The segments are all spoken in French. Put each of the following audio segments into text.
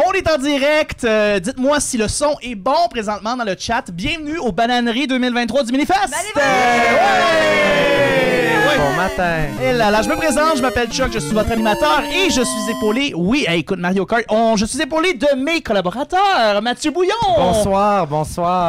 On est en direct. Dites-moi si le son est bon présentement dans le chat. Bienvenue au Bananerie 2023 du Minifest. Bon matin. Et là, je me présente, je m'appelle Chuck, je suis votre animateur et je suis épaulé, écoute Mario Kart, je suis épaulé de mes collaborateurs, Mathieu Bouillon. Bonsoir.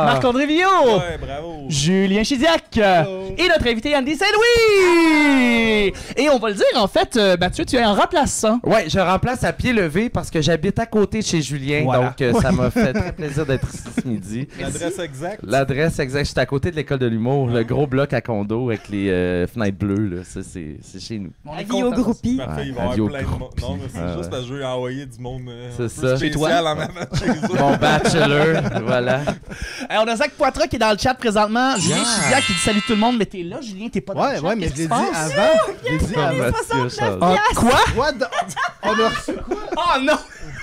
Marc-André Villot. Ouais, bravo. Julien Chidiac. Et notre invité Andy Saint-Louis. Et on va le dire, en fait, Mathieu, tu es un remplaçant. Ouais, je remplace à pied levé parce que j'habite à côté de chez Julien, Voilà. donc ça m'a fait très plaisir d'être ici ce midi. L'adresse exacte? L'adresse exacte, j'étais à côté de l'école de l'humour, le gros bloc à condo avec les fenêtres bleues, là. Ça, c'est chez nous. On est Avis aux content. groupies. Parfait, il va y radio avoir plein de monde. groupie. Non, mais c'est juste parce que je veux envoyer du monde C'est un ça. peu Chez spécial toi. en avant de chez eux. Mon bachelor, voilà. On a Zach Poitras qui est dans le chat présentement. Julien Chidiac qui dit salut tout le monde, mais t'es là, Julien, t'es pas dans le chat. Ouais, mais Qu'est-ce je l'ai qui dit se passe? avant. Je l'ai dit avant. Monsieur Charles. Quoi? What the... On a reçu... Oh non!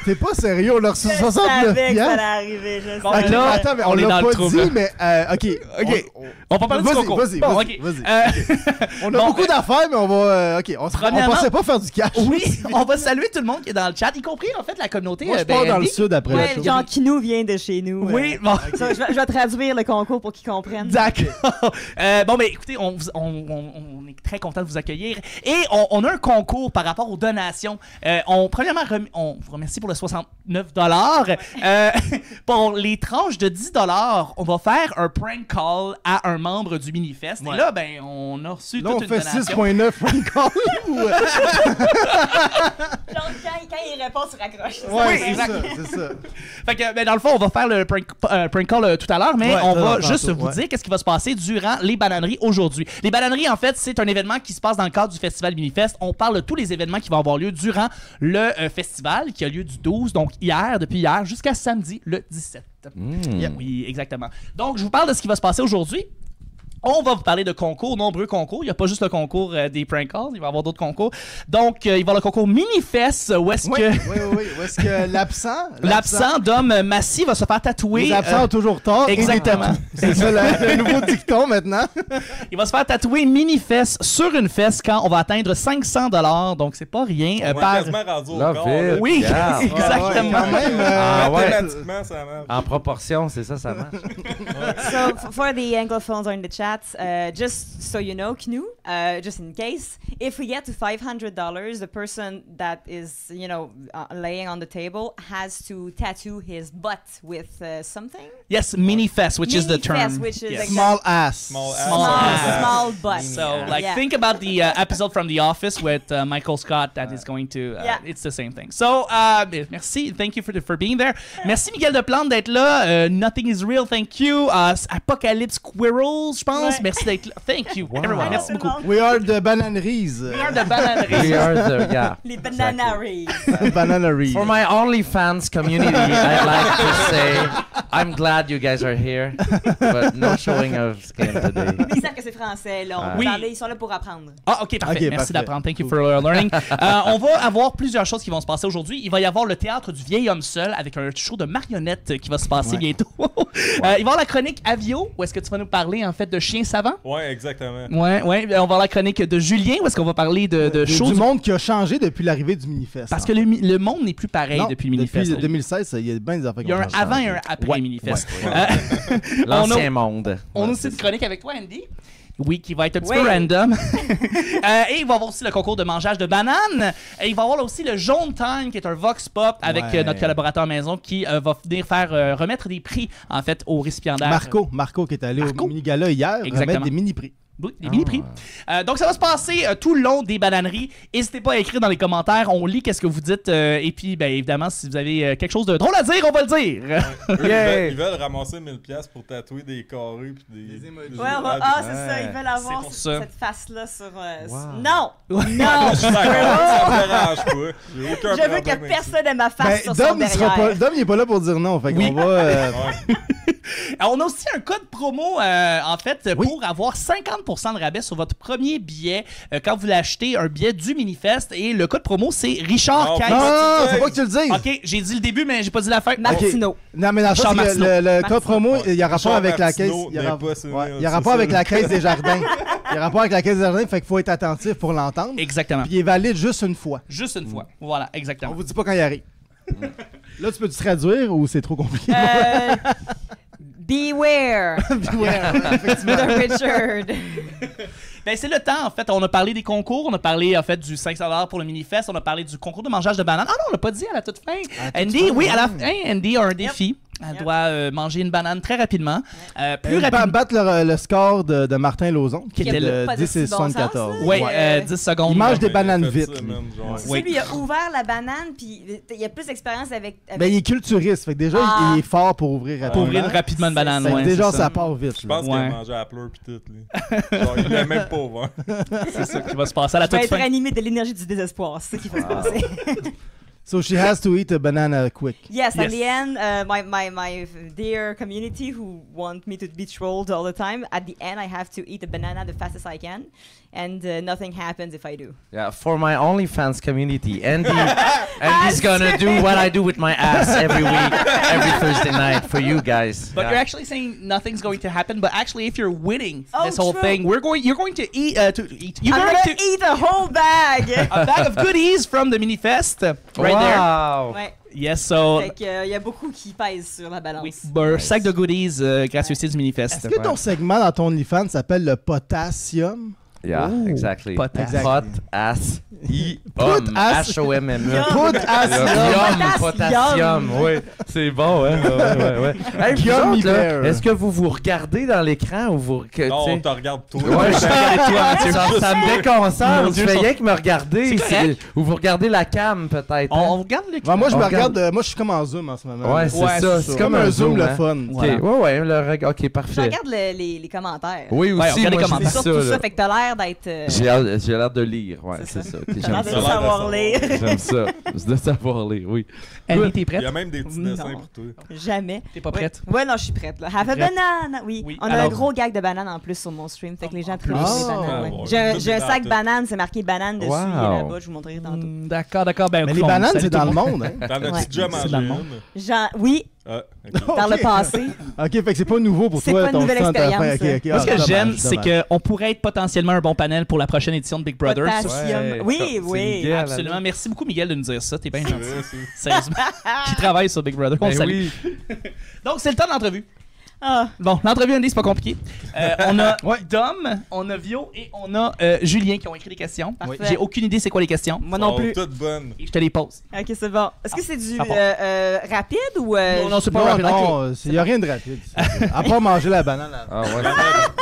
T'es pas sérieux, on a reçu Je 69 savais que ça allait piastres. arriver, je Bon, savais. ben là, Attends, mais on on est dans l'a le pas trouble. dit, mais ok. On va parler du concours. Vas-y. Bon, ok. On a Bon, beaucoup d'affaires, mais on va... Ok, on Premièrement- pensait pas faire du cash. Oui, on va saluer tout le monde qui est dans le chat, y compris en fait la communauté. Moi, je pars dans le Andy. sud après la Ouais, chose. Jean Kinou vient de chez nous. Oui, bon. Ça, je vais traduire le concours pour qu'ils comprennent. D'accord. Bon, ben écoutez, on est très content de vous accueillir. Et on a un concours par rapport aux donations. Premièrement, on vous remercie pour le 69 pour les tranches de 10 on va faire un prank call à un membre du Minifest. Ouais. Et là, ben, on a reçu Là, on toute une fait donation. 6.9 prank call. Genre, quand il répond, tu raccroches. Ouais, c'est exact. ça, c'est ça. Fait que, ben, dans le fond, on va faire le prank call tout à l'heure, mais Ouais, on ça va va juste tantôt, vous ouais. dire qu'est-ce qui va se passer durant les bananeries aujourd'hui. Les bananeries, en fait, c'est un événement qui se passe dans le cadre du Festival Minifest. On parle de tous les événements qui vont avoir lieu durant le festival, qui a lieu du 12, donc depuis hier, jusqu'à samedi, le 17. Yeah, oui, exactement. Donc, je vous parle de ce qui va se passer aujourd'hui. On va vous parler de concours, nombreux concours. Il n'y a pas juste le concours des prank calls, il va y avoir d'autres concours. Donc, il va y avoir le concours Minifest, où est-ce que Oui. Où est-ce que l'absent Dom Massy va se faire tatouer. Les absents ont toujours tort. Exactement. C'est ça le nouveau dicton maintenant. Il va se faire tatouer Minifest sur une fesse quand on va atteindre 500$. Donc, c'est pas rien. On va quasiment rendu au Love corps. it. là. Oui, Yeah. exactement. Quand même, Ah ouais. Mathématiquement, ça marche. En proportion, c'est ça marche. So, for the Anglophones are in the chat, just so you know, Knu, just in case, if we get to $500, the person that is, laying on the table has to tattoo his butt with something. Yes, Minifest, which is the term. Minifest, which is Yes. like Small ass. Small Small ass. ass. small butt. So, like, Yeah. think about the episode from The Office with Michael Scott that is going to. Yeah. It's the same thing. So, merci. Thank you for being there. Merci, Miguel de Plante, d'être là. Nothing is real. Thank you. Apocalypse Squirrels, je pense. Ouais. Merci d'être là. Thank you, everyone. Merci beaucoup. We are the bananeries. We are the Bananeries. We are the, yeah. Les bananeries. Bananeries. For my OnlyFans community, I'd like to say I'm glad you guys are here, but no showing of skin today. Ils savent que c'est français, là. On peut Oui. parler, ils sont là pour apprendre. Ah, ok, parfait. Ok, Merci parfait. d'apprendre. Thank you for learning. On va avoir plusieurs choses qui vont se passer aujourd'hui. Il va y avoir le théâtre du vieil homme seul avec un show de marionnettes qui va se passer bientôt. Il va y avoir la chronique Avio, où est-ce que tu vas nous parler en fait de chiens savants? Ouais, exactement. Ouais. On va avoir la chronique de Julien, où est-ce qu'on va parler de choses. Du monde qui a changé depuis l'arrivée du Minifest. Parce que le monde n'est plus pareil Non, depuis le Minifest. Depuis 2016, il y a bien des affaires Il y a un qui ont changé. avant et un après Minifest. L'ancien monde. On a Ouais, aussi c'est une ça. chronique avec toi, Andy. Oui, qui va être un petit Oui. peu random. Et il va y avoir aussi le concours de mangeage de bananes. Et il va y avoir aussi le Jaune Time, qui est un vox pop avec Ouais. notre collaborateur maison qui va venir faire remettre des prix, en fait, aux récipiendaires. Marco qui est allé Marco. au mini-gala hier, Exactement. remettre des mini-prix. Oui, des mini-prix. Donc, ça va se passer tout le long des bananeries. N'hésitez pas à écrire dans les commentaires. On lit qu'est-ce que vous dites. Et puis, ben, évidemment, si vous avez quelque chose de drôle à dire, on va le dire. Eux, ils veulent ramasser 1000$ pour tatouer des carrés pis des emojis. Ouais, on va... Ah, c'est ça, ils veulent avoir C'est pour ça. cette face-là sur... Wow. Non! Je suis d'accord, ça me dérange pas. J'ai aucun Je veux problème que avec personne ait ma face Ben, sur son Dom, derrière. Dom, il est pas là pour dire non. Fait Oui. qu'on va... ça. Ouais. Alors, on a aussi un code promo, en fait, Oui. pour avoir 50% de rabais sur votre premier billet quand vous l'achetez, un billet du Minifest. Et le code promo, c'est Richard Non, Caisse. Non, faut pas que tu le dises. Ok, j'ai dit le début, mais j'ai pas dit la fin. Martino. Non, mais dans le Richard fond, c'est que Martineau. le code promo, il y a rapport Richard avec la caisse. Martineau Il y a n'est rapport pas sur- il y a c'est rapport ça, avec là. la caisse des jardins. Il y a rapport avec la caisse des jardins, fait qu'il faut être attentif pour l'entendre. Exactement. Puis il est valide juste une fois. Juste une fois. Voilà, On exactement. vous dit pas quand il arrive. Là, tu peux-tu traduire ou c'est trop compliqué? Beware, Mr. Richard. Ben, c'est le temps, en fait. On a parlé des concours, on a parlé, en fait, du 500$ pour le mini-fest, on a parlé du concours de mangeage de bananes. Ah non, on l'a pas dit à la toute fin. Andy, oui, à la fin, Andy a un défi. Elle doit manger une banane très rapidement. Plus rapidement. Battre le score de Martin Lauzon, qui était était pas de de 10 et si bon sens, 74. là. Ouais, 10 secondes. Il mange des Ben, bananes faites vite. ça, lui. man, genre. Tu sais, Oui. lui, il a ouvert la banane, puis il a plus d'expérience avec... Ben, il est culturiste, fait que déjà, Ah. il est fort pour ouvrir rapidement. Pour ouvrir rapidement une banane, Fait que ouais, déjà, c'est ça. ça part vite. Je pense qu'il Ouais. a mangé à la pleure pis tout, lui. Genre, il l'a même pas ouvert. C'est ça qui va se passer à la Il va toute être fin. animé de l'énergie du désespoir, c'est ça qui va se passer. So she has to eat a banana quick. Yes, Yes. at the end, my dear community who want me to be trolled all the time, at the end I have to eat a banana the fastest I can, and nothing happens if I do. Yeah, for my OnlyFans community, Andy's gonna do what I do with my ass every week, every Thursday night for you guys. But Yeah. you're actually saying nothing's going to happen. But actually, if you're winning Oh, this whole true. thing, you're going to eat. You're I'm going gonna to eat a whole bag! a bag of goodies from the mini fest right Wow. Ouais. there. Yes, so Fait que, y a beaucoup qui pèsent sur la balance. oui, un sac de goodies gratuité du mini fest. Est-ce que ton segment dans ton OnlyFans s'appelle le potassium? Yeah, Ooh, exactly. potassium. Pot ass I Put ass- H-O-M-M-E. Yum. Potassium. Potassium, oui. C'est bon, hein? Ouais. Hey, vous Yummy autres, là, bear. est-ce que vous regardez dans l'écran ou vous... Non, tu on sais- te regarde toi. Ouais, ça me déconcentre. Mon Tu Dieu, fais son- rien que me regarder. C'est vrai? Ou vous regardez la cam, peut-être. On hein? regarde le. Ouais, moi, je On me regarde. regarde. Moi, je suis comme en zoom en ce moment. Ouais, c'est Ouais, ça. c'est C'est comme un zoom, le hein. fun. Ok, Voilà. ouais, OK, Je parfait. regarde les commentaires. Oui, Ouais, aussi, regarde les moi, commentaires. je C'est dis surtout ça, là. fait que t'as l'air d'être... J'ai l'air de lire, ouais, C'est c'est ça. ça. Ok, T'as l'air j'aime de Ça a ça. l'air de savoir savoir. lire. J'aime ça. De savoir lire, oui. Andy, t'es Il prête? y a même des petits Non. dessins pour toi. Jamais. T'es pas prête? Ouais, non, je suis prête. Là. Have a Prête? banana. Oui. Oui, On a alors- un gros gag de banane en plus sur mon stream. Fait que les gens trouvent plus. les bananes. Ah, ouais. ouais. J'ai un Tout sac est banane, c'est marqué banane dessus. Wow. Il est là-bas, je vous montrerai tantôt. D'accord. Ben, Mais écoute, les on bananes, salue c'est tout dans le monde. monde, hein? T'en as-tu Ouais. déjà C'est mangé dans le monde. Oui, Ah, dans le passé. OK, fait que c'est pas nouveau pour C'est toi. pas une ton nouvelle stand, t'as expérience, fait- ok, Moi, ce que dommage, j'aime, c'est dommage. qu'on pourrait être potentiellement un bon panel pour la prochaine édition de Big Brother. Potassium. Ouais, Oui, c'est oui. Miguel, Absolument. Merci beaucoup, Miguel, de nous dire ça. T'es bien c'est gentil. vrai, c'est- Sérieusement. Qui travaille sur Big Brother. On le Ben salue. oui. Donc, c'est le temps de l'entrevue. Ah, Bon, l'entrevue, Andy, c'est pas compliqué. On a Ouais. Dom, on a Vio et on a Julien qui ont écrit des questions. Parfait. J'ai aucune idée c'est quoi les questions. moi non Sont plus. toutes bonnes. Et je te les pose. Ok, c'est bon. Est-ce que c'est du ça part. rapide ou... Non, c'est pas Non, rapide. non, il n'y a rien de rapide. À part manger la banane. là. Ah ouais.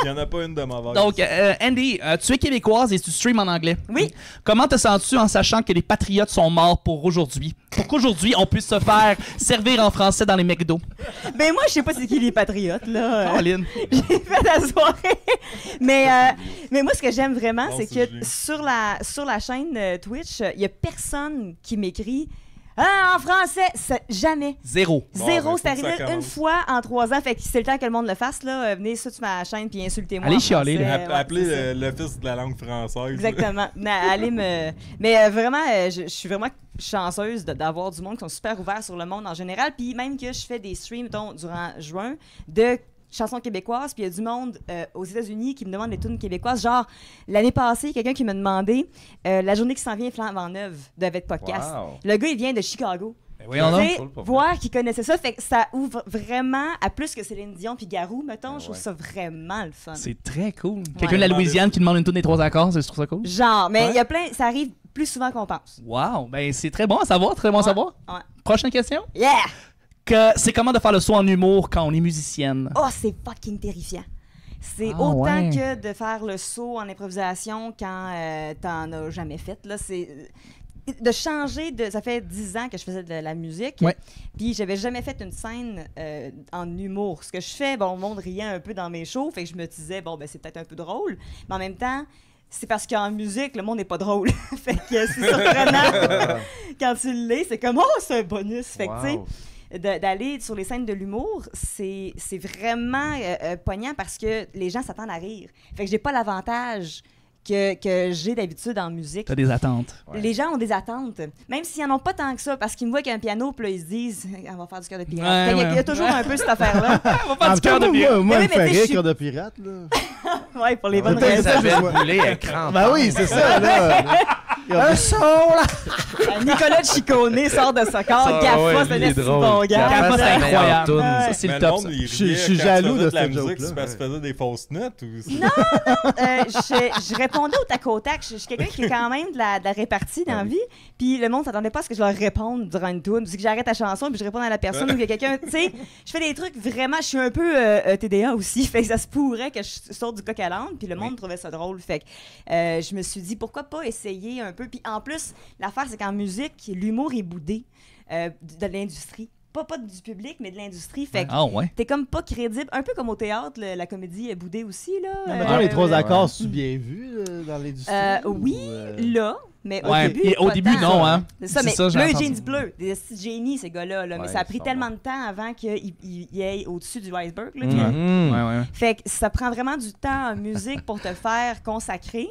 Il y en a pas une de mauvaise. Donc, Andy, tu es québécoise et tu streams en anglais. Oui. Comment te sens-tu en sachant que les patriotes sont morts pour aujourd'hui? Pour qu'aujourd'hui, on puisse se faire servir en français dans les McDo. Ben moi, je sais pas c'est qui les patriotes, là. Caroline. J'ai fait la soirée. mais moi, ce que j'aime vraiment, Non, c'est c'est que Julien. sur la chaîne Twitch, il y a personne qui m'écrit « Ah, en français! » Jamais. Zéro. Bon, Zéro. ben, C'est faut que arrivé ça une commence. fois en 3 ans. Fait que c'est le temps que le monde le fasse, là. Venez sur ma chaîne puis insultez-moi. Allez en chialer, français. là. Ouais, Appelez c'est ça. l'Office de la langue française. Exactement. Allez me. Mais vraiment, je suis vraiment chanceuse d'avoir du monde qui sont super ouverts sur le monde en général. Puis même que je fais des streams durant juin de chansons québécoises. Puis il y a du monde aux États-Unis qui me demande des tunes québécoises. Genre, l'année passée, quelqu'un qui m'a demandé la journée qui s'en vient, Flamand Neuve, de votre podcast. Wow. Le gars, il vient de Chicago. Voyons donc. Tu sais, Cool, pas voir qu'il connaissait ça, fait que ça ouvre vraiment à plus que Céline Dion puis Garou, mettons. Je trouve ouais. ça vraiment le fun. C'est très cool. Quelqu'un de la Ouais. Louisiane qui demande une tourne des 3 accords, je trouve ça cool. Genre, mais il Ouais. y a plein. Ça arrive plus souvent qu'on pense. Wow, ben c'est très bon à savoir, très bon à Ouais. savoir. Ouais. Prochaine question. Yeah! C'est comment de faire le saut en humour quand on est musicienne? Oh, c'est fucking terrifiant. C'est Ah, autant ouais. que de faire le saut en improvisation quand t'en as jamais fait. Là, c'est de changer de. Ça fait 10 ans que je faisais de la musique. Ouais. Puis j'avais jamais fait une scène en humour. Ce que je fais, bon, le monde riait un peu dans mes shows. Fait que je me disais, bon, ben c'est peut-être un peu drôle. Mais en même temps, c'est parce qu'en musique, le monde n'est pas drôle. Fait que c'est surprenant. Quand tu l'es, c'est comme, oh, c'est un bonus. Fait que, tu sais. Wow. D'aller sur les scènes de l'humour, c'est vraiment poignant parce que les gens s'attendent à rire. Fait que j'ai pas l'avantage que j'ai d'habitude en musique. T'as des attentes. Ouais. Les gens ont des attentes, même s'ils en ont pas tant que ça, parce qu'ils me voient avec un piano, puis là, ils se disent « On va faire du cœur de pirate Ouais, Fait qu'il y a- ouais. il y a toujours un peu cette affaire-là. On va En faire du cœur de tout cas, bière. moi, Mais il me oui, mais fait tu sais, rire, je cœur de pirate, là. Ouais, pour les bonnes Peut-être raisons. ça, Isabelle je- Boulay, écran. Ben oui, c'est ça, là. Un soul! Nicolas Ciccone sort de ce corps. Gaffa, c'est un esti bon gars. Gaffa, c'est incroyable. Ouais. Ça, c'est Mais le le top. monde, Ça. il Je riait suis quand jaloux tu faisais de la cette musique, joke-là. c'est parce que tu faisais des fausses notes ou... Je répondais au tac au tac. Je suis quelqu'un qui est quand même de la répartie dans la vie. Puis le monde s'attendait pas à ce que je leur réponde durant une tourne. C'est que j'arrête la chanson puis je réponds à la personne ou qu'il y a quelqu'un. Tu sais, je fais des trucs vraiment. Je suis un peu TDA aussi. Fait que ça se pourrait que je sorte du coq à l'âne. Puis le monde trouvait ça drôle. Fait que je me suis dit pourquoi pas essayer un peu. Puis en plus, l'affaire, c'est qu'en musique, l'humour est boudé de l'industrie. Pas du public, mais de l'industrie. Fait que Ah ouais. t'es comme pas crédible. Un peu comme au théâtre, la comédie est boudée aussi, là. Mettons, les trois accords, c'est bien vu dans l'industrie? Oui, là, mais au Ouais, début. et au pas début, tant. non, hein. C'est ça, C'est mais ça, j'ai bleu, entendu. jeans bleu. Des petits génies, ces gars-là. Là, mais Ouais, ça a pris ils sont tellement bons. de temps avant qu'ils y aient au-dessus du iceberg. Là, Mhm. Ouais. Fait que ça prend vraiment du temps en musique pour te faire consacrer.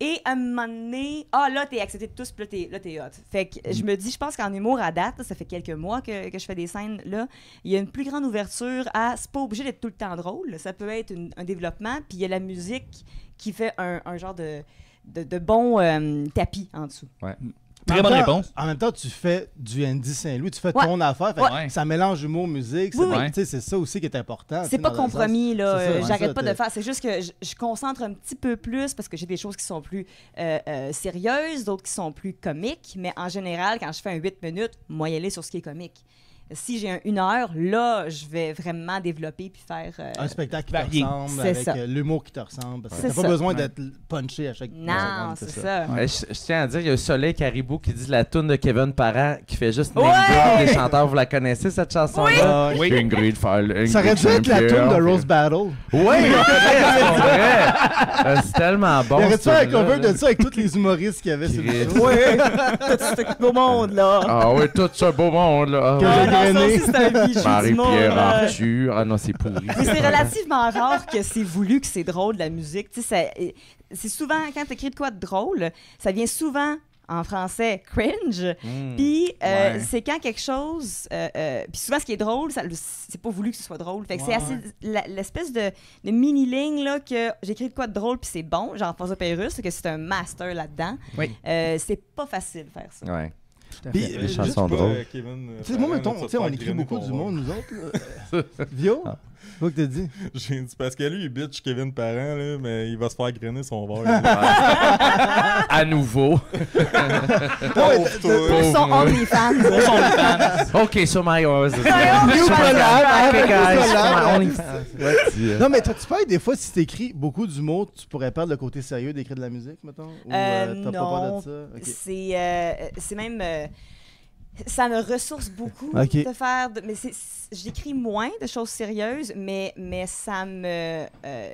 Et à un moment donné, là, t'es accepté de tous, puis là, t'es hot. Fait que je me dis, je pense qu'en humour à date, là, ça fait quelques mois que je fais des scènes, là, il y a une plus grande ouverture à... C'est pas obligé d'être tout le temps drôle, ça peut être un développement, puis il y a la musique qui fait un genre de bon tapis en dessous. Très bonne réponse. En même temps, tu fais du Andy Saint-Louis, tu fais Ouais. ton affaire. Fait que ça mélange humour, musique. Oui, oui. C'est ça aussi qui est important. C'est pas compromis, là. C'est ça, ouais, J'arrête ça, pas de t'es- le faire. C'est juste que je concentre un petit peu plus parce que j'ai des choses qui sont plus sérieuses, d'autres qui sont plus comiques. Mais en général, quand je fais un 8 minutes, moi, y aller sur ce qui est comique. Si j'ai une heure, là, je vais vraiment développer puis faire... Un spectacle qui te varié. ressemble, C'est avec ça. L'humour qui te ressemble. Parce que C'est t'as pas ça. besoin d'être punché à chaque Non, seconde, c'est ça. Ouais, je tiens à dire, il y a Soleil Caribou qui dit la toune de Kevin Parent qui fait juste name Ouais! drop des chanteurs. Vous la connaissez, cette chanson-là? Oui. Ingrid File. Ça aurait dû être la tune de Rose Battle. Oui, c'est vrai. C'est tellement bon. Il aurait dû cette faire un tune-là, cover là. de ça avec tous les humoristes qu'il y avait sur le Chris. show. Oui, tout ce beau monde, là. Ah oui, tout ce beau monde, là. Que Ah, j'ai non, ça grainé. aussi, c'est un bijou du monde. Marie-Pierre Arthur. Ah non, c'est pourri. Mais c'est relativement rare que c'est voulu, que c'est drôle, de la musique. Tu sais, c'est souvent, quand tu écris de quoi de drôle, ça vient souvent en français cringe. Puis Ouais. c'est quand quelque chose. Puis souvent, ce qui est drôle, c'est pas voulu que ce soit drôle. Fait que c'est assez. L'espèce de mini-ligne là, que j'écris de quoi de drôle, puis c'est bon, genre François Pérusse, c'est que c'est un master là-dedans. Oui. c'est pas facile de faire ça. Ouais. Puis, Les juste- chansons Pas, drôles. Kevin, Tu sais, moi, Parent, mettons, ça te tu sais, on fait écrit grainer beaucoup ton du rôle. monde, nous autres. Vio? C'est quoi que t'as dit? J'ai dit, parce que lui, il bitch Kevin Parent, là, mais il va se faire grainer son verre. À nouveau. Pauvre toi. Pour son OnlyFans. OK, so my yours. New collab, Okay, guys. new collab. my OnlyFans. Non, mais tu payes des fois, si t'écris beaucoup d'humour, tu pourrais perdre le côté sérieux d'écrire de la musique, mettons? Ou t'as pas peur Non. de ça? Ok. C'est même. Ça me ressource beaucoup Ok. de faire. Mais j'écris moins de choses sérieuses, mais ça me.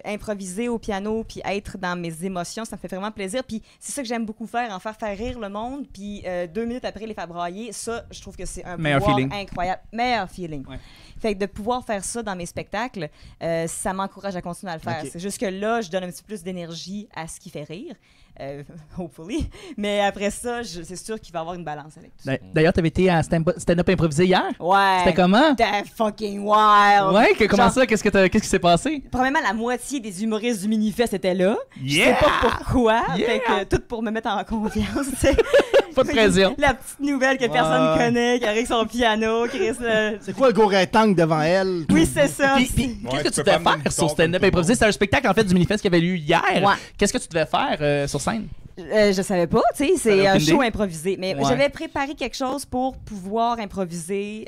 Improviser au piano puis être dans mes émotions, ça me fait vraiment plaisir. Puis c'est ça que j'aime beaucoup faire, en faire rire le monde. Puis 2 minutes après les faire brailler, ça, je trouve que c'est un Meilleur pouvoir feeling. incroyable. Meilleur feeling. Ouais. Fait que de pouvoir faire ça dans mes spectacles, ça m'encourage à continuer à le faire. Ok. C'est juste que là, je donne un petit peu plus d'énergie à ce qui fait rire. Hopefully. Mais après ça, c'est sûr qu'il va y avoir une balance avec tout ça. D'ailleurs, t'avais été à stand-up improvisé hier. Ouais. C'était comment? C'était fucking wild. Ouais, comment Genre, ça? Qu'est-ce qui s'est passé? Premièrement, la moitié des humoristes du Minifest étaient là. Yeah! Je sais pas pourquoi. Yeah! Fait que, tout pour me mettre en confiance, tu sais. Pas de pression. La petite nouvelle que personne connaît, qui arrive avec son piano, qui reste... C'est quoi le gros rectangle devant elle? Oui, c'est ça. Puis, Ouais, qu'est-ce que tu tu peux devais pas amener faire une sur guitare stand-up comme tout le improvisé? monde. C'était un spectacle en fait du Minifest qui avait lieu hier. Ouais. Qu'est-ce que tu devais faire sur scène? Je savais pas, tu sais, c'est T'avais un aucune show idée? improvisé. Mais Ouais. j'avais préparé quelque chose pour pouvoir improviser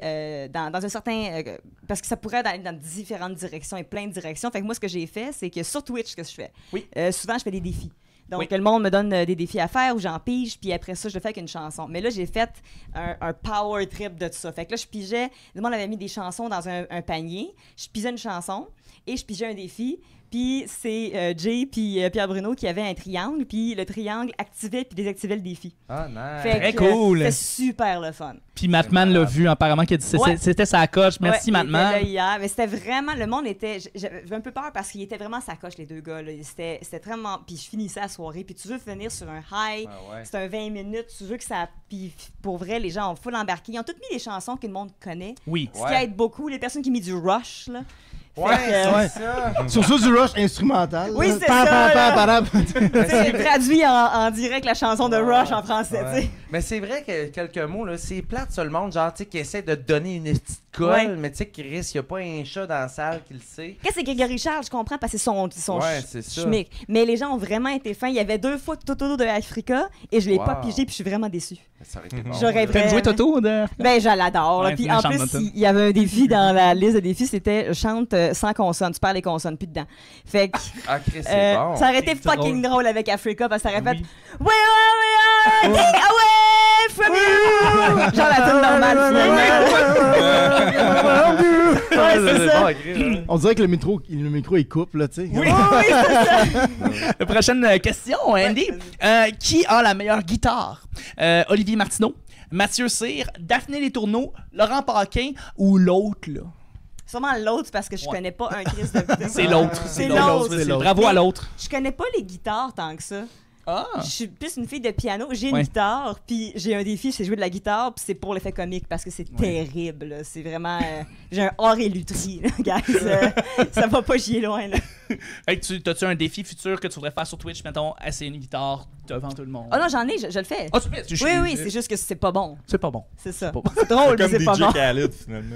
dans un certain... parce que ça pourrait aller dans différentes directions et plein de directions. Fait que moi, ce que j'ai fait, c'est que sur Twitch, ce que je fais, Oui. souvent, je fais des défis. Donc, Oui. le monde me donne des défis à faire ou j'en pige, puis après ça, je le fais avec une chanson. Mais là, j'ai fait un power trip de tout ça. Fait que là, je pigeais... Le monde avait mis des chansons dans un panier. Je pigeais une chanson et je pigeais un défi. Puis c'est Jay puis Pierre Bruno qui avaient un triangle, puis le triangle activait puis désactivait le défi. Ah, nice. Fait Très que, cool. C'était super le fun. Puis Matman l'a vu apparemment qu'il a dit Ouais. c'était sa coche. Merci Ouais, il était Matman. là hier, mais c'était vraiment le monde était j'avais un peu peur parce qu'il était vraiment sa coche les deux gars là. C'était vraiment puis je finissais la soirée puis tu veux finir sur un high, ouais. c'est un 20 minutes, tu veux que ça puis pour vrai les gens ont full embarqué, ils ont toutes mis des chansons que le monde connaît. Oui. Ce qui aide beaucoup les personnes qui ont mis du rush là. Ouais, Ouais. c'est ça. Surtout du Rush instrumental. Oui, là. c'est ça, là. C'est J'ai traduit en direct la chanson de Rush en français, tu sais. Mais c'est vrai que quelques mots, là, c'est plate sur le monde, genre, tu sais, qui essaie de te donner une petite colle, Ouais. mais tu sais, Chris, il y a pas un chat dans la salle qui le sait. Qu'est-ce que c'est Grégory Charles, je comprends, parce que c'est son Ouais, c'est ça. schmick. Mais les gens ont vraiment été fins. Il y avait 2 fois Toto de Africa et je l'ai pas Wow. pigé puis je suis vraiment déçue. Ça aurait été bon. J'aurais T'aimes jouer vraiment- Toto? Ben, je l'adore. là. Ouais, Puis c'est en une plus, chante il y avait un défi dans la liste de défis, c'était chante sans consonne. Tu perds les consonnes, plus dedans. Fait que Ah, Chris, c'est bon. ça aurait été C'est fucking drôle avec Africa parce que ça aurait fait Oui. We are take away from you! Genre la tune normale, finalement. Ouais, c'est ça. bon, Chris, hein. On dirait que le micro il coupe, là, tu sais. Oui, Prochaine question, Andy. Qui a la meilleure guitare? Olivier Martineau, Mathieu Cyr, Daphné Les Tourneaux, Laurent Paquin ou l'autre, là? Sûrement l'autre parce que je Ouais. connais pas un Chris de C'est l'autre. C'est l'autre. C'est l'autre. Bravo à l'autre. Je connais pas les guitares tant que ça. Ah! Je suis plus une fille de piano. J'ai une Ouais. guitare, puis j'ai un défi, c'est jouer de la guitare, puis c'est pour l'effet comique parce que c'est terrible. Là. C'est vraiment. J'ai un or et lutherie, là, guys. Ça va pas chier loin. Là. Hey, t'as-tu un défi futur que tu voudrais faire sur Twitch, mettons, essayer une guitare devant tout le monde? Oh non, j'en ai, je le fais. Ah, tu fais? Oui, oui, c'est juste que c'est pas bon. C'est pas bon. C'est ça. pas bon. C'est drôle, mais Comme c'est pas DJ bon. Khaled, finalement.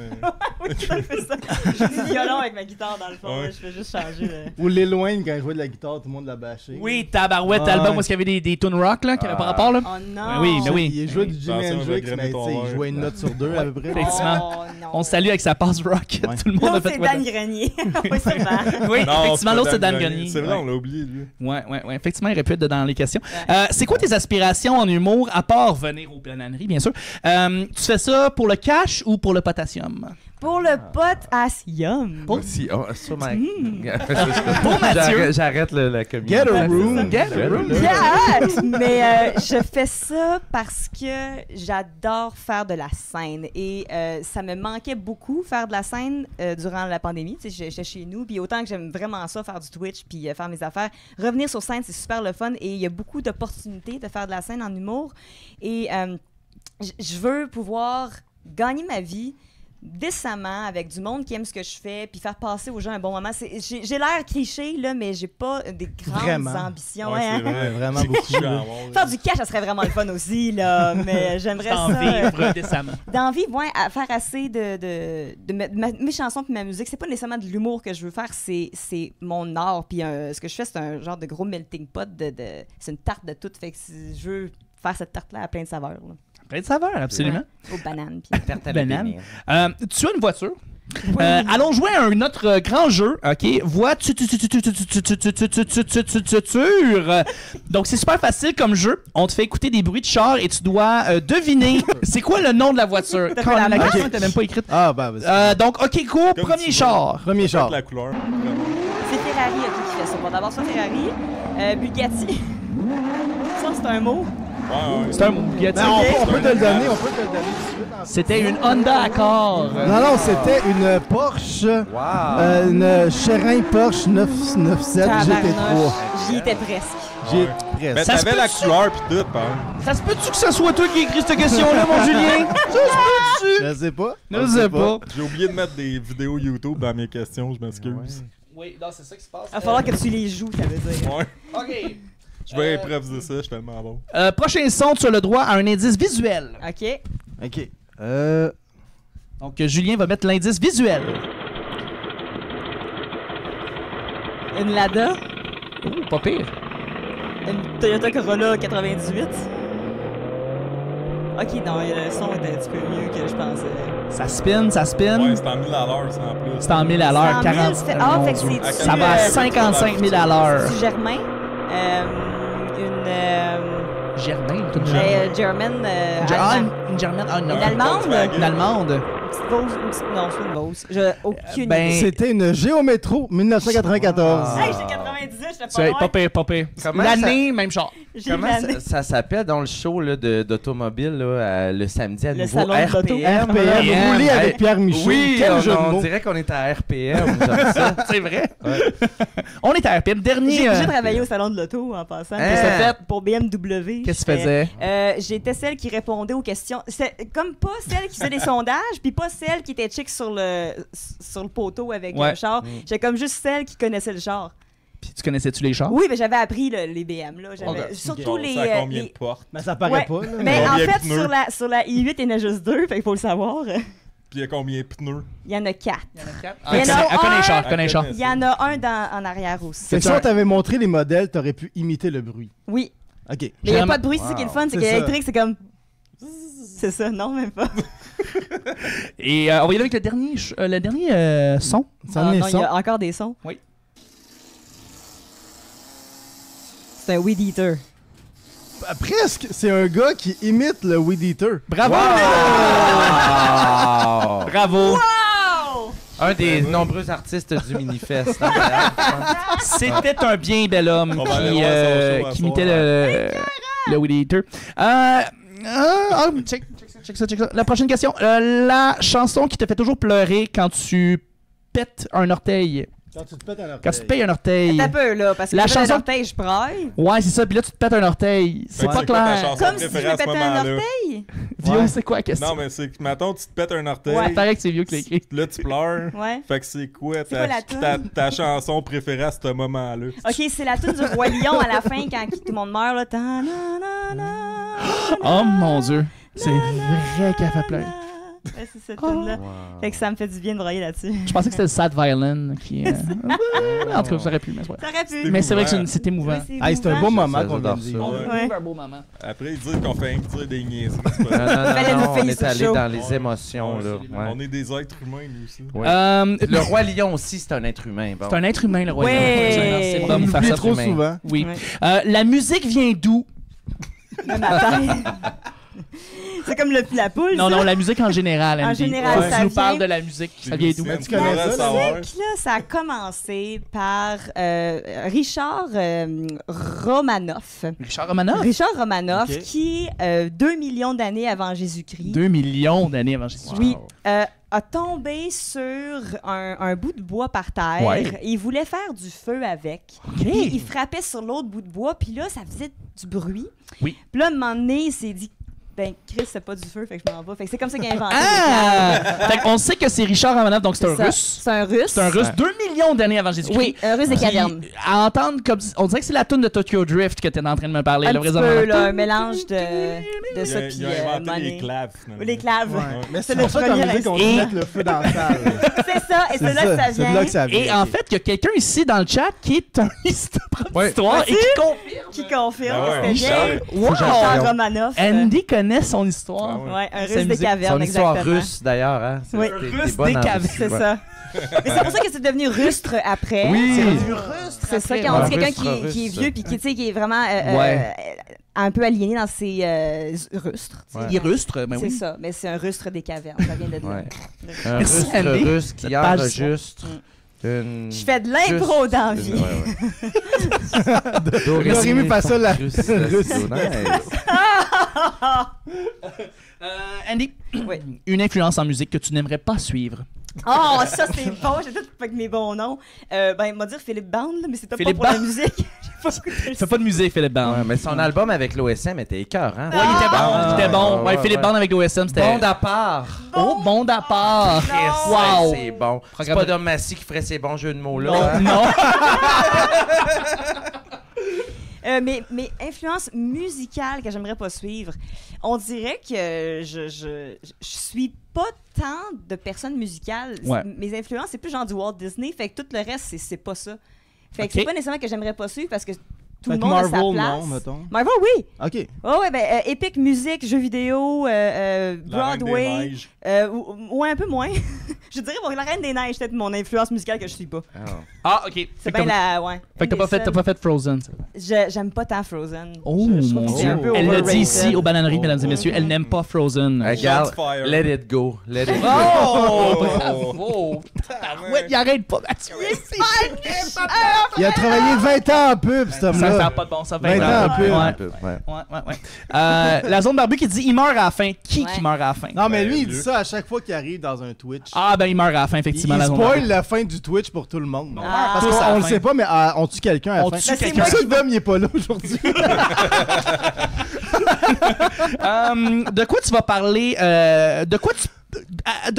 Oui, ça fait ça. Je joue du violon avec ma guitare dans le fond. Ouais. là. Je fais juste changer. Ou l'éloigne quand il jouait de la guitare, tout le monde l'a bâché. Oui, tabarouette, Ah, album ouais. où il y avait des tunes rock là, qui avaient pas rapport. Là. Oh non. Ben oui, ben oui. Il jouait du Jimi Attention, Hendrix, je vais mais grainer ton tu sais, il verre. jouait une note sur deux à peu près. Effectivement. Oh, non. On se salue avec sa passe rock. Ouais. Tout le monde Non, a fait c'est quoi, Dan Grenier. Oui, sûrement. Oui, Non, effectivement, pas l'autre c'est Dan Grenier. C'est vrai, Ouais. on l'a oublié, lui. Ouais. Effectivement, il aurait pu être dans les questions. C'est quoi tes aspirations en humour, à part venir au Plananerie, bien sûr? Tu fais ça pour le cash ou pour le potassium? Pour le potassium. Si, ça, Mike. Pour Mathieu. J'arrête la communauté. Get a room. Get a room. Yeah! Mais je fais ça parce que j'adore faire de la scène et ça me manquait beaucoup faire de la scène durant la pandémie. Tu sais, j'étais chez nous, puis autant que j'aime vraiment ça, faire du Twitch puis faire mes affaires, revenir sur scène, c'est super le fun et il y a beaucoup d'opportunités de faire de la scène en humour et je veux pouvoir gagner ma vie décemment avec du monde qui aime ce que je fais puis faire passer aux gens un bon moment. J'ai l'air cliché, là, mais j'ai pas des grandes Vraiment. ambitions. Ouais, hein? c'est vrai. Vraiment C'est beaucoup. chiant à là. voir, là. Faire du cash, ça serait vraiment le fun aussi, là, mais j'aimerais T'en ça. vivre décemment. D'en vivre, ouais, à faire assez mes chansons puis ma musique. C'est pas nécessairement de l'humour que je veux faire, c'est mon art. Puis ce que je fais, c'est un genre de gros melting pot. C'est une tarte de tout. Fait que je veux faire cette tarte-là à plein de saveurs. Là. Plein de saveurs, absolument. Ouais. Aux bananes. Puis... Tarte à la Banane. bénir. Tu as une voiture. Allons jouer à un autre grand jeu, ok? Voiture. Donc c'est super facile comme jeu. On te fait écouter des bruits de char et tu dois deviner c'est quoi le nom de la voiture. T'as Quand fait la la même. question était même pas écrite. Ah, bah, vas-y. Donc ok, go, Comme premier tu veux. char. Premier char. La couleur. C'est Ferrari qui fait ça. Bon, d'abord, ça, Ferrari. Bugatti. Ça, c'est un mot. Ouais. C'est un mot Bugatti. Ben, on peut te le Ok. donner, on peut te le donner tout de suite. C'était une Honda Accord. Non, c'était une Porsche, Wow. une Cherin Porsche 997 GT3. Tabarnouche. J'y étais presque. J'ai Ouais. Mais presque. Ça se t'avais la peut-tu? couleur pis tout, par exemple. Ça se peut-tu que ce soit toi qui ai écrit cette question-là, mon Julien? Ça se peut-tu? Je sais pas. Je sais pas. J'ai oublié de mettre des vidéos YouTube dans mes questions, je m'excuse. Oui, non, c'est ça qui se passe. Il va falloir que tu les joues, ça veut dire. Ouais. OK. Je vais improviser ça, je suis tellement bon. Prochain son, tu as le droit à un indice visuel. OK. Ok. Donc, Julien va mettre l'indice visuel. Une Lada. Oh, pas pire. Une Toyota Corolla 98. Ok, non, le son était un petit peu mieux que je pensais. Ça spin, ça spin. Ouais, c'est en 1000 à l'heure, ça en plus. C'est en 1000 à l'heure, 100 000, 40. ça fait- ah, Mon fait que Dieu. c'est-tu, Ça va à 55 000 à l'heure. C'est Germain. Germain, tout German. une Germaine. Ah, non. Une Allemande? Une Allemande. Une petite Beauce. Non, c'est une Beauce. J'ai aucune ben, idée. C'était une Géométro 1994. Hey, j'étais 98, j'étais C'est pas pire, pas pire. Comment L'année, même char. Comment ça s'appelle dans le show là, d'automobile là, le samedi à Le nouveau? salon de l'auto. RPM, roulé avec Pierre Michaud. Oui, Quel jeu de on mots. dirait qu'on est à RPM. J'aime ça. C'est vrai. Ouais. On est à RPM. Dernier. J'ai travaillé au salon de l'auto en passant. Qu'est-ce que que fait pour BMW. Qu'est-ce que tu faisais? J'étais celle qui répondait aux questions. C'est comme pas celle qui faisait des sondages, puis pas celle qui était chic sur le poteau avec Ouais. le char. J'étais comme juste celle qui connaissait le char. Puis tu connaissais-tu les chars? Oui, mais j'avais appris les BM. Là. Ok. Surtout les. Ça a combien de portes? Mais ça paraît Ouais. pas. Là. Mais en Combien de fait, pneus? sur la i8, il y en a juste 2, fait qu'il faut le savoir. Puis il y a combien de pneus? Il y en a 4. Il y en a 4. Il y en a Elle connaît les un. chars, elle connaît les chars. Il y en a un en arrière aussi. C'est que si on t'avait montré les modèles, t'aurais pu imiter le bruit. Oui. OK. Mais il n'y a J'aime- pas de bruit, c'est ça qui est le fun, c'est C'est ça. qu'électrique, c'est comme. C'est ça, non, même pas. Et on va y aller avec le dernier son. Ça en Ah, est non, il y son. a encore des sons. Oui. C'est un weed eater. Presque. C'est un gars qui imite le Weed Eater. Bravo! Wow! Bravo! Wow! Un des nombreux artistes du Minifest. Hein, d'ailleurs, je pense. C'était un bien bel homme On va aller voir son show à qui soir. imitait le Weed Eater. Check ça. La prochaine question. La chanson qui te fait toujours pleurer quand tu pètes un orteil. Quand tu te pètes un orteil. Quand tu payes un orteil. T'as peu, là, parce que La la chanson- orteil, je braille. Ouais, c'est ça. Puis là, tu te pètes un orteil. C'est Ouais, pas c'est quoi ta clair. chanson Comme si je préférée me à ce pétais un moment-là? orteil. Vio, Ouais. c'est quoi la question? Non, mais c'est que, mettons, tu te pètes un orteil. Ouais. Il paraît que c'est Vio qui l'a écrit. Là, tu pleures. Ouais. Fait que c'est quoi C'est quoi la toune? ta chanson préférée à ce moment-là? Ok, c'est la tune du Roi Lion à la fin quand tout le monde meurt, là. Ta-na-na-na. Oh mon Dieu. C'est vrai qu'elle fait pleurer. Ouais, c'est cette tune-là. Fait que ça me fait du bien de brailler là-dessus. Je pensais que c'était le Sad Violin qui. En tout cas, ça aurait pu, mais c'est pas grave. Ça aurait pu. Mais c'est vrai que c'est émouvant. Oui, Hey, c'est un beau émouvant. moment Ça, qu'on vient j'adore de ça. dire. Ouais. Ouais. un beau moment. Après, ils disent qu'on fait dire des niaiseries. c'est pas Non, vrai. non, Fallait non, nous on payer est ce allé show. dans les émotions. Ouais, Là. absolument. Ouais. On est des êtres humains, nous aussi. Ouais. Le Roi Lion aussi, c'est un être humain. Bon. C'est un être humain, le roi. Ouais. C'est On bon de faire l'oublie ça. trop humain. souvent. Oui. Ouais. La musique vient d'où? Le matin. C'est comme la poule. Non, ça. non, la musique en général. En Andy. général, Ouais. ça Tu nous vient- parles de la musique. Ça vient d'où? Mais tu connais ça, savoir. Là, ça a commencé par Richard Romanoff. Richard Romanoff? Richard Romanoff, Ok. qui, 2 millions d'années avant Jésus-Christ, 2 millions d'années avant Jésus. oui, a tombé sur un bout de bois par terre. Ouais. Il voulait faire du feu avec. OK. Puis il frappait sur l'autre bout de bois, puis là, ça faisait du bruit. Oui. Puis là, à un moment donné, il s'est dit, ben, Chris, c'est pas du feu, fait que je m'en vais. Fait que c'est comme ça qu'il a inventé Ah! les claves. Fait qu'on sait que c'est Richard Romanoff, donc c'est un ça. russe. C'est un russe. C'est un russe 2 millions d'années avant Jésus-Christ. Oui, un russe des Puis, cavernes. à entendre comme on dirait que c'est la tune de Tokyo Drift que t'es en train de me parler Un là, petit présentement. peu, là, un mélange de Il ça a, puis il a inventé les money. claves, finalement. Les claves. Ouais. Mais c'est le pour ça qu'en premier musique, on dit Et- mettre le feu dans la salle. C'est ça, et c'est là que ça C'est de vient. là que ça vient. Et en fait, il y a quelqu'un ici dans le chat qui est un histoire et qui confirme. Qui confirme Ah ouais, que c'était bien. Wow! Richard Romanoff. Andy connaît son histoire. Ah ouais. Ouais, un Sa russe des musique. cavernes, Son histoire exactement. russe, d'ailleurs. Hein? Oui. T'es Russe bonne des en cavernes. Russie, C'est ouais. ça. Mais c'est pour ça que c'est devenu rustre après. Oui. C'est du rustre. C'est ça, après. quand on Ouais, dit quelqu'un rustre, qui est russe. vieux puis qui, tu sais, qui est vraiment Ouais. un peu aliéné dans ses rustres. tu sais. Ouais. Il est rustre, mais C'est oui. ça, mais c'est un rustre des cavernes, ça vient de là. Ouais. Un Merci, rustre Andy. russe qui Cette page enregistre une... Je fais de l'impro dans la vie. Rémi passe ça, la russe. Andy, Oui. une influence en musique que tu n'aimerais pas suivre. Oh, ça c'est bon, j'ai tout avec mes bons noms. Ben, il m'a dit Philippe Band, là, mais c'est pas Philippe pour la Band. musique. J'ai pas écouté Fais pas de musée, Philippe Band. Ouais, mais son album avec l'OSM était écœurant. Ouais, il était bon. Ah, Il était bon. Ouais, ouais, Philippe ouais. Band avec l'OSM, c'était. Bond à part. Oh, bon d'appart. Wow. C'est bon. C'est Programme pas de- Dom Massy qui ferait ces bons jeux de mots là. Non, hein? non. Mais influences musicales que j'aimerais pas suivre, on dirait que je suis pas tant de personnes musicales. Ouais. Mes influences, c'est plus genre du Walt Disney, fait que tout le reste, c'est pas ça. Fait que Ok. c'est pas nécessairement que j'aimerais pas suivre parce que tout Fait le que monde a sa Marvel, place. non, mettons. Marvel, oui! OK. Oh, ouais, ben, Epic Music, jeux vidéo, La Reine des Broadway, Neiges. ou un peu moins. Je dirais pour la Reine des Neiges, peut-être mon influence musicale que je suis pas. Ah, ok. C'est bien la. Ouais. Fait que t'as pas fait Frozen. J'aime pas tant Frozen. Oh Je trouve mon que c'est dieu. un peu Elle l'a overrated. dit ici aux bananeries, mesdames et messieurs. Elle n'aime pas Frozen. Regarde, Shots fired. let it go. Let it go. Oh! Bravo! Ouais, il arrête pas, Mathieu. Il a travaillé 20 ans en pub, cet Ça homme-là. n'a pas de bon, ça 20 20 ans ans. en pub. Ouais. La zone barbu qui dit il meurt à la fin. Qui Ouais. meurt à la fin? Non, mais lui, il dit Dieu. ça à chaque fois qu'il arrive dans un Twitch. Ah, ben il meurt à la fin, Il effectivement. la zone spoil barbu. la fin du Twitch pour tout le monde. Ah. Parce Tous à la qu'on le fin. sait pas, mais on tue quelqu'un à la On fin. tue Ben, c'est quelqu'un. moi C'est ça que Dom, il est pas là aujourd'hui. De quoi tu vas parler de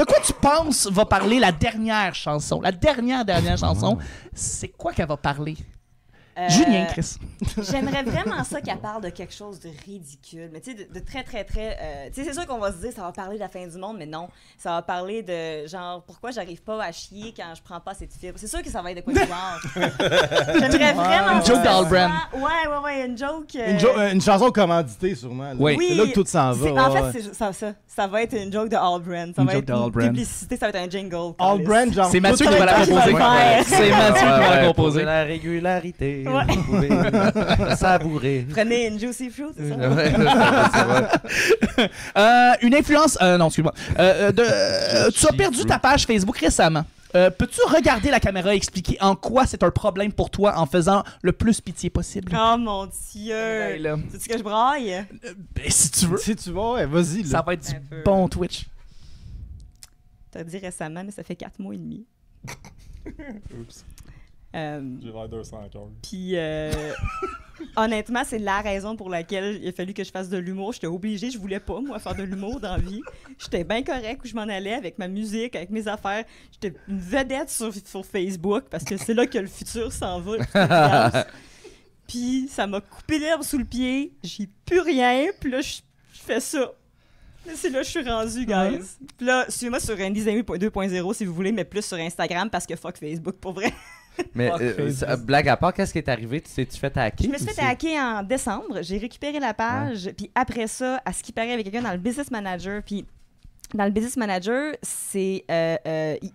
quoi tu penses va parler la dernière chanson? La dernière chanson, c'est quoi qu'elle va parler? Julien, Chris. J'aimerais vraiment ça qu'elle parle de quelque chose de ridicule. Mais tu sais, de très, très, très... tu sais, c'est sûr qu'on va se dire ça va parler de la fin du monde, mais non. Ça va parler de, genre, pourquoi j'arrive pas à chier quand je prends pas assez de fibres. C'est sûr que ça va être de quoi de genre. J'aimerais vraiment... Une joke ça. d'Al Brand. Ouais, une joke... Une chanson commanditée, sûrement. là. Oui. C'est là que tout s'en va. En ouais. fait, c'est ça va être une joke de All Brand. Ça Une va joke être de All une Brand. publicité, ça va être un jingle. All Brand, genre. C'est Mathieu tout qui va la le temps, composer. il va le faire. C'est Mathieu qui va la composer. Pour la régularité, Ouais. vous pouvez savourer. Prenez une Juicy Fruit, c'est ça? Ouais, c'est vrai. Une influence... non, excuse-moi. Tu as perdu ta page Facebook récemment. Peux-tu regarder la caméra et expliquer en quoi c'est un problème pour toi en faisant le plus pitié possible? Oh mon Dieu! Ben là. C'est-tu que je braille? Ben, si tu veux. Si tu vas, ouais, vas-y. Ça là. va être du Un peu. bon Twitch. T'as dit récemment, mais ça fait 4 mois et demi. Oups, Euh, j'ai l'air d'un 5 heures. Puis, honnêtement, c'est la raison pour laquelle il a fallu que je fasse de l'humour. J'étais obligée, je voulais pas, moi, faire de l'humour dans la vie. J'étais bien correct où je m'en allais avec ma musique, avec mes affaires. J'étais une vedette sur Facebook parce que c'est là que le futur s'en va. le futur avance. Puis, ça m'a coupé l'herbe sous le pied. J'ai plus rien. Puis là, je fais ça. Là, c'est là que je suis rendue, guys. Puis là, suivez-moi sur Andy's Amy 2.0 si vous voulez, mais plus sur Instagram parce que fuck Facebook, pour vrai. Mais Fuck Facebook. blague à part, qu'est-ce qui est arrivé? Tu t'es-tu fait hacker? Je me suis fait hacker en décembre. J'ai récupéré la page. Puis après ça, à ce qui paraît, avec quelqu'un dans le Business Manager. Puis dans le Business Manager, c'est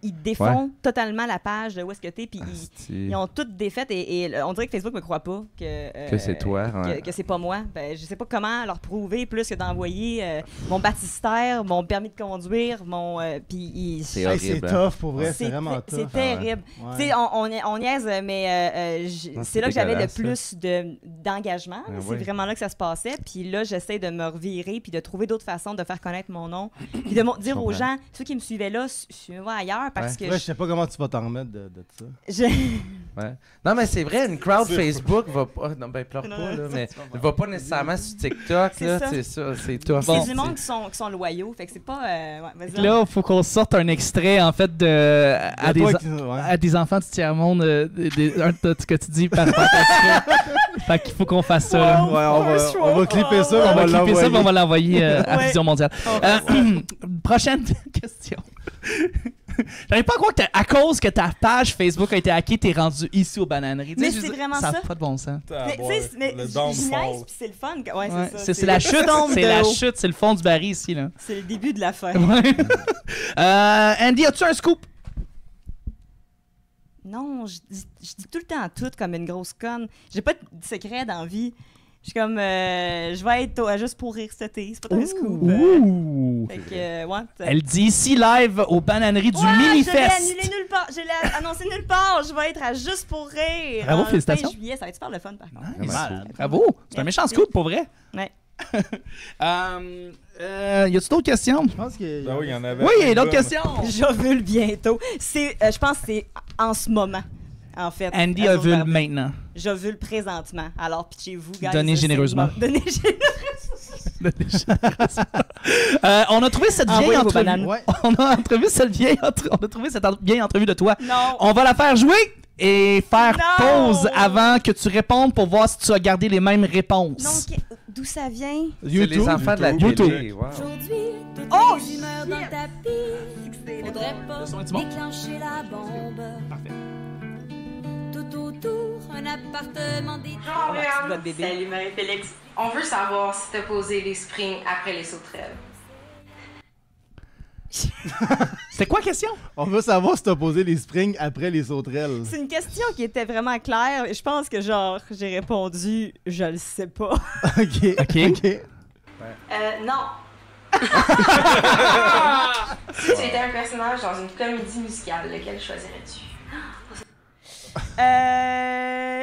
ils défont totalement la page de où est-ce que t'es. Puis ils ont toutes défaites. Et on dirait que Facebook me croit pas Que c'est toi, ouais. que c'est pas moi. Ben, je sais pas comment leur prouver plus que d'envoyer mon baptistère, mon permis de conduire, mon... puis C'est Hey, horrible. c'est hein. tough, pour vrai. C'est vraiment c'est tough. terrible. Ouais. Tu sais, on niaise, mais Non, c'est là que j'avais le dégueulasse, plus d'engagement. Ah C'est oui. vraiment là que ça se passait. Puis là, j'essaie de me revirer puis de trouver d'autres façons de faire connaître mon nom. Puis de dire aux comprends. gens, ceux qui me suivaient là, suivez-moi ailleurs parce que Ouais, je sais pas comment tu vas t'en remettre de ça. je- Ouais. Non, mais c'est vrai, une crowd C'est Facebook va pas. Non, ben, pleure Non, pas, non, là, ça, mais va pas nécessairement sur TikTok, C'est là. ça. C'est ça, c'est tough. c'est Bon. du monde qui sont loyaux. Fait que c'est pas... ouais, vas-y. Là, il faut qu'on sorte un extrait, en fait, à Toi, à des enfants du tiers-monde, ce que tu dis par rapport à ça. Fait qu'il faut qu'on fasse ça. là. Ouais, on va clipper ça, On on va va clipper ça, puis on l'envoyer. va l'envoyer à Ouais. Vision Mondiale. On va Prochaine question. J'arrive pas à croire que à cause que ta page Facebook a été hackée, t'es rendu ici aux bananeries. Tu sais, Mais je veux c'est dire, vraiment ça. ça. n'a pas de bon sens. Mais tu sais, mais le je downfall. niaise, puis c'est le fun. Ouais, Ouais, c'est ça. c'est la le chute, tombe c'est de la haut. chute, c'est le fond du baril ici. Là. C'est le début de la fin. Ouais. Andy, as-tu un scoop? Non, je dis tout le temps tout comme une grosse conne. J'ai pas de secret dans la vie. Je suis comme, je vais être juste pour rire cet été. C'est pas un scoop. Ouh. Fait que, ouais. Elle dit ici live aux bananeries du Ouais, je l'ai Minifest. annulé nulle part. Je l'ai annoncé nulle part. Je vais être à Juste pour rire. Bravo, en félicitations. fin juillet. Ça va être super le fun, par contre. Nice. Malade. Bravo, c'est un méchant scoop pour vrai. Ouais. Y a-tu d'autres questions? Je pense que. Ben oui, il y en avait. Oui, il y a plein d'autres de questions. J'ovule bientôt. Je pense que c'est en ce moment, en fait. Andy à ovule Sauvegarde. maintenant. J'ovule présentement. Alors, pitchez-vous, guys. Donnez C'est généreusement. Donnez généreusement. On a trouvé cette vieille Envoyez vos entrevue. bananes. Ouais. On a trouvé cette vieille entrevue de toi. Non. On va la faire jouer et faire Non. pause avant que tu répondes pour voir si tu as gardé les mêmes réponses. Non, d'où ça vient? C'est les enfants de la YouTube. télé. Wow. Aujourd'hui, toutes Oh, les humeurs dans le tapis. Faudrait pas Le son est-tu bon? déclencher la bombe. Parfait. Tout autour, un appartement des Ah, tu dois te bébé. Salut Marie-Félix. On veut savoir si t'as posé les springs après les sauterelles. C'était quoi la question? On veut savoir si t'as posé les springs après les sauterelles. C'est une question qui était vraiment claire. Je pense que, genre, j'ai répondu « Je le sais pas OK. Non. Si tu étais un personnage dans une comédie musicale, lequel choisirais-tu? ».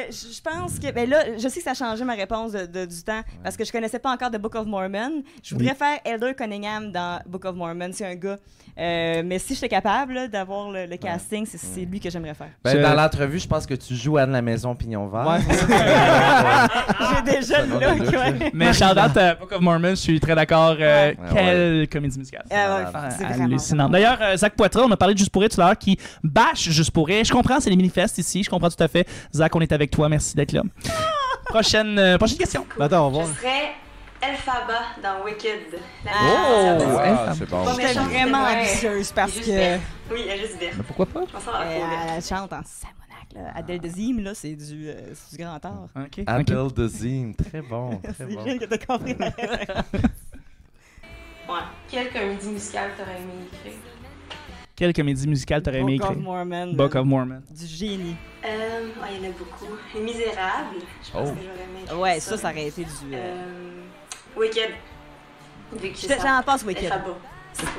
Je pense que... Ben là, je sais que ça a changé ma réponse du temps parce que je connaissais pas encore The Book of Mormon. Je voudrais faire Elder Cunningham dans Book of Mormon. C'est un gars. Mais si j'étais capable là, d'avoir le casting, c'est lui que j'aimerais faire. Ben, dans l'entrevue, je pense que tu joues Anne la Maison Pignon Vert. Ouais. J'ai déjà le look, ouais. Mais shout-out à Book of Mormon, je suis très d'accord. Quelle comédie musicale. Ouais, c'est vraiment Hallucinant. D'ailleurs, Zach Poitras, on a parlé de Juste pour rire tout à l'heure, qui bâche Juste pour rire. Je comprends, c'est les mini-fests ici. Je comprends tout à fait. Zach, on est avec toi. Merci d'être là. Prochaine question. Attends, on va Je voir. serais Elphaba dans Wicked. C'est bon. J'étais vraiment ambitieuse parce Juste que belle. Oui, elle est juste belle. Mais pourquoi pas? Je pense à la elle chante en Samonac. Là. Adèle de Zim, là, c'est du grand art. OK. Appel de Zim, très bon, très C'est bon. bien que t'as compris ma référence. Ouais. Quelle comédie musicale t'aurais aimé écrire? Quelle comédie musicale t'aurais aimé Book of écrire? Mormon. Book of Mormon. Du génie. Il y en a beaucoup. Les Misérables. Je pense que j'aurais aimé écrire Ouais, ça aurait été du... Wicked. Vu que J'en passe Wicked. Elphaba.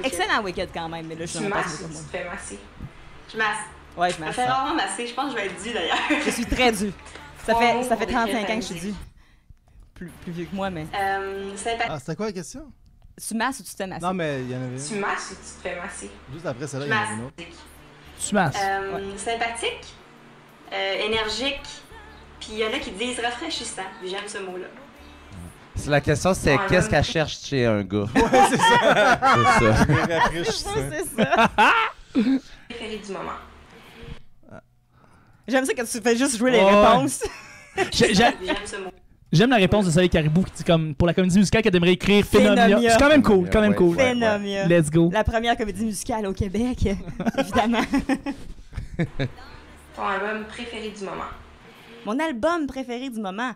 Excellent Wicked quand même, mais là, je Tu suis en masses passe ou Book tu of te fais masser? Je masse. Mormon. Ouais, je Je me masse. fais rarement masser. Je pense que je vais être due d'ailleurs. Je suis très due. Ça Trois fait mots pour 35 décrire ans ta que je suis musique. due. Plus vieux que moi, mais... Sympathique. Ah, c'était quoi la question? Tu masses ou tu te fais masser? Non, mais il y en avait Tu une. masses ou tu te fais masser? Juste après celle-là, Je il y en avait une autre. masse. Tu masses. Sympathique, énergique, puis il y en a qui disent rafraîchissant. J'aime ce mot-là. La question, c'est Ouais, qu'est-ce ouais. qu'elle cherche chez un gars? C'est ça. C'est ça. Mais rafraîchissant. C'est ça. Préféré du moment. J'aime ça quand tu fais juste jouer les Ouais. réponses. J'aime ce mot. J'aime la réponse de Soleil Caribou qui dit comme pour la comédie musicale qu'elle aimerait écrire Phénomia. Phénomia. C'est quand même cool, quand même Ouais. cool. Ouais. Phénomia. Let's go. La première comédie musicale au Québec, évidemment. Ton album préféré du moment. Mon album préféré du moment.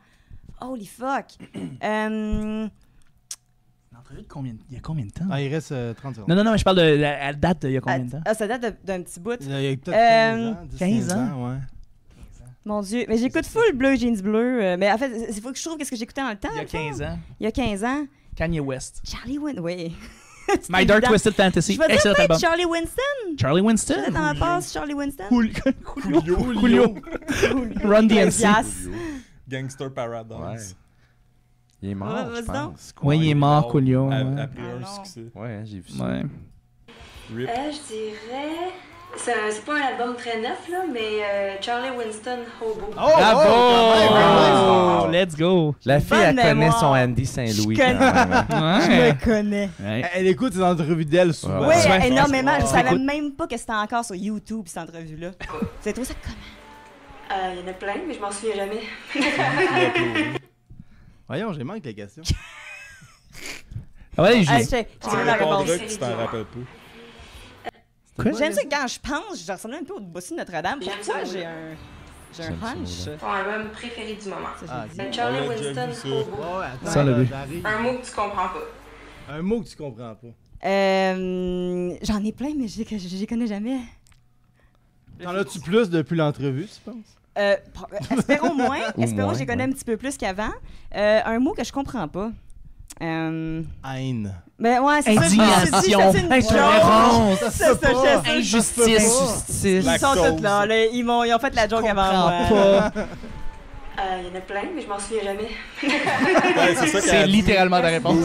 Holy fuck. L'entrevue de combien? Il y a combien de temps? Ah, il reste 30 secondes. Non, mais je parle de la date il y a combien de temps? Ça date d'un petit bout. Il y a peut-être 15 15 ans. ans, ouais. Mon Dieu. Mais j'écoute full Bleu Jeans Bleu. Mais en fait, il faut que je trouve qu'est-ce que j'écoutais dans le temps. Il y a 15 ans. Il y a 15 ans. Kanye West. Charlie Winston. Oui. My Dark Twisted Fantasy. Je vais dire Excellent peut-être album. Charlie Winston. Charlie Je Winston. vais dans la passe Charlie Winston. Julio. Run DMC. Yes. Gangster Paradise. Ouais. Il est mort, Ouais, je vas-y donc. pense. Ouais, il est mort, Julio. Après Ouais. un Ah, non. succès. Ouais, j'ai vu ça. Ouais. Rip. Je dirais... C'est pas un album très neuf, là, mais Charlie Winston Hobo. Oh, Bravo! quand même, quand même. Let's go. La fille, Bonne elle connaît mémoire. son Andy Saint-Louis. Je connais. quand même, hein. Je Ouais. me connais. Ouais. Elle écoute les entrevues d'elle souvent. Ouais, Oui, ouais. énormément. Je Ouais. savais Écoute. même pas que c'était encore sur YouTube, cette entrevue-là. C'est trop ça comment? Il y en a plein, mais je m'en souviens jamais. Voyons, j'ai manqué les questions. Ah ouais, Hey, j'ai- j'ai Tu donné la réponse. répondras que tu t'en rappelles pas. Quoi? J'aime ça que quand je pense, je ressemble un peu au bossu de Notre-Dame. J'aime Pourquoi ça, j'ai oui. un J'aime ça, hunch? Ton album préféré du moment. Ça, Ah, j'ai dit. Charlie On l'a déjà Winston vu, ça. Hobo. Ouais, attends, Ça, on l'a vu. j'arrive. Un mot que tu comprends pas. Un mot que tu comprends pas. J'en ai plein, mais je les connais jamais. T'en as-tu plus depuis l'entrevue, tu penses? Espérons moins. Ou Espérons que je les moins, connais ouais. un petit peu plus qu'avant. Un mot que je comprends pas. Haine. Mais ouais, c'est ça. Indignation. C'est une Intolérance. joke. C'est ça, je sais. Injustice. Justice. Ils sont Lactose. tous là. Ils ont fait la joke avant moi. Pas. Il y en a plein, mais je m'en souviens jamais. Ouais, c'est ça qu'elle C'est a dit. littéralement ta réponse.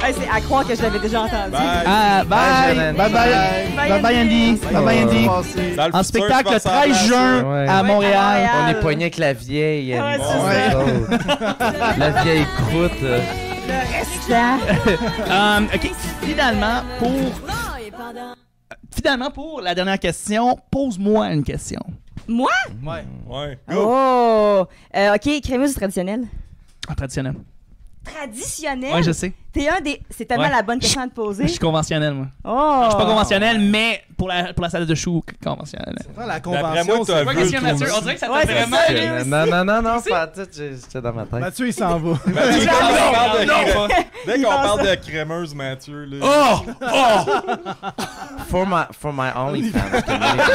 Hey, c'est à croire que je l'avais déjà entendu. Bye. Ah, bye. Bye, Bye bye. Bye bye Andy. Bye bye Andy. Dans le En futur, spectacle tu le vas ressembler 13 à juin Ouais. à Ouais, Montréal. à Montréal. On est poigné avec la vieille. Ouais, Andy, c'est ça. La vieille croûte. OK, finalement pour la dernière question, pose-moi une question. Moi? Ouais. Ouais. Go. Oh! OK, crémeuse ou traditionnelle? Ah, traditionnel. traditionnel. Ouais, je sais. T'es un des. C'est tellement Ouais. la bonne question à te Je poser. suis conventionnel, moi. Oh! Je suis pas conventionnel, mais pour la salade de choux, conventionnel. Attends, la D'après moi, convention, t'as c'est Quoi, vu qu'est-ce qu'il y a, le Mathieu? trou. On dirait que ça t'a Ouais, c'est vraiment... ça, lui. Non, pas tout, j'étais dans ma tête. Mathieu, il s'en va. Mathieu, dès qu'on parle de non, crème- dès qu'on pense parle de crémeuse, Mathieu, là. For my OnlyFans community.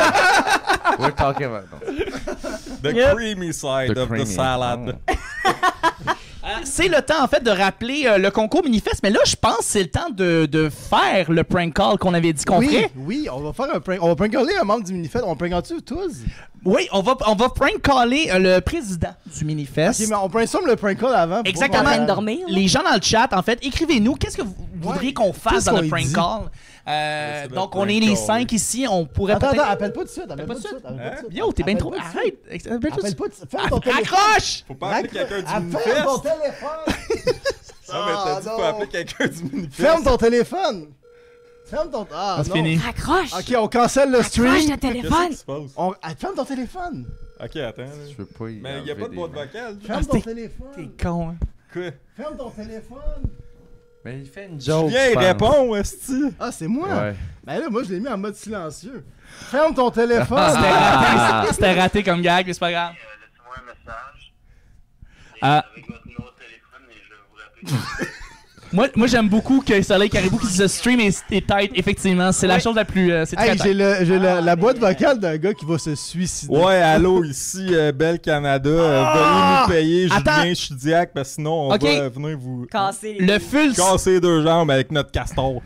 We're talking about The creamy side the of creamy. the salad. C'est le temps, en fait, de rappeler le concours Minifest. Mais là, je pense que c'est le temps de faire le prank call qu'on avait dit qu'on ferait. Oui, on va faire un prank. On va prank caller un membre du Minifest. On prank tu tous? Oui, on va prank caller le président du Minifest. Ok, mais on brainstorm le prank call avant. pour Exactement. pas qu'on- En train de dormir, là. Les gens dans le chat, en fait, écrivez-nous qu'est-ce que vous voudriez qu'on fasse qu'est-ce dans qu'on le y prank dit? call. c'est le Donc, on prank est les call. 5 ici. On pourrait Attends, peut-être... appelle pas tout de suite. Appelle pas tout de suite. Appelle pas tout de suite. Yo, t'es bien Appelle trop... pas tout de suite. Arrête! Appelle tout de Appelle suite. pas tout de suite. Ferme ton téléphone. Accroche! Faut pas appeler quelqu'un du Ferme manifeste. ton téléphone. Non, mais t'as dit non. faut appeler quelqu'un du manifeste. Ferme ton téléphone. Ferme ton... Ah, C'est non. fini. Raccroche! Ok, on cancelle le Raccroche stream. le Qu'est-ce téléphone! qui se passe? Ferme ton téléphone. Ok, attends. là. Je veux pas y Mais y a pas de boîte vocale. Ferme ton T'es téléphone. con, hein? Quoi? Ferme ton téléphone. Mais il fait une joke. Viens, je pense. réponds, esti. Ah, c'est moi. Ouais. Ben là, moi, je l'ai mis en mode silencieux. Ferme ton téléphone. C'était raté. C'était raté comme gag, mais c'est pas grave. Laissez-moi un message. Ah. Avec votre numéro de téléphone et je vais vous rappeler. Moi j'aime beaucoup que Soleil Caribou qui dit le stream est tight. Effectivement, c'est la chose la plus. C'est très Hey, tight. j'ai la boîte vocale d'un gars qui va se suicider. Ouais, allô, ici, Belle Canada. Veuillez nous payer Attends. Julien Chudiac, parce que sinon, on Ok. va venir vous Casser les Le Fulz, casser les deux jambes avec notre castor.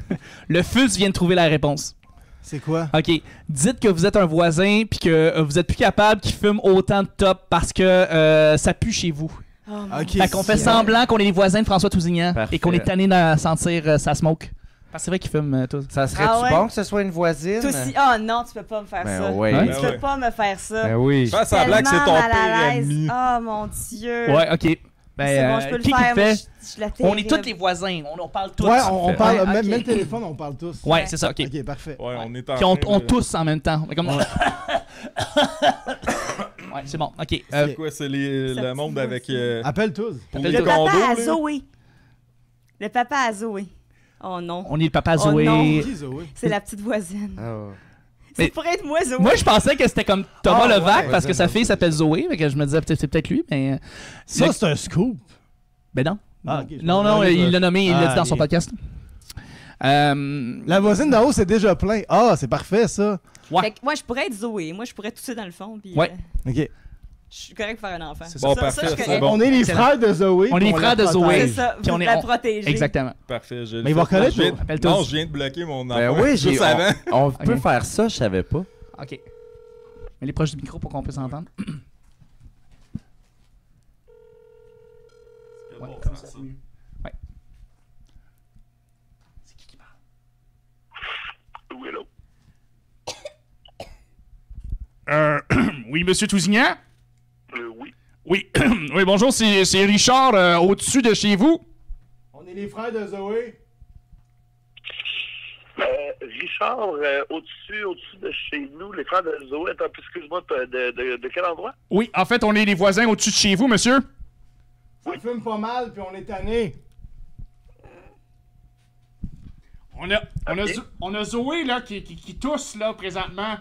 le Fulz vient de trouver la réponse. C'est quoi? Ok, dites que vous êtes un voisin puis que vous êtes plus capable qu'il fume autant de top parce que ça pue chez vous. Oh, mon Ok. Fait qu'on fait semblant qu'on est les voisins de François Tousignan Parfait. et qu'on est tanné de sentir sa smoke. Parce que c'est vrai qu'il fume tous. Ça serait-tu Ah ouais? bon que ce soit une voisine? Toi aussi. Oh non, tu peux pas me faire Ben ça. oui. Hein? Tu peux pas me faire ça. Ben oui. Fais semblant que c'est ton Tellement mal pire à l'aise. ennemi. Oh mon dieu. Ouais, ok. Ben, C'est bon, je peux le qui faire. fait? Moi, je suis la On est terrible. tous les voisins, on parle tous. Ouais, on parle, Ouais, même ok. le téléphone, on parle tous. Ouais, c'est ça, ok. Ok, parfait. Ouais, on est en Puis train on de- tousse en même temps. Comme... ouais, c'est bon, ok. C'est quoi, c'est le monde avec... Appelle tous. pour Appelle les tout. Le papa condos, à là. Zoé. Le papa à Zoé. Oh non. On est le papa Oh Zoé. non. Qui, Zoé? C'est la petite voisine. Oh. Mais- C'est pour être moi, Zoé. Moi, je pensais que c'était comme Thomas Ah, Levac ouais. parce que sa fille s'appelle Zoé. Fait que je me disais peut-être c'est peut-être lui, mais. Ça, c'est un scoop. Ben non. Ah, ok, je Non, me non, demandais il ça. l'a nommé, il l'a dit dans Ah, son ok. podcast. La voisine d'en haut, c'est déjà plein. Ah, c'est parfait, ça. Ouais. Fait que moi, je pourrais être Zoé. Moi, je pourrais tousser dans le fond. Puis, Ouais. Ok. je suis correct pour faire un enfant. C'est Bon, Ça, parfait, je c'est connais. bon. On est les Excellent. frères de Zoé. On est puis les frères la de Zoé. protège. C'est ça. Puis Vous on est- la on- protéger. Exactement. Parfait, je Mais il va reconnaître, je viens- Appelle Non, tous. je viens de bloquer mon Ben enfant. oui, juste avant. on peut Ok. faire ça, je savais pas. Ok. Mais les proches du micro pour qu'on puisse entendre. Ouais, comme ça, c'est mieux. Ouais. C'est qui parle? Oui, hello. Oui, monsieur Tousignan? Oui. Oui. Oui, bonjour, c'est Richard au-dessus de chez vous. On est les frères de Zoé. Richard, au-dessus de chez nous, les frères de Zoé, attends, excuse-moi, de quel endroit? Oui, en fait, on est les voisins au-dessus de chez vous, monsieur. Ça fume pas mal, puis on est tanné. On a Zoé, là, qui tousse, là, présentement.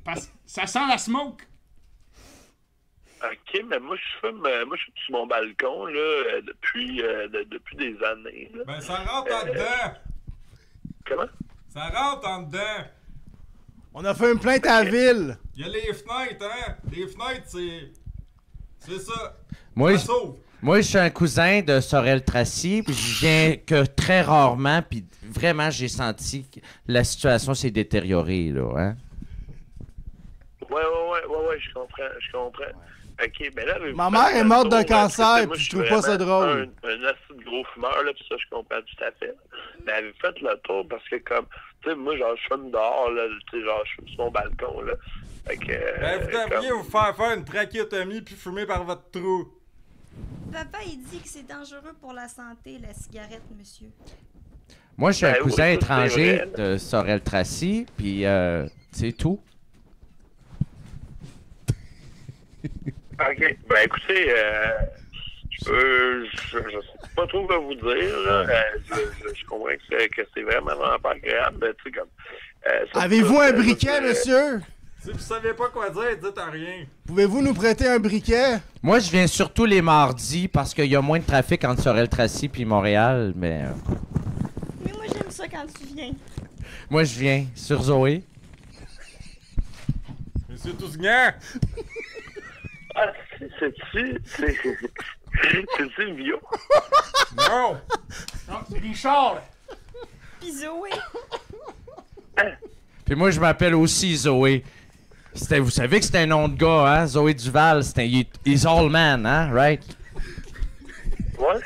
Parce que ça sent la smoke. OK, mais moi, je suis sur mon balcon, là, depuis des années, là. Ben, ça rentre en dedans. Comment? Ça rentre en dedans. On a fait une plainte à la ville. Il y a les fenêtres, hein. Les fenêtres, c'est ça. Moi, Ça sauve. Moi, je suis un cousin de Sorel Tracy, puis je viens que très rarement, puis vraiment, j'ai senti que la situation s'est détériorée, là, hein. Ouais, je comprends. OK, ben là... Ma mère est morte d'un cancer, moi, puis je suis trouve pas ça vraiment drôle. Un assez de gros fumeur, là, puis ça, je comprends tout à fait. Mais avez fait le tour, parce que comme, tu sais, moi, genre, je fume dehors, là, tu sais, genre, je fume sur mon balcon, là. Fait que... Ben, vous devriez vous faire une trachéotomie puis fumer par votre trou. Papa, il dit que c'est dangereux pour la santé, la cigarette, monsieur. Moi, je suis un Ben oui, cousin ça, c'est étranger vrai, là. de Sorel Tracy, puis c'est tout. OK, ben écoutez, je Je sais pas trop quoi vous dire. Là. Je comprends que c'est vraiment pas agréable. Mais tu sais, comme. Avez-vous un briquet, monsieur? Si vous savez pas quoi dire, dites rien. Pouvez-vous nous prêter un briquet? Moi, je viens surtout les mardis parce qu'il y a moins de trafic entre Sorel-Tracy puis Montréal, mais... Mais moi, j'aime ça quand tu viens. moi, je viens sur Zoé. Monsieur Tousignan! Ah, c'est-tu Vio? Non! Non, c'est Richard! Pis Zoé. Puis moi, je m'appelle aussi Zoé. Vous savez que c'était un nom de gars, hein? Zoé Duval, he's all man, hein? Right? Ouais?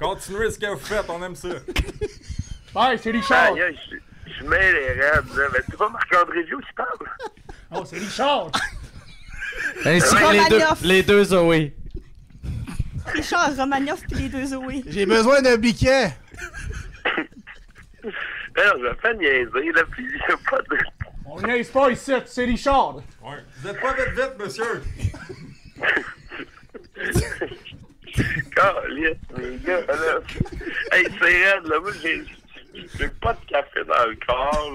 Continuez ce que vous faites, on aime ça. Ouais, c'est Richard! Aïe, aïe, je mets les rêves, là. Mais c'est pas Marc-André Vio qui parle? Oh, c'est Richard! Ainsi que les deux Zoé. Richard Romagnoff pis les deux Zoé. J'ai besoin d'un briquet. Alors, je me fais niaiser, là, pis il y a pas de... On niaise pas ici, c'est Richard! Ouais. Vous êtes pas vite, monsieur. Caliste, les gars, là. Hey, c'est raide, là. Moi, j'ai pas de café dans le corps.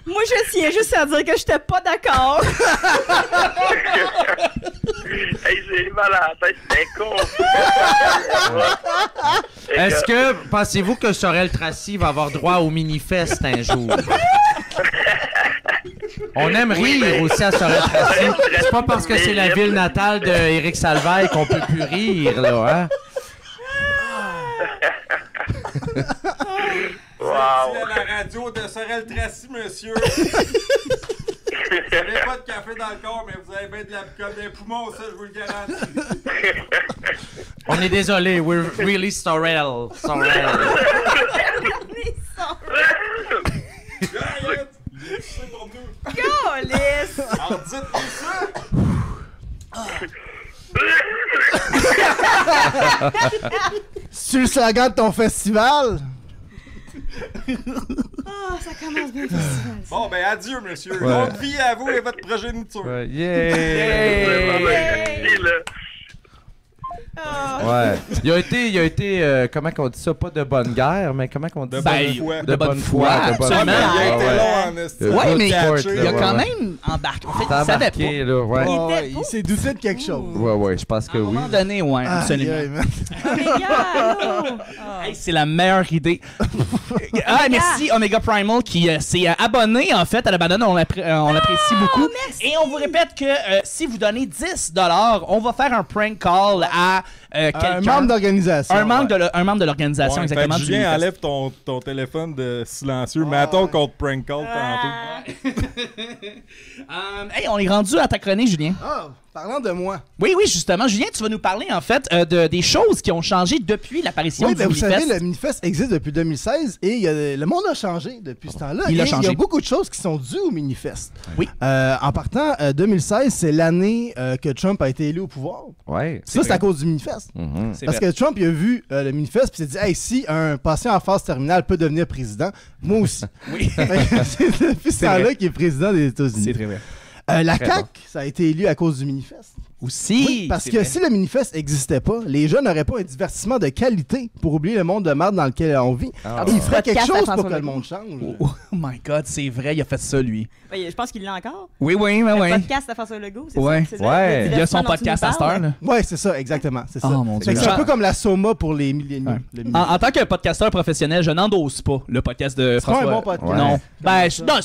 Moi, je tiens juste à dire que j'étais pas d'accord. Hey, j'ai mal à la tête, c'était con. Est-ce que, pensez-vous que Sorel-Tracy va avoir droit au mini-fest un jour? On aime rire aussi à Sorel-Tracy. C'est pas parce que c'est la ville natale d'Éric Salvaille qu'on peut plus rire, là, hein? Wow. C'est à la radio de Sorel-Tracy, monsieur. Vous avez pas de café dans le corps, mais vous avez bien de l'alcool des poumons, ça, je vous le garantis. On est désolé, we're really Sorel. Arrête! C'est pour nous. Calice! Alors, dites-nous ça! C'est le slogan de ton festival? Ah, ça commence bien le festival. ça. Bon, ben, adieu, monsieur. Ouais. Longue vie à vous et votre progéniture. Ouais, Hey. Ah. Ouais. Il a été comment qu'on dit ça? Pas de bonne guerre, mais comment qu'on dit De ça? bonne foi. De bonne foi. absolument. Ah, mais il a été Ouais. long en esti. Ouais, mais Catché, il a ouais, quand ouais. même embarqué. En fait, T'as il savait embarqué, pas. là, ouais. Il était Ouais, il s'est douté de quelque chose. Ouais, je pense que À un oui. moment donné, ouais, Aïe, absolument. aïe, man. Oh, les gars, allô? Ah. Hey, c'est la meilleure idée. Merci Omega Primal qui s'est abonné en fait à la banane. On l'apprécie beaucoup. merci. Et on vous répète que si vous donnez 10$, on va faire un prank call à Un quelqu'un. membre d'organisation. Un membre de l'organisation, Ouais, fait exactement. que du Julien, Unifest. enlève ton téléphone de silencieux. Mettons qu'on te prank call tantôt. Hey, on est rendu à ta chronique, Julien. Ah, parlant de moi. Oui, justement. Julien, tu vas nous parler en fait des choses qui ont changé depuis l'apparition Oui, du ben vous Unifest. savez, le Minifest existe depuis 2016 et le monde a changé depuis ce temps-là. Il a Et changé. Il y a beaucoup de choses qui sont dues au Minifest. Oui. En partant, 2016, c'est l'année que Trump a été élu au pouvoir. Ouais. Ça, c'est à cause du Minifest. Mhm. C'est Parce vrai. que Trump, il a vu le Minifest puis il s'est dit, hey, si un patient en phase terminale peut devenir président, moi aussi. Oui. C'est depuis ce C'est temps-là vrai. qu'il est président des États-Unis. C'est très vrai. La Très CAQ, bon. ça a été élu à cause du Minifest. Aussi. Oui, parce c'est que vrai. si le Minifest n'existait pas, les jeunes n'auraient pas un divertissement de qualité pour oublier le monde de merde dans lequel on vit. Ah, Il ferait quelque Podcast à chose pour François que le Legault. monde change. Oh my god, c'est vrai, il a fait ça lui. Ben, je pense qu'il l'a encore. Oui, mais Le ouais. podcast à François Legault, c'est Ouais. ça? C'est ça, Ouais. le Il y a son divertissement dont tu podcast nous à cette heure, parles. là. Ouais, c'est ça, exactement. C'est ça. Oh, mon Fait que Dieu. c'est un peu comme la Soma pour les milléniaux. Ouais. Le milléniaux. En tant que podcasteur professionnel, je n'endosse pas le podcast de C'est pas François. un bon podcast. Non. Ouais. Ben, ça? non,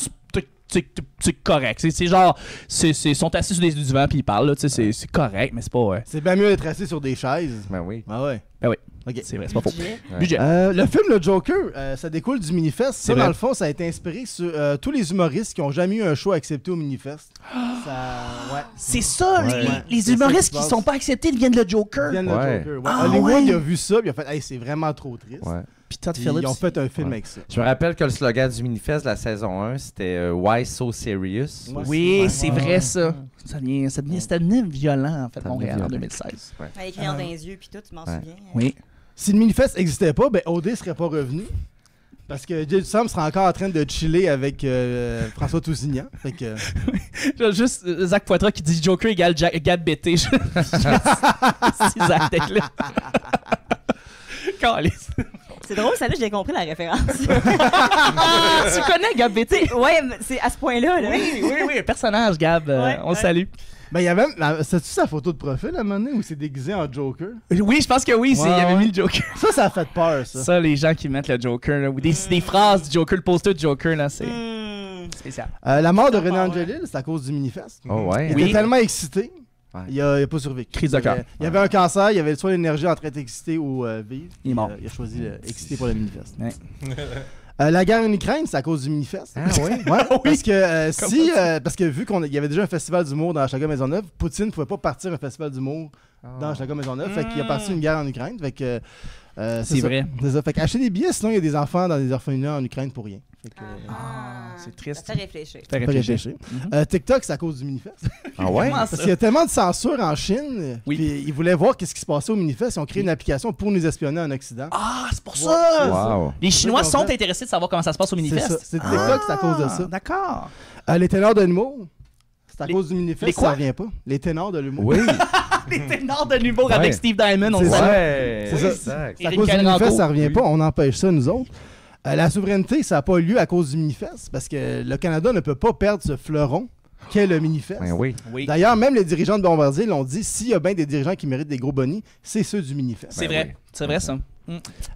c'est correct. C'est genre, ils sont assis sur des divans puis ils parlent, là, tu sais, c'est correct, mais c'est pas. C'est bien mieux d'être assis sur des chaises. Ben oui. Ah ouais. Ben oui. Ok. C'est vrai, c'est pas faux. Budget. Budget. Le film Le Joker, ça découle du Minifest. Ça, vrai. dans le fond, ça a été inspiré sur tous les humoristes qui ont jamais eu un show accepté au Minifest. Ouais. C'est ça, Ouais. les C'est ça humoristes qui qui se passe. sont pas acceptés deviennent le Joker. Viennent le Ouais. Joker. Ouais. Ah, Hollywood, ouais. il a vu ça, puis il a fait, hey, c'est vraiment trop triste. Ouais. Puis Todd Puis Phillips. ils ont fait un film Ouais. avec ça. Je me rappelle que le slogan du Minifest de la saison 1, c'était Why So Serious? Ouais. Oui, Ouais. c'est vrai ça. Ça devient violent en fait, Ça Montréal devient en violent. 2016. À écrire dans les yeux, puis tout, tu m'en Ouais. souviens. Oui. Si le Minifest n'existait pas, ben OD serait pas revenu. Parce que Jay Sam sera encore en train de chiller avec François Tousignan. Fait que... Juste Zach Poitras qui dit Joker égale Gab Bété. Si Zach t'es là. Calisse. C'est drôle, ça là, j'ai compris la référence. Tu connais Gab Bété? Ouais, c'est à ce point-là. Là. Oui, un personnage, Gab. On le salue. Ben, il y a même. C'est-tu sa photo de profil à un moment donné ou c'est déguisé en Joker? Oui, je pense que oui, il avait mis le Joker. Ça a fait peur, ça. Ça, les gens qui mettent le Joker, là, ou des phrases du Joker, le poster du Joker, là, c'est spécial. La mort de René Angelil, c'est à cause du Minifest. Oh, ouais. Il était tellement excité. Ouais. Il a pas survécu. Crise de cœur. Il y avait un cancer, il y avait soit l'énergie en train d'être excité ou vivre. Il est mort. Il a choisi excité pour le Minifest. Ouais. La guerre en Ukraine, c'est à cause du Minifest. Ah oui? Ouais, parce que parce que vu qu'il y avait déjà un festival d'humour dans Chagall Maisonneuve, Poutine ne pouvait pas partir un festival d'humour dans Chagall Maisonneuve, fait qu'il a parti une guerre en Ukraine. Fait que c'est vrai. C'est ça. Fait qu'acheter des billets, sinon il y a des enfants dans des orphelinats en Ukraine pour rien. Fait que, c'est triste. Ça fait réfléchir. Ça fait pas réfléchir. réfléchir. TikTok, c'est à cause du Minifest. Ah ouais? Parce qu'il y a tellement de censure en Chine. Oui. Puis ils voulaient voir qu'est-ce qui se passait au Minifest. Ils ont créé une application pour nous espionner en Occident. Ah, c'est pour ça! Wow. Les Chinois C'est sont ça. intéressés de savoir comment ça se passe au C'est Minifest. ça. C'est TikTok, c'est à cause de ça. D'accord. Les ténors de l'humour, c'est à Les- cause du Minifest, les quoi? ça revient pas. Les ténors de l'humour. Oui. Les ténors de l'humour Ouais. avec Steve Diamond, on C'est le ça. sait. Ouais. C'est ça. Exact. C'est à Éric cause du Calenco. Minifest, ça revient pas. On empêche ça, nous autres. La souveraineté, ça n'a pas eu lieu à cause du Minifest, parce que le Canada ne peut pas perdre ce fleuron qu'est le Minifest. Ben oui. Oui, D'ailleurs, même les dirigeants de Bombardier l'ont dit, s'il y a bien des dirigeants qui méritent des gros bonnies, c'est ceux du Minifest. c'est Ben vrai. oui. C'est vrai, ça.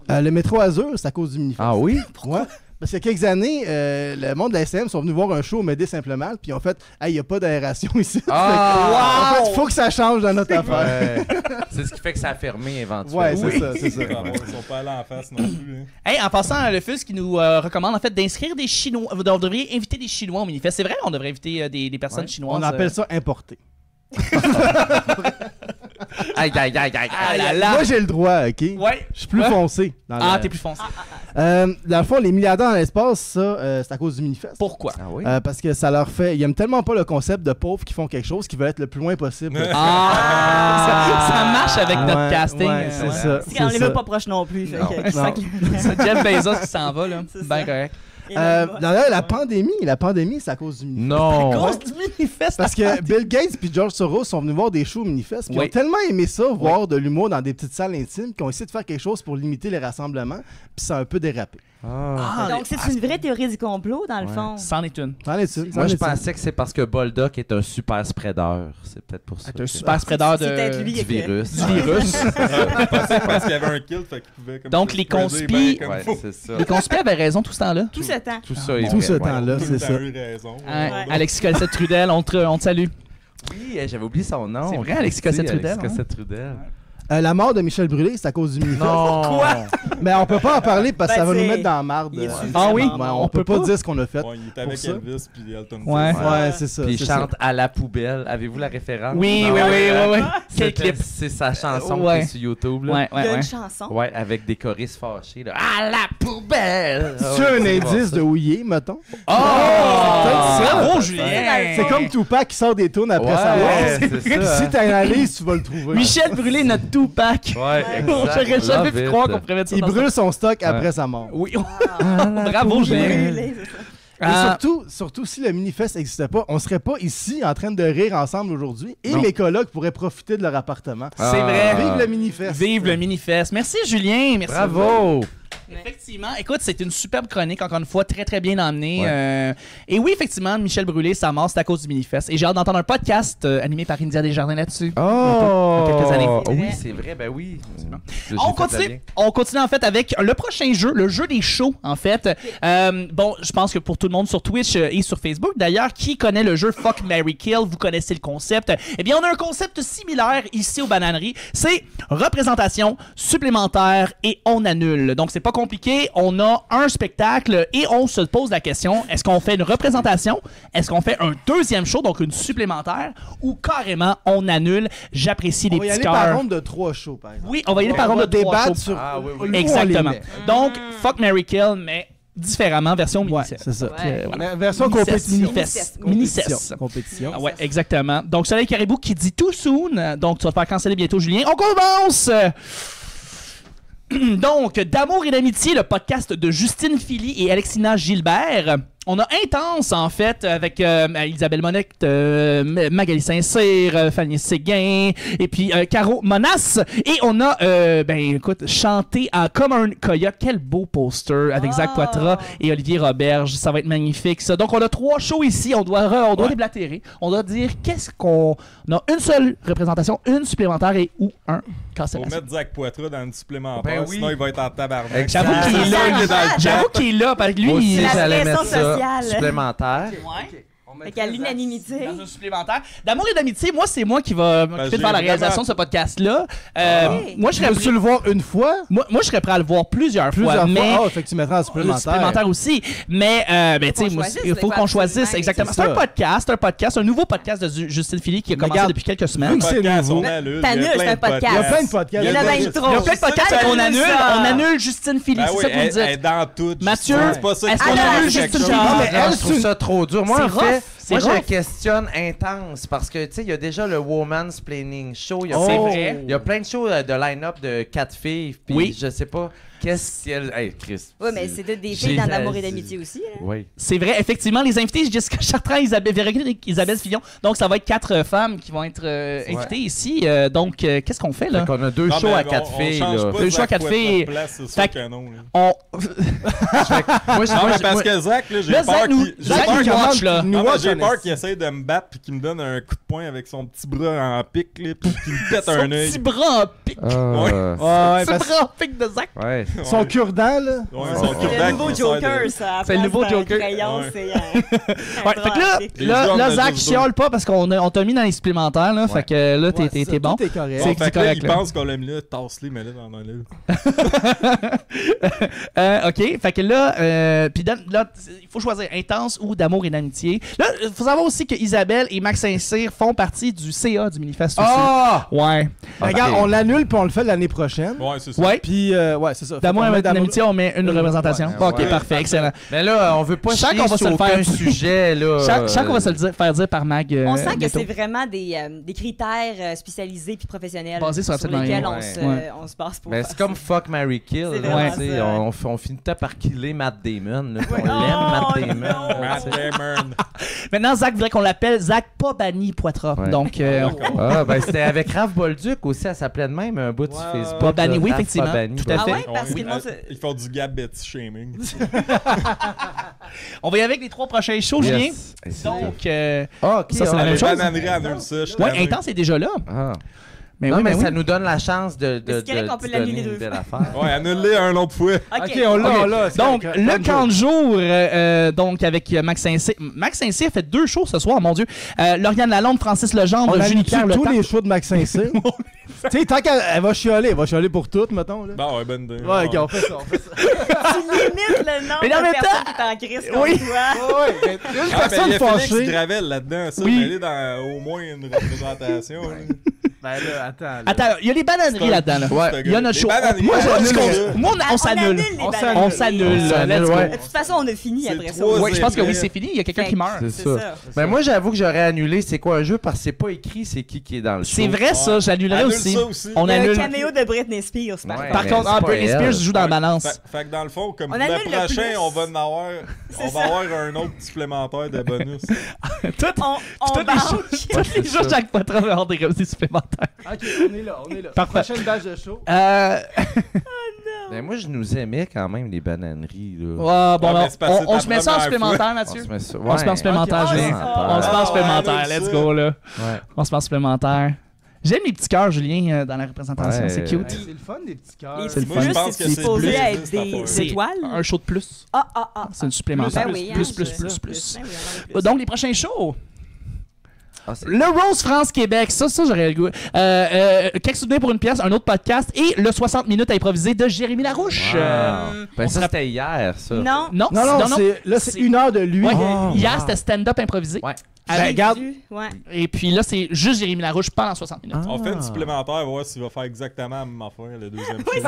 Le métro Azur, c'est à cause du Minifest. Ah oui? Ouais. Parce qu'il y a quelques années, le monde de la SM sont venus voir un show au Médé Simplement, puis ils ont fait « Hey, il n'y a pas d'aération ici. Ah! En fait, il faut que ça change dans notre affaire. Ouais. C'est ce qui fait que ça a fermé éventuellement. Ouais, c'est ça, c'est ça. Ils sont pas allés en face non plus. Hein. Hey, en passant, le FUS qui nous recommande en fait d'inscrire des Chinois. Vous devriez inviter des Chinois au Minifest. C'est vrai, on devrait inviter des personnes chinoises. On appelle ça importer. Aïe, aïe, aïe, aïe, Ah là aïe. là. Moi, j'ai le droit, OK? Ouais. Je suis plus Ouais. foncé. Dans Ah, le- t'es plus foncé. Dans le fond, les milliardaires dans l'espace, ça, c'est à cause du Minifest. Pourquoi? Ah oui? Parce que ça leur fait... Ils aiment tellement pas le concept de pauvres qui font quelque chose qui veulent être le plus loin possible. Ah! ça marche avec notre Ouais, casting. ouais, c'est ouais. ça. C'est qu'on c'est les veut ça. pas proches non plus. Fait Non. que- Non. C'est Jeff Bezos qui s'en va, là. C'est Ben ça. correct. D'ailleurs, la pandémie, c'est à cause du Minifest. Non. Cause du Minifest. Parce que Bill Gates et George Soros sont venus voir des shows au Minifest, puis ils Oui. ont tellement aimé ça, voir de l'humour dans des petites salles intimes, qu'ils ont essayé de faire quelque chose pour limiter les rassemblements, puis ça a un peu dérapé. Ah. Donc, c'est une vraie théorie du complot, dans le Ouais. fond. C'en est une. T'en es-tu? Moi, je pensais que c'est parce que Boldock est un super spreader. C'est peut-être pour ça. C'est un que- super spreader C'est peut-être de... lui du que- virus. du virus. Parce qu'il y avait un kill, fait qu'il pouvait comme Donc, se les spreader conspis- bien comme Ouais, faut. c'est ça. Les conspires avaient raison tout ce temps-là. Tout ce temps. Tout ça est Tout ce vrai, ouais. temps-là, Tout c'est le ça. temps eu raison. Ouais. Ouais. Alexis Cossette-Trudel, on te salue. Oui, j'avais oublié son nom. C'est vrai, Alexis Cossette-Trudel, Alexis hein? Cossette-Trudel. La mort de Michel Brûlé, c'est à cause du Minifest. Non. Mais on peut pas en parler parce que Ben, ça va nous c'est- mettre dans la marde. Il est Ah oui? Ouais, on peut pas dire ce qu'on a fait. Bon, il était avec ça. Elvis puis Elton John. Ouais. Ouais, c'est ça. Puis il c'est ça. chante à la poubelle. Avez-vous la référence? Oui, Non? oui, Quel C'était- clip? C'est sa chanson Ouais. qui est sur YouTube. Là. Ouais, Il y a ouais. une chanson. Ouais, avec des choristes fâchés. Là. À la poubelle! C'est un indice de où il est, mettons. Oh! peut-être ça. Bravo, C'est Julien! C'est comme Tupac qui sort des tunes après sa mort. Ouais, c'est ça. Si t'analyses, tu vas le trouver. Michel Brûlé, notre Tupac. Ouais, exact. J'aurais jamais pu Love croire it. qu'on pourrait mettre ça Il dans brûle son stock Ouais. après sa mort. Oui. Bravo, Julien. Brûlé, c'est ça. Et Ah. surtout, si le Minifest n'existait pas, on serait pas ici en train de rire ensemble aujourd'hui et Non. mes colocs pourraient profiter de leur appartement. C'est vrai. Vive le Minifest! Vive le Minifest. Merci, Julien. Merci. Bravo! Effectivement. Écoute, c'est une superbe chronique, encore une fois, très, très bien emmenée. Ouais. Et oui, effectivement, Michel Brûlé, sa mort, c'est à cause du Minifest. Et j'ai hâte d'entendre un podcast animé par India Desjardins là-dessus. Oh! quelques années. Oui, c'est vrai, ben oui. On continue en fait avec le prochain jeu, le jeu des shows en fait. Bon, je pense que pour tout le monde sur Twitch et sur Facebook d'ailleurs, qui connaît le jeu Fuck, Marry, Kill, vous connaissez le concept. Eh bien, on a un concept similaire ici aux Bananeries. C'est représentation supplémentaire et on annule. Donc, c'est pas compliqué. On a un spectacle et on se pose la question, est-ce qu'on fait une représentation? Est-ce qu'on fait un deuxième show, donc une supplémentaire? Ou carrément, on annule? J'apprécie les On va y petits aller par cœurs. ronde de 3 shows, par exemple. Oui, on va y aller par On ronde va de 3 débattre shows. sur Ah, oui, oui. où on les Exactement. met. Donc, Fuck, Marry, Kill, mais différemment, version Ouais, mini-cess. c'est ça. Ouais. La version Mini-cess. compétition. Mini-cess. Mini-cess. Compétition. Ah ouais, exactement. Donc, Soleil Caribou qui dit too soon. Donc, tu vas te faire canceller bientôt, Julien. On commence! Donc, D'amour et d'amitié, le podcast de Justine Philly et Alexina Gilbert. On a Intense, en fait, avec Isabelle Monette, Magali Saint-Cyr, Fanny Séguin, et puis Caro Monas. Et on a, écoute, Chanté comme un coyote. Quel beau poster avec Zach Poitras et Olivier Roberge. Ça va être magnifique, ça. Donc, on a 3 shows ici. On doit déblatérer. On doit dire qu'est-ce qu'on... On a une seule représentation, une supplémentaire et ou un cancellation. Faut mettre Zach Poitras dans une supplémentaire, Ben oui. sinon il va être en tabarnak. J'avoue qu'il est là. J'avoue qu'il est là, parce que lui, Moi aussi, il... j'allais pression mettre ça sociale. supplémentaire. Ouais. Fait qu'à l'unanimité. Dans un supplémentaire. D'amour et d'amitié, moi, c'est moi qui va m'occuper de faire la réalisation de ce podcast-là. Moi, je serais Veux-tu le voir une fois? Moi, je serais prêt à le voir plusieurs fois. Mais Ah, fait que tu mettras en supplémentaire. aussi. Mais, tu sais, moi, il faut qu'on choisisse. Exactement. C'est un podcast, un nouveau podcast de Justine Philly qui a commencé regarde, depuis quelques semaines. c'est Podcast, nouveau. on annule. T'annules, Il y a c'est un plein de podcast. Il y a plein de podcasts. Il y en a bien Il y trop. a plein de podcasts Ça, qu'on annule. ça. On annule Justine Philly, Ben c'est oui, ça que vous elle dites. est dans tout. Mathieu, c'est pas ça est-ce qu'il qu'on faut annule faire Justine quelque Philly? chose. mais elle, Je trouve ça trop dur. Moi, C'est en fait, rough. C'est je rough. questionne intense parce que, tu sais, il y a déjà le Woman's Planning Show. Il y a C'est plein- vrai. Il y a plein de shows de line-up de 4 filles. Puis Oui. je sais pas, qu'est-ce qu'elle... Hey, Chris. Oui, mais c'était des J'ai- filles dans l'amour et d'amitié aussi. Là. Oui. C'est vrai, effectivement, les invités, Jessica Chartrand, Véronique et Isabelle Fillon. Donc, ça va être 4 femmes qui vont être invitées ici. Donc, qu'est-ce qu'on fait, là? Fait qu'on a 2 Non, shows mais à 4 filles, là. Deux choix à 4 filles. C'est Fait sûr que- que non. là. On... Moi, Non, mais parce que Zach, là, j'ai Là, peur Zach nous- qu'il... j'ai Zach peur nous qu'il- watch, là. Nous Non, mais watch, j'ai peur Ernest. qu'il essaye de me battre puis qu'il me donne un coup de poing avec son petit bras en pic, là, puis qu'il me pète un Son œil. petit bras en pic. Ouais, Petit parce bras en pic de Zach. Ouais. son cure-dent, là. Ouais, C'est son le cure-dent C'est le nouveau qui sert Joker, de- ça. C'est le nouveau Joker. Crayon, Ouais. c'est Ouais, fait que là, Les là, hommes de Zach, juste chiale pas parce qu'on t'a mis dans les supplémentaires, là. Fait que là, Ouais, t'es ça, bon. tout est correct. C'est Bon, fait que là, correct, il là. pense qu'on l'a mis là, tasse-les, mais là, dans le OK, fait que là, puis là, il faut choisir intense ou d'amour et d'amitié. Là, il faut savoir aussi que Isabelle et Max Saint-Cyr font partie du CA du Minifest aussi. Ah! Ouais. Regarde, on l'annule puis on le fait l'année prochaine. Ouais, c'est ça. Ouais. Puis, ouais, c'est ça. D'amour Faut qu'on et mette d'amour- d'amitié, on met une représentation. Ouais, Bon, OK, ouais. parfait, excellent. Mais là, on veut pas Je sens chier qu'on va sur se le aucun faire. sujet, là. Je sens qu'on va se le faire dire par Mag. On sent que bientôt. c'est vraiment des critères spécialisés puis professionnels Basés sur un sur scénario. lesquels Ouais. on se base pour Mais faire c'est comme ça. Fuck, Marry, Kill. C'est là, vraiment tu sais, ça. on finit tout par killer Matt Damon. Là, Ouais. On l'aime, Matt Oh, Damon. non. là, Matt tu sais. Damon. Maintenant, Zach voudrait qu'on l'appelle Zach pas banni Poitras. Ouais. Donc, Ah, ben c'était avec Raph Bolduc aussi, elle s'appelait de même un bout Ouais, sur Facebook. Pas banni, là, oui, Raph effectivement. pas banni, Tout à pas fait. Ah ouais, parce Ouais, que le monde se- ils font du gab Betty shaming. on va y aller avec les 3 prochains shows, Julien. Yes. Et c'est- Donc, Ah, ok. Ça, c'est la ah, même Les chose. bananeries annulent ça. je suis ouais, tanné. Intense est déjà là. Ah. Mais non, oui, mais ben ça oui. nous donne la chance de Mais c'est correct qu'on peut d'y donner l'annuler une 2 belle fois. affaire. Ouais, annule-les un autre fois. OK, on l'a, Ok. on l'a. c'est Donc, correct. le camp de jour, donc avec Max Saint-Cyr. Max Saint-Cyr fait 2 shows ce soir, mon Dieu. Lauriane Lalonde, Francis Legendre, On a Julie mis Pierre Le tous Temps. les shows de Max Saint-Cyr. Tu sais, tant qu'elle va chialer pour toutes, mettons. Là. Bah ouais, bonne idée. Ouais, OK, on fait ça, on fait ça. Tu limites le nombre Mais en de même personnes qui est en crise contre Oui. toi. Ouais, mais une Ah, ben, personne il y a Félix fâchée. Gravel là-dedans, ça, Oui. mêlé dans au moins une représentation. là. Ben là, attends. là. Attends, il y a les bananeries là-dedans. Là. Ouais. Il y a notre Les show. bananeries, Moi, on je- annule. moi, on s'annule. les On bananes. On s'annule. On s'annule, Let's go. ouais. De toute façon, on a fini C'est après ça. 3 Oui, je pense que oui, effets. c'est fini. Il y a quelqu'un qui meurt. C'est C'est ça. ça. Mais moi, j'avoue que j'aurais annulé c'est quoi un jeu parce que c'est pas écrit c'est qui est dans le show. C'est vrai, ça. J'annulerais Annule aussi. ça aussi. On Il y a un annule. caméo de Britney Spears, par Ouais. contre. Par mais contre, c'est pas Britney elle. Spears joue dans la balance. Fait que dans le fond, comme On le annule le prochain, plus. on va en avoir, on va ça. avoir un autre supplémentaire de bonus. Toutes On toutes les banque. jours, tous les jours, chaque fois, on va avoir des revenus supplémentaires. OK, on est là, on est là. Parfait. Prochaine batch de show. Mais moi, je nous aimais quand même les bananeries. Là. Ouais, bon, Ouais, mais c'est parce que on c'est se ta met ça en première supplémentaire, On Mathieu. se met ça. On se met en supplémentaire, Ok, Julien. on On se met en supplémentaire, Ah, let's ça. go, là. Ouais. On se met en supplémentaire. J'aime les petits cœurs, Julien, dans la représentation. Ouais. C'est Hey, cute. c'est le fun des petits cœurs. Les C'est le petits fun. Moi, je plus, pense que c'est c'est supposé plus être cette affaire. des C'est étoiles. un show de plus. Ah. C'est une supplémentaire. Ben oui, hein, plus. Ben oui, on en veut plus. Donc, les prochains shows. Ah, c'est- Le Rose France Québec, ça j'aurais le goût. Quelques souvenirs pour une pièce, un autre podcast et le 60 minutes à improviser de Jérémy Larouche. Wow. Ben, on ça, se c'était hier, ça. Non. Non, Non, c'est 1 heure de lui. Ouais, Oh, hier, wow. c'était stand-up improvisé. Ouais. regarde. Ouais. Et puis là, c'est juste Jérémy Larouche pendant 60 minutes. On fait une supplémentaire, voir s'il va faire exactement la même affaire le deuxième film.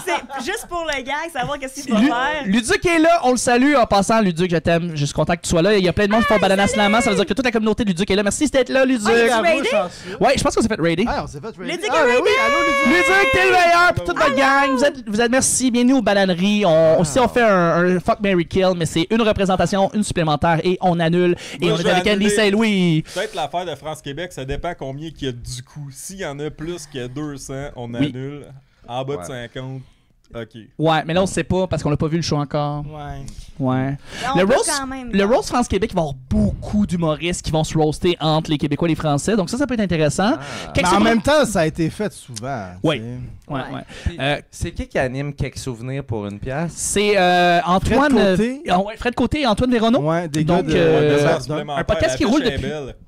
C'est juste pour le gag, savoir qu'est-ce qu'il va faire. Luduc est là, on le salue. En passant, Luduc, je t'aime. Je suis content que tu sois là. Il y a plein de monde qui font Banana Slama. Ça veut dire que toute la communauté de Luduc est là. Merci d'être là, Luduc. Ouais, je pense qu'on s'est fait raider. Ah, on s'est fait raider. Luduc Ah, est ben oui, allô, Luduc. Luduc, t'es le meilleur, puis toute votre gang. Vous êtes merci. Bienvenue aux bananeries. Aussi, on fait un Fuck, Marry, Kill, mais c'est une représentation, une supplémentaire, et on annule. Et Moi, on je est vais avec Andy annuler. Saint-Louis. Peut-être l'affaire de France-Québec, ça dépend combien qu'il y a du coup. S'il y en a plus que 200, on annule. En bas de 50, OK. Ouais, mais là, on sait pas parce qu'on n'a pas vu le show encore. Ouais. Ouais. On Le peut roast, quand même. le roast France-Québec, il va y avoir beaucoup d'humoristes qui vont se roaster entre les Québécois et les Français. Donc ça peut être intéressant. Mais en même temps, ça a été fait souvent. Oui. tu sais. Ouais, Ouais. ouais. Puis, c'est qui anime quelques souvenirs pour une pièce? C'est Antoine... Fred Côté. Ouais, Fred Côté et Antoine Véronneau. Ouais, des Donc, gars de. un podcast qui roule depuis-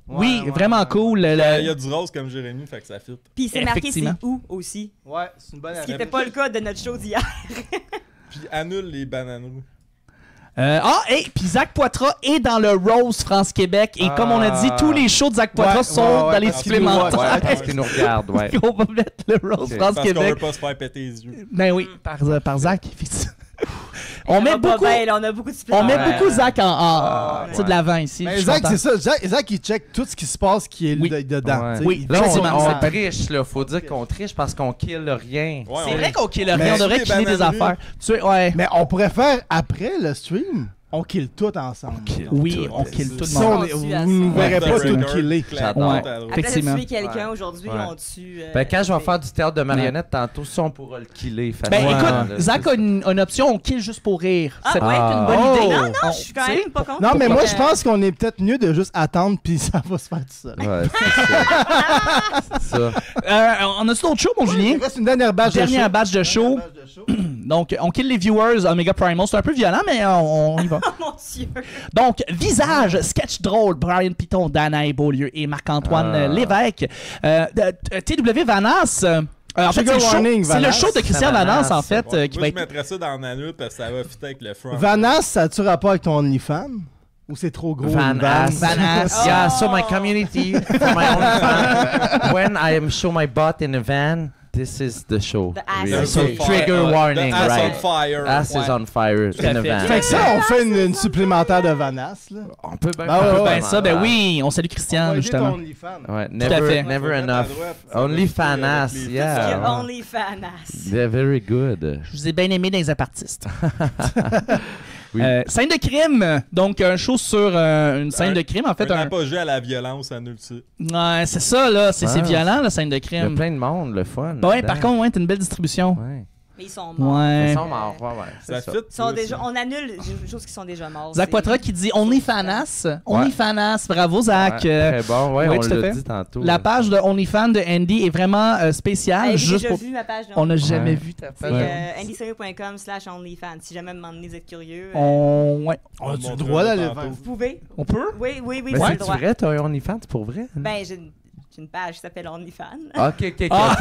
Oui, vraiment cool. Il y a du rose comme Jérémy, fait que ça fit. Puis c'est marqué c'est Effectivement. où aussi. Ouais, c'est une bonne Ce qui n'était pas le cas de notre show d'hier. Puis annule les bananes. Et puis Zach Poitras est dans le Rose France-Québec. Et comme on a dit, tous les shows de Zach Poitras Ouais, sont ouais, dans les parce qu'il nous supplémentaires. voit, Ouais, parce qu'ils nous regardent, ouais. On va mettre le Rose Ok. Parce qu'on veut France-Québec. pas se faire péter les yeux. Ben oui, par Zach. effectivement. On met beaucoup... on a beaucoup de On supplémentaires. met beaucoup Zach tu sais, ouais. de l'avant ici. Mais Je suis Zach, content. c'est ça. Zach, il check tout ce qui se passe qui est Oui. dedans. Ouais. tu sais. Oui, Là, effectivement, on ça. triche, là. Faut dire qu'on triche parce qu'on kill rien. Ouais, C'est on- vrai qu'on kill Mais rien. On devrait les killer des bananes affaires. Ouais. Mais on pourrait faire après le stream. On kill tout ensemble. Oui, on kill tout le Ça, monde. vous ne Ouais, verrez pas the tout record, killer. J'adore. Ouais. Après de Effectivement. tuer quelqu'un Ouais. aujourd'hui, Ouais. on tue. Ben, quand je vais faire du théâtre de marionnettes tantôt, ça, on pourra le killer. Ben facilement, écoute, là. Zach a une option, on kill juste pour rire. Ah, Ça peut ouais. être une bonne Oh. idée. Non, non, je suis quand même pas contre. Non, mais moi, Euh, je pense qu'on est peut-être mieux de juste attendre, puis ça va se faire tout seul. Ouais, c'est ça. C'est ça. On a-tu d'autres shows, mon Julien? Il reste une dernière batch de show. Dernière batch de show. Donc, on kill les viewers Omega Primal. C'est un peu violent, mais on y va. Oh mon Dieu. Donc, visage, sketch drôle, Brian Piton, Danae Beaulieu et Marc-Antoine Lévesque. TW Vanas. En fait, Sugar c'est Warning, le Vanas. show de Christian Vanas, Vanas, en fait, Ouais. qui Moi, va je être... mettrais ça dans l'annule parce que ça va fitter avec le front. Vanas, ça a-tu rapport avec ton OnlyFans? Ou c'est trop gros? Van une vanne? Ass. Vanas. Yeah, so my community, for my own fan, when I am show my butt in a van, this is the show. The ass Really. is So on fire. trigger warning, The ass right? on fire. Ass is on fire à in a fait. van. Fait que ça, on fait une supplémentaire de Vanas, là. On peut bien Ben faire ouais, ça. Ben ça, ben oui, on salue On va Christian, aider justement. ton OnlyFans. Ouais, à fait. never, Faut never mettre à enough. droite, ça va Only fitter avec fanas, les- yeah. Only fan ass. They're very good. Je vous ai bien aimé dans les apartistes. Oui. Scène de crime. Donc, un show sur une scène de crime. En fait, Un apogée à la violence, annule ça. Ouais, c'est ça, là. C'est Ah. violent, la scène de Il y a crime. plein de monde, le fun. Ouais, là-dedans. par contre, ouais, t'as une belle distribution. Ouais. Mais ils sont morts. Ouais. Ils sont morts, ouais, ouais. Ça c'est fit. Ils sont ça, déjà, ça. on annule des choses qui sont déjà mortes. Zach c'est- Poitras qui dit OnlyFanas. OnlyFanas. Bravo, Zach. Ouais, très bon, ouais, oui, on tout à l'a fait. dit tantôt. La page de OnlyFans de Andy est vraiment spéciale. Avez-vous juste déjà pour... vu ma page de On n'a jamais Ouais. vu ta C'est page. andysayo.com/onlyfans. Si jamais vous êtes curieux, Ouais. On a du montrera droit d'aller tantôt. faire. vous pouvez. On peut? Oui, oui, oui, Mais c'est le c'est droit. vrai, t'as un OnlyFans pour vrai? Ben, j'ai une page qui s'appelle OnlyFans. Ok. Ah.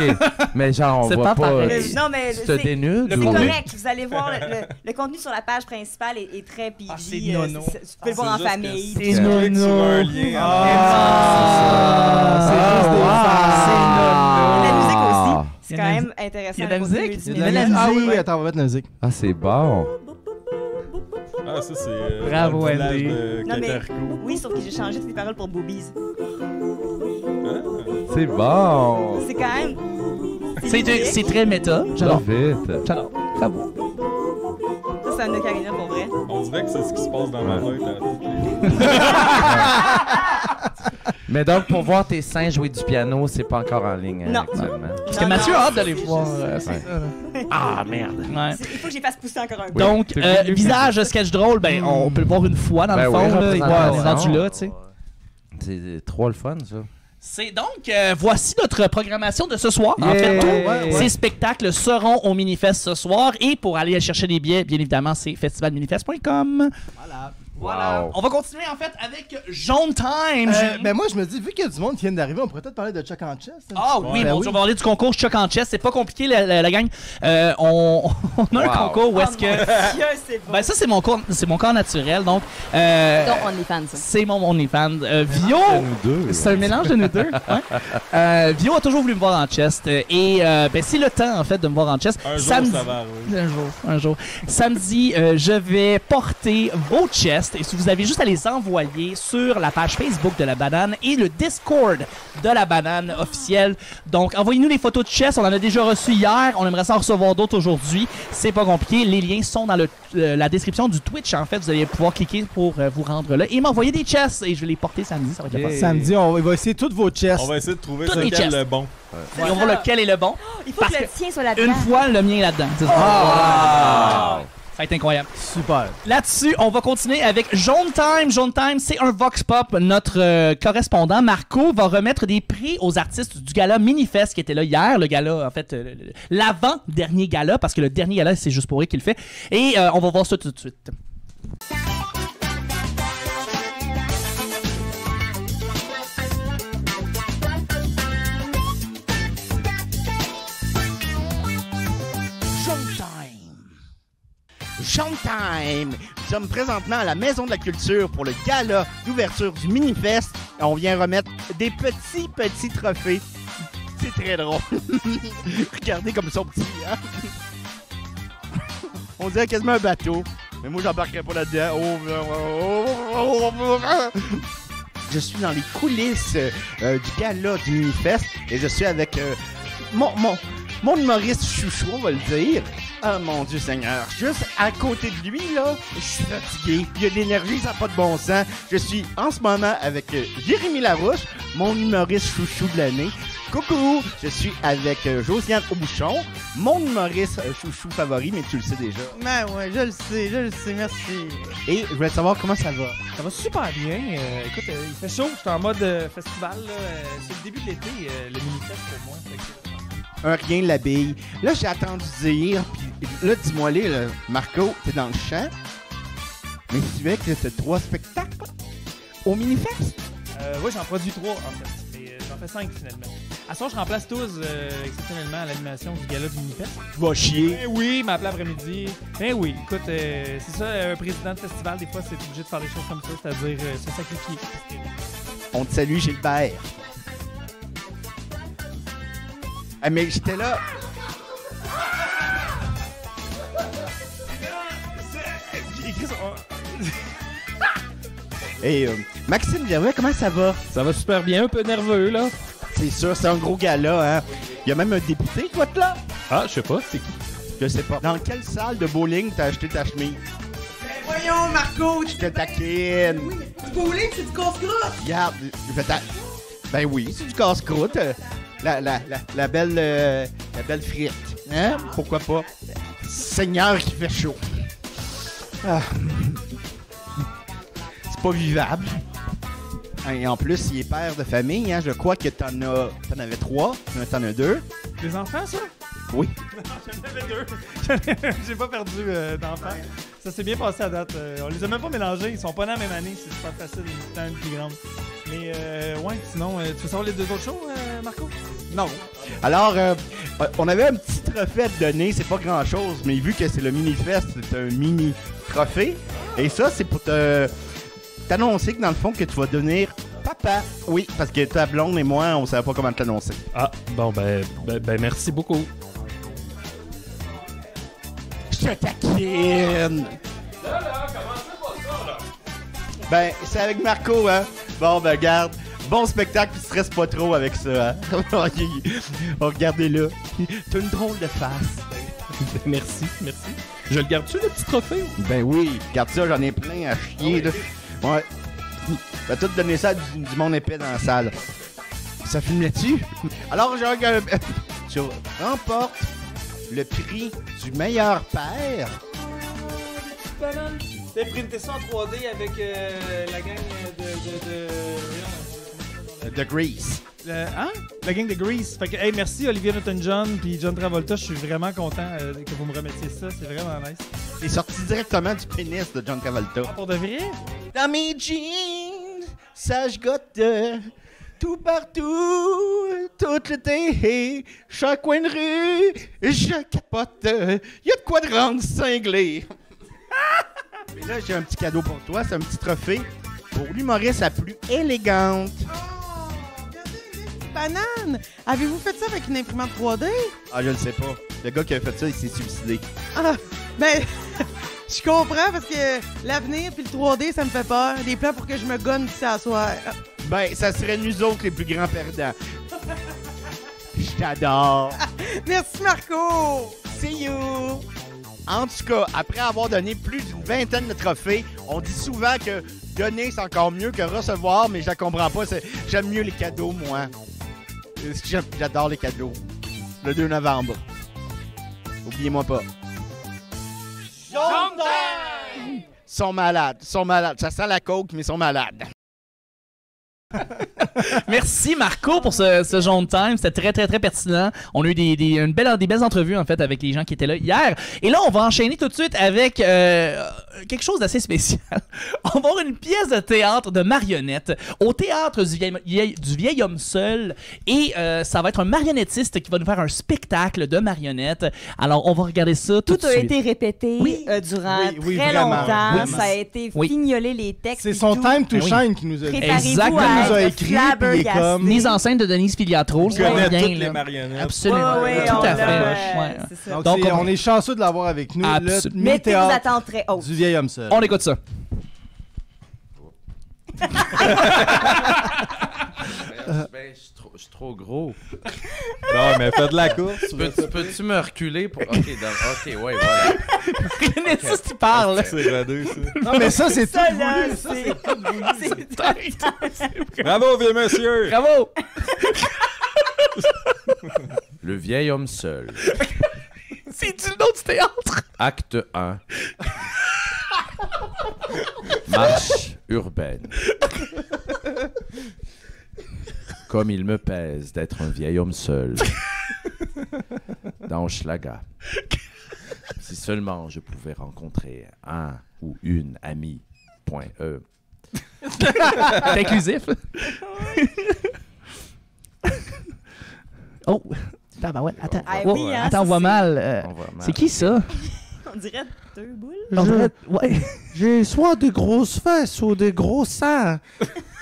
Mais genre, on C'est voit pas pas. pareil. Non, mais Tu te c'est dénudes c'est ou- correct. Vous allez voir, le contenu sur la page principale est très PG. Ah, c'est nono. Vous pouvez le voir en C'est juste famille. que C'est si tu cliques sur nono. un lien, Ah, c'est juste des Il y a de la musique aussi. Il C'est y a quand de la même intéressant. il y a de la le côté musique? Il y Il y a a de la de la musique. musique. Attends, on va mettre la musique. Ah, c'est bon. Ah, ça, c'est. Bravo, dans le village Andy. de Non, mais Catarco. oui, sauf que j'ai changé toutes les paroles pour Boobies. C'est bon. C'est quand même. C'est très méta. J'adore. Vite. J'adore. Bravo. Ça, c'est un ocarina pour vrai. On dirait que c'est ce qui se passe dans ma tête à toutes les. Mais donc, pour voir tes seins jouer du piano, c'est pas encore en ligne Non. actuellement. Parce que Mathieu a hâte d'aller voir. C'est Ouais. ça, là. Ah, merde. Ouais. Il faut que j'y fasse pousser encore un peu. Donc, visage sketch drôle, ben, on peut le voir une fois dans Ben le oui, fond. Là, et voilà, on est rendu là, tu sais. C'est trop le fun, ça. C'est donc, voici notre programmation de ce soir. En Yeah. fait, tous Ouais. ces spectacles seront au Minifest ce soir. Et pour aller chercher des billets, bien évidemment, c'est festivalminifest.com. Voilà. Voilà. Wow. On va continuer en fait avec Jaune Time. Julie. Ben moi, je me dis, vu qu'il y a du monde qui vient d'arriver, on pourrait peut-être parler de Chuck en chest. Ah oui, Ben bon, oui. on va parler du concours Chuck en chest. C'est pas compliqué, la gang. On a un Wow. concours où est-ce que. c'est bon. Ben ça, c'est mon corps naturel. Donc, Donc, on est fans, ça. c'est mon OnlyFans. Vio, c'est un mélange de nous deux. Ouais. Vio a toujours voulu me voir en chest. Et ben, c'est le temps, en fait, de me voir en chest. Un jour, Samedi, ça va arriver. un jour. Samedi, je vais porter vos chests. Et si vous avez juste à les envoyer sur la page Facebook de La Banane et le Discord de La Banane officiel. Donc, envoyez-nous les photos de chests. On en a déjà reçu hier. On aimerait s'en recevoir d'autres aujourd'hui. C'est pas compliqué. Les liens sont dans la description du Twitch. En fait, vous allez pouvoir cliquer pour vous rendre là et m'envoyer des chests. Et je vais les porter samedi. Ça va être le fun. Samedi, il va essayer toutes vos chests. On va essayer de trouver Toutes les lequel chests. le bon. Et on voit lequel est le bon. Il faut Parce que le que tien soit là-dedans. Une fois, le mien est là-dedans. C'est ça. Wow. Ça va être incroyable. Super. Là-dessus, on va continuer avec Jaune Time. Jaune Time, c'est un Vox Pop. Notre correspondant, Marco, va remettre des prix aux artistes du gala Minifest qui était là hier. Le gala, en fait, l'avant-dernier gala, parce que le dernier gala, c'est juste pour eux qu'il le fait. Et on va voir ça tout de suite. Showtime! Nous sommes présentement à la Maison de la Culture pour le gala d'ouverture du Minifest. On vient remettre des petits trophées. C'est très drôle. Regardez comme ils sont petits, hein? On dirait quasiment un bateau. Mais moi, j'embarquerai pas là-dedans. Je suis dans les coulisses du gala du Minifest et je suis avec mon humoriste chouchou, on va le dire. Ah, mon Dieu Seigneur. Juste à côté de lui, là, je suis fatigué. Il y a de l'énergie, ça n'a pas de bon sens. Je suis en ce moment avec Jérémy Larouche, mon humoriste chouchou de l'année. Coucou! Je suis avec Josiane Aubouchon, mon humoriste chouchou favori, mais tu le sais déjà. Ben ouais, je le sais, merci. Et je voulais savoir comment ça va. Ça va super bien. Écoute, il fait chaud, je suis en mode festival. Là. C'est le début de l'été, le mini-fest pour moi. Fait que... Un rien l'habille. Là, j'ai attendu dire, puis là, dis-moi les, là, Marco, t'es dans le champ, mais tu veux que t'as 3 spectacles au Minifest? Oui, j'en produis 3 en fait. Mais j'en fais 5 finalement. À ce soir, je remplace tous exceptionnellement à l'animation du gala du Minifest. Tu vas chier. Ben oui, m'appeler après-midi. Ben oui, écoute, c'est ça, un président de festival, des fois, c'est obligé de faire des choses comme ça, c'est-à-dire se sacrifier. On te salue, Gilbert. Ah, mais j'étais là. Et Maxime Gervais, comment ça va? Ça va super bien, un peu nerveux, là. C'est sûr, c'est un gros gala, hein? Il y a même un député, toi, là? Ah, je sais pas, c'est qui? Je sais pas. Dans quelle salle de bowling t'as acheté ta chemise? Ben voyons, Marco! Je te taquine! Oui, du bowling, c'est du casse-croûte! Regarde, ben oui, c'est du casse-croûte. La belle frite. Hein? Pourquoi pas? Seigneur qui fait chaud. Ah. C'est pas vivable. Et en plus, il est père de famille, hein? Je crois que t'en avais 3, t'en as 2. Des enfants, ça? Oui. J'en avais 2. J'ai pas perdu d'enfants. Ça s'est bien passé à date. On les a même pas mélangés. Ils sont pas dans la même année. C'est super facile. Une petite plus grande. Mais ouais, sinon, tu veux savoir les 2 autres shows, Marco? Non. Alors, on avait un petit trophée à te donner. C'est pas grand-chose, mais vu que c'est le Minifest, c'est un mini-trophée. Et ça, c'est pour t'annoncer que dans le fond, que tu vas devenir papa. Oui, parce que ta blonde et moi, on savait pas comment te l'annoncer. Ah, bon, ben merci beaucoup. Je te taquine! Là, commencez pas ça, là. Ben, c'est avec Marco, hein? Bon, ben, regarde. Bon spectacle, tu stresses pas trop avec ça, hein? Oh, regardez-là. T'as une drôle de face. Merci. Je le garde-tu, le petit trophée? Ben oui, regarde ça, j'en ai plein à chier, là. Ouais. Va tout donner ça à du monde épais dans la salle. Ça filme là-dessus? Alors, tu remportes le prix du meilleur père. T'as printé ça en 3D avec la gang de... de Grease. La gang de Grease. Fait que, hey, merci Olivia Newton-John puis John Travolta. Je suis vraiment content que vous me remettiez ça. C'est vraiment nice. C'est sorti directement du pénis de John Travolta. Pour de vrai? Dans mes jeans, ça je gotte tout partout, tout l'été, chaque coin de rue, je capote. Y a de quoi de rendre cinglé. Mais là, j'ai un petit cadeau pour toi. C'est un petit trophée pour l'humoriste la plus élégante. Banane! Avez-vous fait ça avec une imprimante 3D? Ah, je le sais pas. Le gars qui a fait ça, il s'est suicidé. Ah, ben, je comprends parce que l'avenir puis le 3D, ça me fait peur. Des plans pour que je me gonne d'ici à soir. Ben, ça serait nous autres les plus grands perdants. Je t'adore. Merci, Marco! See you! En tout cas, après avoir donné plus d'une vingtaine de trophées, on dit souvent que donner, c'est encore mieux que recevoir, mais je la comprends pas. J'aime mieux les cadeaux, moi. J'adore les cadeaux. Le 2 novembre. Oubliez-moi pas. Ils sont malades. Ça sent la coke, mais ils sont malades. Merci Marco pour ce jaune time, c'était très très très pertinent. On a eu des belles entrevues en fait avec les gens qui étaient là hier. Et là on va enchaîner tout de suite avec quelque chose d'assez spécial. On va avoir une pièce de théâtre de marionnettes au théâtre du vieil homme seul. Et ça va être un marionnettiste qui va nous faire un spectacle de marionnettes. Alors on va regarder ça tout de suite. Tout a été répété durant très longtemps. Ça a été fignolé les textes. C'est son time to shine qui nous a dit. Exactement. Nous a écrit, puis comme... Mise en scène de Denise Filiatro. Je connais toutes les marionnettes. Absolument. Tout à fait. Donc, on est chanceux de l'avoir avec nous. Le mini-théâtre du vieil homme seul. On écoute ça. Je suis trop gros. Non, mais fais de la course. Peux-tu me reculer pour... OK, ouais, voilà. C'est ce qui parle. C'est radeux, ça. Non, mais ça, c'est tout là, voulu. Ça, c'est tout voulu. Bravo, vieux monsieur. Bravo. Le vieil homme seul. C'est-tu le nom du théâtre? Acte 1. Marche urbaine. Comme il me pèse d'être un vieil homme seul dans Hochelaga. Si seulement je pouvais rencontrer un ou une amie. .e. C'est inclusif. Oh, ouais, attends. Attends, on voit mal. C'est qui ça? On dirait 2 boules. J'ai soit des grosses fesses ou des gros seins,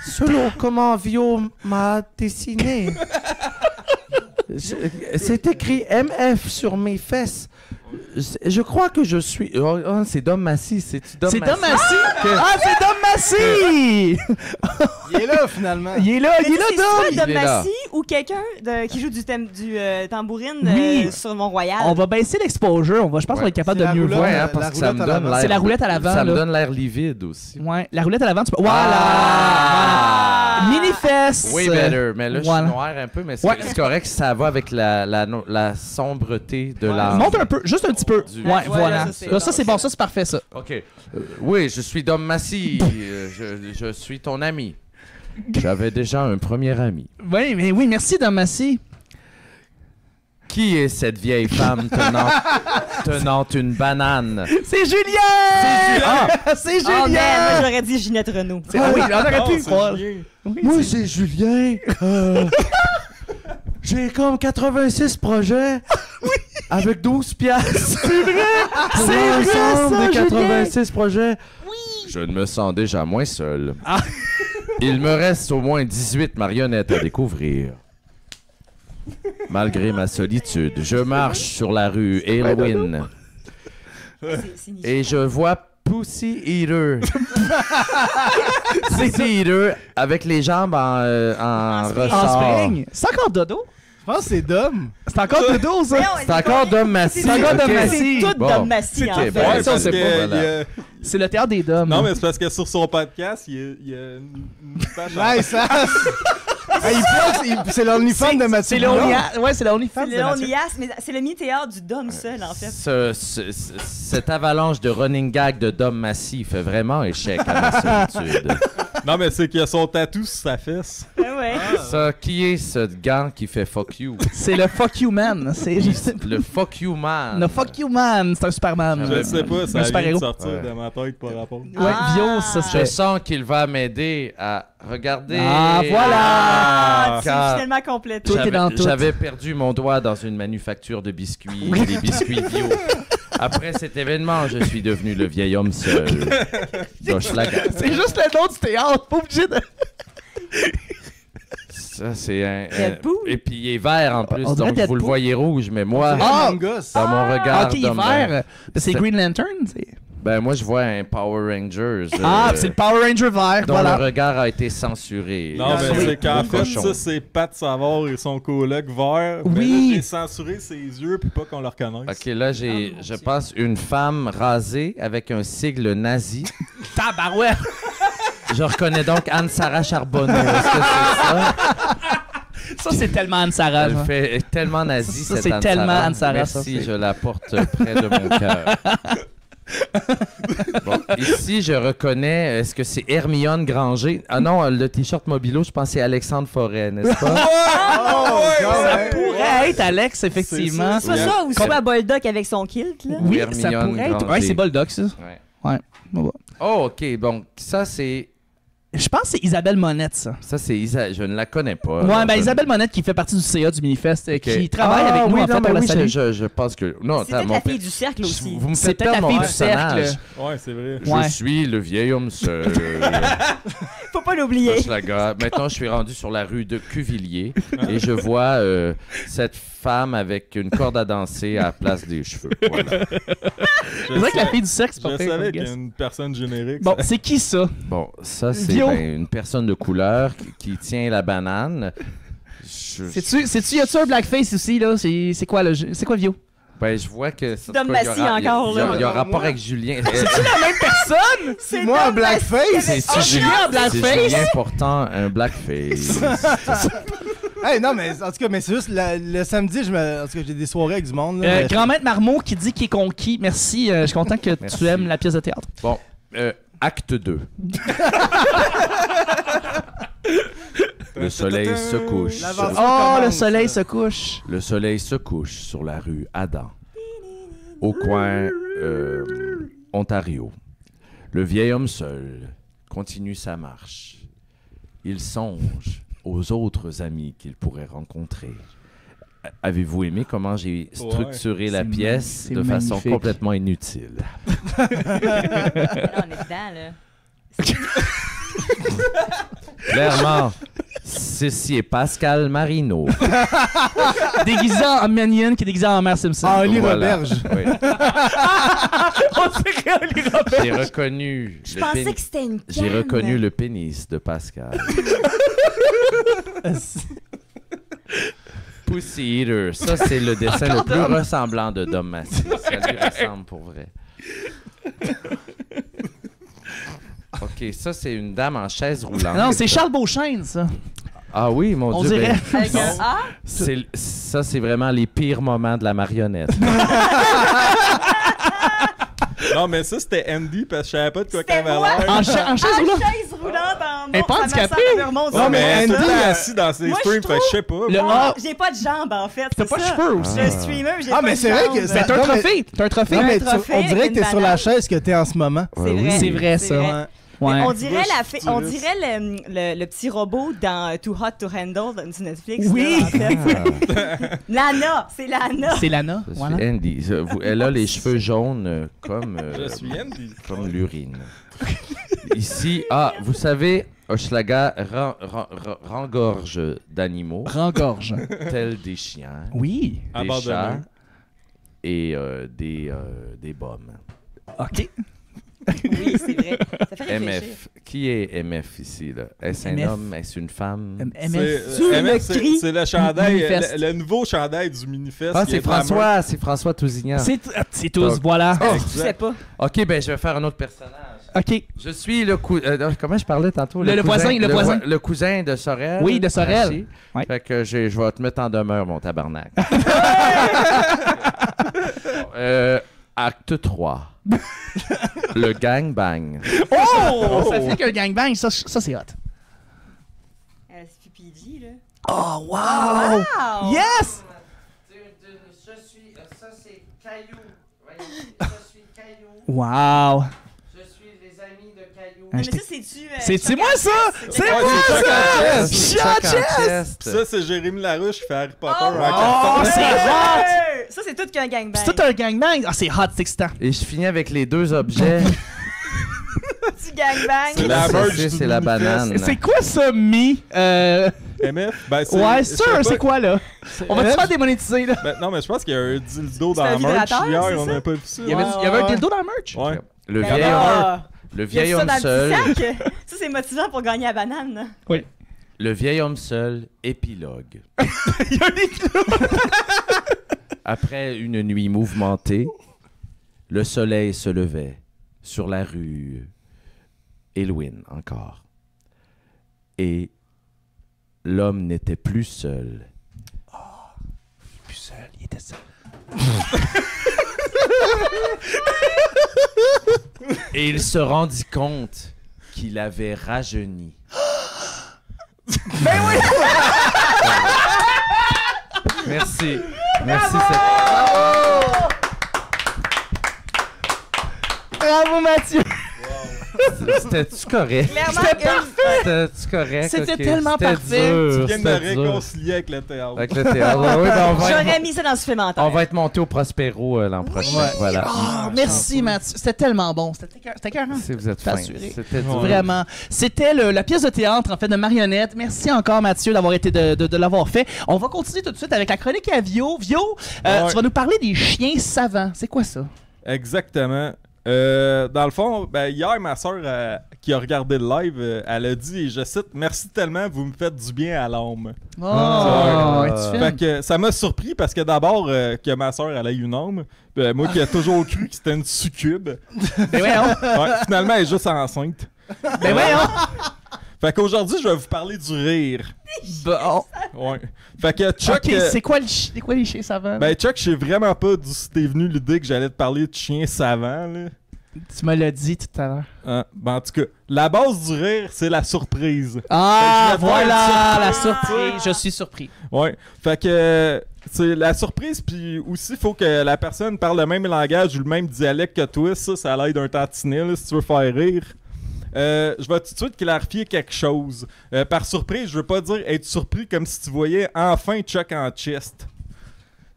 selon comment Vio m'a dessiné. C'est écrit MF sur mes fesses. Je crois que je suis... Oh, c'est Dom Massy. C'est Dom Massy? Ah, c'est Dom Massy! Il est là, finalement. Il est là, Dom! Dom Massy ou quelqu'un qui joue du tambourine sur Mont-Royal. On va baisser l'exposure. Je pense qu'on va être capable de mieux voir. Ouais, parce que ça me donne l'air... C'est la roulette à l'avant. Ça me donne l'air livide aussi. Ouais, la roulette à l'avant, tu peux... Voilà! Mini-fesses! Way better. Mais là, je suis noir un peu, mais c'est correct, ça va avec la sombreté de l'âme. Monte un peu, juste un petit peu. Ouais, voilà. Ça, c'est bon, ça, c'est parfait, ça. OK. Oui, je suis Dom Massy. Je suis ton ami. J'avais déjà un premier ami. Oui, merci, Dom Massy. Qui est cette vieille femme tenant une banane? C'est Julien! C'est Julien! Oh man, moi j'aurais dit Ginette Renault. Oui, on aurait pu croire. Moi, c'est Julien. J'ai comme 86 projets avec 12 piastres. C'est vrai! Pour l'ensemble des 86 projets. Oui! Je ne me sens déjà moins seul. Il me reste au moins 18 marionnettes à découvrir. Malgré ma solitude, je marche sur la rue Halloween et je vois Pussy Eater. Pussy Eater avec les jambes en ressort. Spring. C'est encore Dodo? Je pense que c'est Dom. C'est encore Dodo, ça? C'est encore Dom Massy. C'est encore Dom Massy. C'est tout Dom Massy, en fait. Bon, ça, c'est pas voilà. C'est le théâtre des Doms. Non, mais c'est parce que sur son podcast, il y a une page. Nice, c'est l'OnlyFans de Mathieu. C'est l'OnlyFans de Mathieu. Mais c'est le mini-théâtre du Dom seul, en fait. Cette avalanche de running gag de Dom Massy fait vraiment échec à ma solitude. Non, mais c'est qu'il a son tatou sur sa fesse. Ouais. Ça, qui est ce gant qui fait fuck you? C'est le fuck you man. C'est juste... Le fuck you man. Le fuck you man. C'est un Superman. Je sais pas, ça vient de super-héros. sortir de ma tête par rapport. Ouais, Vio, ça Je c'est... sens qu'il va m'aider à regarder. Ah, voilà! Ah, Car c'est finalement complété. Tout est dans tout. J'avais perdu mon doigt dans une manufacture de biscuits, des biscuits bio. Après cet événement, je suis devenu le vieil homme seul. d'Hochelaga. C'est juste le nom du théâtre, pas obligé de... Ça, c'est un... Deadpool? Et puis il est vert en plus, On dirait donc vous le Deadpool. voyez rouge, mais moi, Ah! dans mon regard Ok, d'homme vert. C'est C'est- Green Lantern, c'est... ben moi je vois un Power Rangers. Ah, c'est le Power Ranger vert, dont voilà. le regard a été censuré. Non, mais Oui. c'est qu'en fait, Cochon. ça, c'est Pat Savard et son coloc vert. Oui. Mais là, j'ai censuré ses yeux pour pas qu'on le reconnaisse. Ok, là j'ai, je pense, une femme rasée avec un sigle nazi. Tabarouette! Je reconnais donc Anne-Sara Charbonneau. Est-ce que c'est ça? Ça, c'est tellement Anne-Sara. Elle ça. fait tellement nazi, Ça, cette c'est Anne-Sara. tellement Anne-Sara, Merci, ça, c'est- je la porte près de mon cœur. Bon, ici, je reconnais, est-ce que c'est Hermione Granger? Ah non, le t-shirt Mobilo, je pense que c'est Alexandre Forêt, n'est-ce pas? Ça pourrait être Alex, effectivement. Soit ça ou soit Boldock avec son kilt, là. Oui, Hermione ça pourrait être... Granger. Ouais, c'est Boldock, ça. Ouais. Ouais. Bon. Oh, ok, donc ça c'est... Je pense que c'est Isabelle Monette, ça. Ça c'est je ne la connais pas. Ouais, Alors, ben je- Isabelle Monette qui fait partie du CA du Minifest, Ok. qui travaille avec nous, oui, en fait, non, mais on la oui, salue. je pense que... Non, C'est attends, peut-être la fille du cercle aussi. Vous me C'est faites peut-être perdre la mon fille du cercle. personnage. Ouais, c'est vrai. Ouais. Je suis le vieil homme seul. Faut pas l'oublier. Hochelaga. Maintenant, je suis rendu sur la rue de Cuvilliers et je vois cette femme avec une corde à danser à la place des cheveux. Voilà. C'est vrai que la fille du cercle, c'est pas Je pire, savais comme qu'il y a guess. une personne générique. Bon, c'est qui ça? Bon, ça, c'est Vio. une personne de couleur qui tient la banane. C'est-tu, y a-tu un blackface aussi, là? C'est quoi, là? C'est quoi, Vio? Ben, je vois que... ça, Dom il y aura- Massy encore, là. Il y a un rapport avec Julien. C'est-tu la même personne? C'est moi, Dom blackface? Massy avec C'est son Julien kilt. en blackface? C'est Julien Portant, un blackface. Hey, non, mais en tout cas, mais c'est juste le samedi, en tout cas, j'ai des soirées avec du monde. Là, mais- Grand-maître Marmot qui dit qu'il est conquis. Merci, je suis content que Merci. tu aimes la pièce de théâtre. Bon, acte 2. Le soleil se couche. L'aventure Oh, le commence. soleil se couche. Le soleil se couche sur la rue Adam, au coin Ontario. Le vieil homme seul continue sa marche. Il songe aux autres amis qu'il pourrait rencontrer. Avez-vous aimé comment j'ai structuré la C'est pièce c'est de façon magnifique. complètement inutile? Là, on est dedans, là. Clairement, ceci est Pascal Marino. Déguisé en Minion qui est déguisé en Mère Simpson. Ah, Oli Voilà. Roberge. Oui. On dirait Oli Robert. J'ai reconnu. Je pensais que c'était une J'ai canne. reconnu le pénis de Pascal. Pussy Eater. Ça, c'est le dessin le plus ressemblant de Dom Massy. Ça lui ressemble pour vrai. OK, ça, c'est une dame en chaise roulante. Non, c'est Charles Beauchesne, ça. Ah oui, mon On Dieu. dirait. ben, Avec un A? ça, c'est vraiment les pires moments de la marionnette. Non, mais ça, c'était Andy parce que je savais pas de quoi C'était qu'elle avait moi. l'air. En chaise Ah, roulante. chaise roulante en Elle est pas ça handicapée? me remonte Non, mais elle est tout le Andy, temps assise dans ses moi, je streams, fait que je sais pas. Le moi. A. J'ai pas de jambes, en fait. T'as c'est pas de ça. cheveux aussi. Je suis streamer, j'ai Ah, pas mais de c'est vrai que jambes. ça- Ben, t'as un Non, mais- trophée. T'as un trophée. Non, mais trophée on dirait avec que t'es une sur la banane. chaise que t'es en ce moment. C'est vrai. C'est vrai, C'est ça. vrai. Ouais. Ouais. On dirait, Bush on futuriste. dirait le petit robot dans Too Hot to Handle sur Netflix. Oui. là, en fait. Lana, c'est Lana. C'est Lana. Je suis Voilà. Andy. Elle a les cheveux jaunes comme, Je suis Andy. comme l'urine. Ici, vous savez, Hochelaga rengorge d'animaux, Rengorge. tels des chiens, Oui. des Abandonné. chats et des bombes. OK. Oui, c'est vrai. Ça fait réfléchir. MF. Qui est MF ici, là? Est-ce un MF? homme? Est-ce une femme? MF. C'est le chandail, Minifest. le nouveau chandail du Minifest. Ah, qui c'est est à main. François, c'est François Tousignan. C'est tous, Donc- voilà. Je sais pas. OK, ben je vais faire un autre personnage. OK. Je suis le comment je parlais tantôt? Le voisin, le voisin. Le cousin de Sorel. Oui, de Sorel. Haché. Ouais. Fait que je vais te mettre en demeure, mon tabarnak. Bon, Acte 3. Le gangbang. Oh! Ça fait qu'un gangbang, ça c'est hot. C'est PPG, là. Oh, wow! Wow! Yes! Ça, c'est Caillou. Je suis Caillou. Wow! Je suis les amis de Caillou. Mais ça, c'est-tu... C'est moi, ça! C'est Ouais, moi, c'est ça! Chuck Chuck Chest! Ça, c'est Jérémy Larouche qui fait Harry Potter. Oh, c'est hot! Ça, c'est tout qu'un gangbang. C'est tout un gangbang. Ah, c'est hot, c'est excitant. Et je finis avec les deux objets. Petit gangbang. C'est la merge C'est du la Minifest. banane. C'est quoi ça, Mi? MF? Ben, Ouais, je sûr, sais c'est pas- quoi, là? On va-tu faire démonétiser, là? Ben, non, mais je pense qu'il y a un dildo dans C'est un la merch vibrateur, hier, c'est on ça? n'a pas vu ça. Il y avait un dildo dans le merch? Ouais. Le Ben vieil là, homme, le y a vieil ça homme dans le seul. petit sac. Ça, c'est motivant pour gagner la banane. là. Oui. Le vieil homme seul, épilogue. Il y a un éclat. Après une nuit mouvementée, le soleil se levait sur la rue Elwyn encore. Et l'homme n'était plus seul. Plus seul, il était seul. Et il se rendit compte qu'il avait rajeuni. Ben oui! Merci. Bravo, Mathieu! C'était-tu correct? Clairement, C'était parfait! C'était-tu correct? C'était Ok. tellement C'était parfait. dur, Tu viens de me c'était dur. réconcilier avec le théâtre. Avec le théâtre. Oui, ben J'aurais mis ça dans le supplémentaire. on va être monté au Prospero l'an prochain. Voilà. Oh, merci, Mathieu. C'était tellement bon. C'était écœurant. Si vous êtes T'as fin. assuré. C'était dur. Vraiment. C'était la pièce de théâtre, en fait, de marionnette. Merci encore, Mathieu, d'avoir été de l'avoir fait. On va continuer tout de suite avec la chronique à Vio. Vio, Ouais. tu vas nous parler des chiens savants. C'est quoi ça? Exactement. Dans le fond, ben, hier, ma soeur qui a regardé le live, elle a dit, et je cite, « Merci tellement, vous me faites du bien à l'âme. » Oh, es-tu Fait fine? que ça m'a surpris parce que d'abord, que ma soeur elle ait une âme. Moi qui ai toujours cru que c'était une succube. Ben voyons. Ouais, finalement, elle est juste enceinte. Ben voyons. Fait qu'aujourd'hui, je vais vous parler du rire. Bon. Ouais. Fait que Chuck... Ok, c'est quoi les chiens savants? Ben Chuck, je sais vraiment pas d'où c'était venu l'idée que j'allais te parler de chiens savants, là. Tu me l'as dit tout à l'heure. Ben, en tout cas, la base du rire, c'est la surprise. Ah, Fait que je vais te voilà, faire la une surprise. Je suis surpris. Ouais. Fait que c'est la surprise, puis aussi, il faut que la personne parle le même langage ou le même dialecte que toi. Ça l'aide un tantinet, là, si tu veux faire rire. Je vais tout de suite clarifier quelque chose. Par surprise, je veux pas dire être surpris comme si tu voyais enfin Chuck en chest.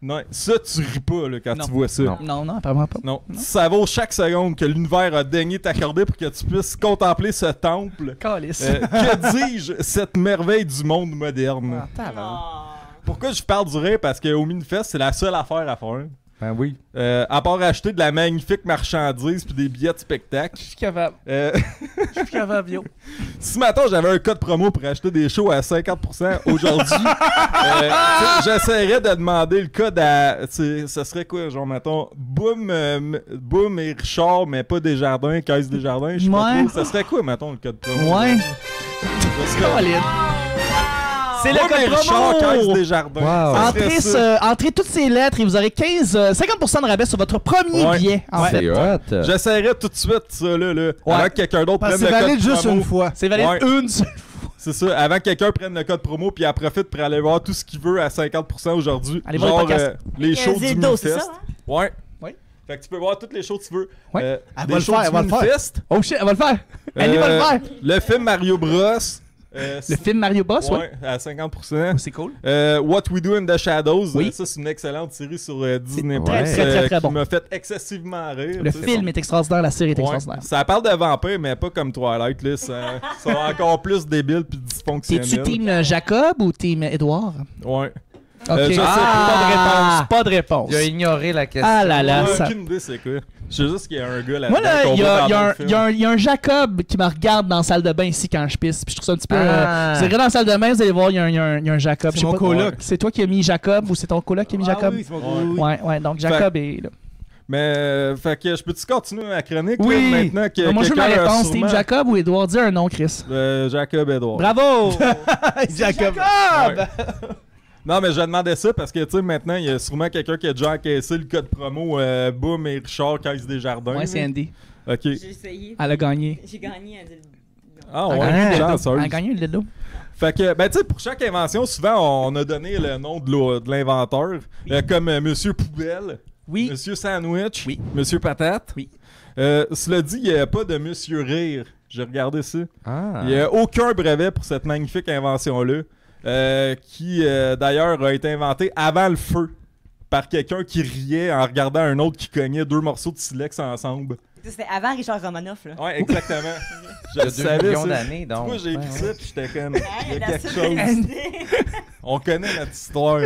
Non, ça, tu ris pas là, quand Non. tu vois ça. Non, vraiment pas. Non. Ça vaut chaque seconde que l'univers a daigné t'accorder pour que tu puisses contempler ce temple. Calice. Que dis-je, cette merveille du monde moderne. Pourquoi je parle du rire? Parce qu'au Minifest, c'est la seule affaire à faire. Ben oui. À part acheter de la magnifique marchandise puis des billets de spectacle. Je suis capable. Je suis capable, Vio. Si maintenant j'avais un code promo pour acheter des shows à 50% aujourd'hui, j'essaierais de demander le code à. Ce serait quoi, genre, mettons, Boom et Richard, mais pas Desjardins, Caisse Desjardins, je sais pas Ouais. trop. Ça serait quoi, mettons, le code promo? Ouais. Ça serait- Colin. C'est le Boom et code Richard, Caisse promo. Desjardins. Wow. Ça serait ça. Entrez toutes ces lettres et vous aurez 50% de rabais sur votre premier Ouais. billet. En fait. C'est hot. J'essaierais tout de suite ça, là. Avant que quelqu'un d'autre Parce prenne que le c'est code valide juste promo. une fois. C'est valide Ouais. une seule. C'est ça, avant que quelqu'un prenne le code promo puis en profite pour aller voir tout ce qu'il veut à 50% aujourd'hui. Allez voir les podcasts. Les shows du Zildo, c'est Minifest. ça, hein? Ouais. Ouais. Fait que tu peux voir toutes les shows que tu veux. Ouais. Elle des va le shows faire, du elle va le faire. Minifest. Oh shit, elle va le faire. Elle va le faire. Le film Mario Bros. Le film Mario Bros, ouais. Ouais, à 50%. C'est cool. What We Do in the Shadows. Oui. Ça, c'est une excellente série sur Disney+. très, très, très bon. Qui m'a fait excessivement rire. Le tu sais. film est extraordinaire, la série est Ouais. extraordinaire. Ça parle de vampires, mais pas comme Twilight. Là. Ça sont encore plus débiles puis dysfonctionnels. T'es-tu team Jacob ou team Edouard? Ouais. Ok. Je sais Pas de réponse. Il a ignoré la question. Ah là là. J'ai ça- aucune idée c'est quoi. Je sais juste qu'il y a un gars là-dedans. Moi, là, qu'on il y, voit a- dans il y a un- d'autres films. il y a un- il y a un Jacob qui me regarde dans la salle de bain ici quand je pisse. Puis je trouve ça un petit peu. Ah. Vous irez dans la salle de bain, vous allez voir, il y a un Jacob. C'est Je sais mon pas- coloc. C'est toi qui as mis Jacob ou c'est ton coloc qui a mis Ah Jacob? oui, c'est mon Ouais. Ouais, donc Jacob est là. Mais, fait que je peux-tu continuer ma chronique Oui! là, maintenant que Moi, je veux ma quelqu'un a réponse. sûrement- Team Jacob ou Edouard? Dis un nom, Chris. Jacob Edouard. Bravo! Jacob. Jacob! Ouais. Non, mais je demandais ça parce que, tu sais, maintenant, il y a sûrement quelqu'un qui a déjà encaissé le code promo Boom et Richard quand ils Desjardins. Ouais, c'est Andy. OK. J'ai essayé. Elle a gagné. J'ai gagné un dildo. Ah Elle a ouais, gagné un dildo. chanceuse. Elle a gagné le dildo. Fait que, ben, tu sais, pour chaque invention, souvent, on a donné le nom de l'inventeur. Comme Monsieur Poubelle. Oui. Monsieur Sandwich. Oui. Monsieur Patate. Oui. Cela dit, il n'y a pas de Monsieur Rire. J'ai regardé ça. Ah. Il n'y a aucun brevet pour cette magnifique invention-là. Qui, d'ailleurs, a été inventée avant le feu. Par quelqu'un qui riait en regardant un autre qui cognait 2 morceaux de silex ensemble. C'était avant Richard Romanoff, là. Ouais, exactement. Il y a 2 savais millions ça. d'années, donc. Moi, j'ai écrit ça, puis j'étais comme, il y a la quelque seule chose. idée. On connaît notre histoire.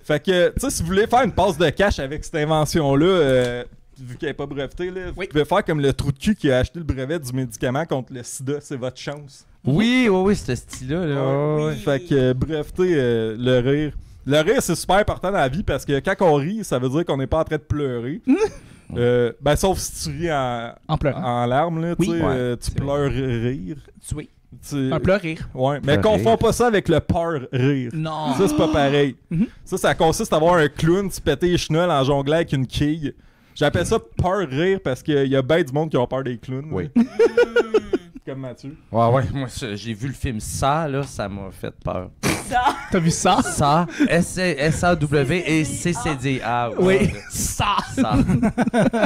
Fait que, tu sais, si vous voulez faire une passe de cash avec cette invention-là, vu qu'elle n'est pas brevetée, là, vous pouvez faire comme le trou de cul qui a acheté le brevet du médicament contre le sida. C'est votre chance. Oui, ce style-là. Là. Ouais. Fait que, breveter le rire. Le rire, c'est super important dans la vie parce que quand on rit, ça veut dire qu'on n'est pas en train de pleurer. Ben, sauf si tu ris En pleurant. en larmes, là, Oui. tu sais, Ouais, tu pleures rire. Oui. Tu- Un pleur rire. Ouais, mais Pleurer. confonds pas ça avec le peur rire. Non. Ça, c'est pas pareil. Mhm. Ça consiste à avoir un clown se péter les chenolles en jonglant avec une quille. J'appelle ça peur rire parce qu'il y a bien du monde qui ont peur des clowns. Oui. là. Comme Mathieu. Ouais, moi, j'ai vu le film Ça, là, ça m'a fait peur. T'as vu ça? Ça, S-A-W et C-C-D-A. Oui. Ça. Ça.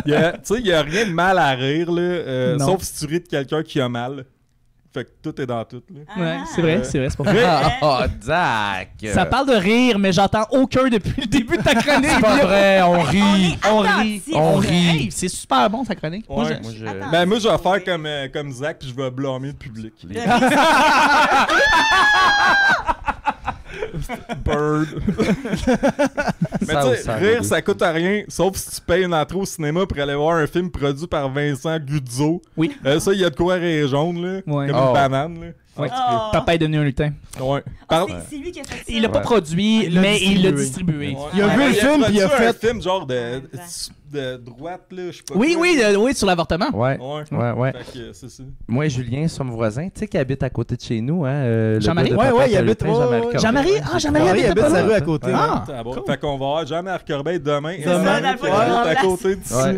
Tu sais, il y a rien de mal à rire, là, Non. sauf si tu ris de quelqu'un qui a mal. Fait que tout est dans tout. Là. Ouais, c'est vrai, c'est pas Rire. vrai. Oh, Zach! Ça parle de rire, mais j'entends aucun depuis le début de ta chronique. C'est pas vrai, on rit. On rit. On rit. Hey, c'est super bon, ta chronique. Moi, Ouais. je- Attends. Ben, moi, je vais faire comme Zach, puis je vais blâmer le public. Bird. Mais Ça tu ou sais, ça, rire, les ça coûte rien, sauf si tu payes une entrée au cinéma pour aller voir un film produit par Vincent Guzzo. Oui. Ça, il y a de quoi rire jaune, là. Ouais. Comme Oh. une banane, là. Ouais. Oh. Papa est devenu un lutin. Ouais. Ah, Par- c'est lui qui a fait ça. Il l'a pas Ouais. produit, Il l'a mais il l'a distribué. distribué. Ouais. Il a vu le film, produit puis il a un fait- film genre Exact. de droite, là, je sais pas. Oui, quoi, oui, là. oui, sur l'avortement. Ouais. Ouais. Fait que c'est ça. Moi et Julien sommes voisins, tu sais, qui habite à côté de chez nous, hein. Le Jean-Marie? gars de Ouais, Papa ouais, il Palutin, habite- ouais, Jean-Marie ouais. Corbeil. Jean-Marie? Ah, Jean-Marie Ouais, il habite habite pas sa là. rue à côté. Ah. Ah, bon. cool. Fait qu'on va avoir jamais à Corbeil demain. C'est ça, dans le fond, qui je habite à remplace. côté d'ici. Ouais.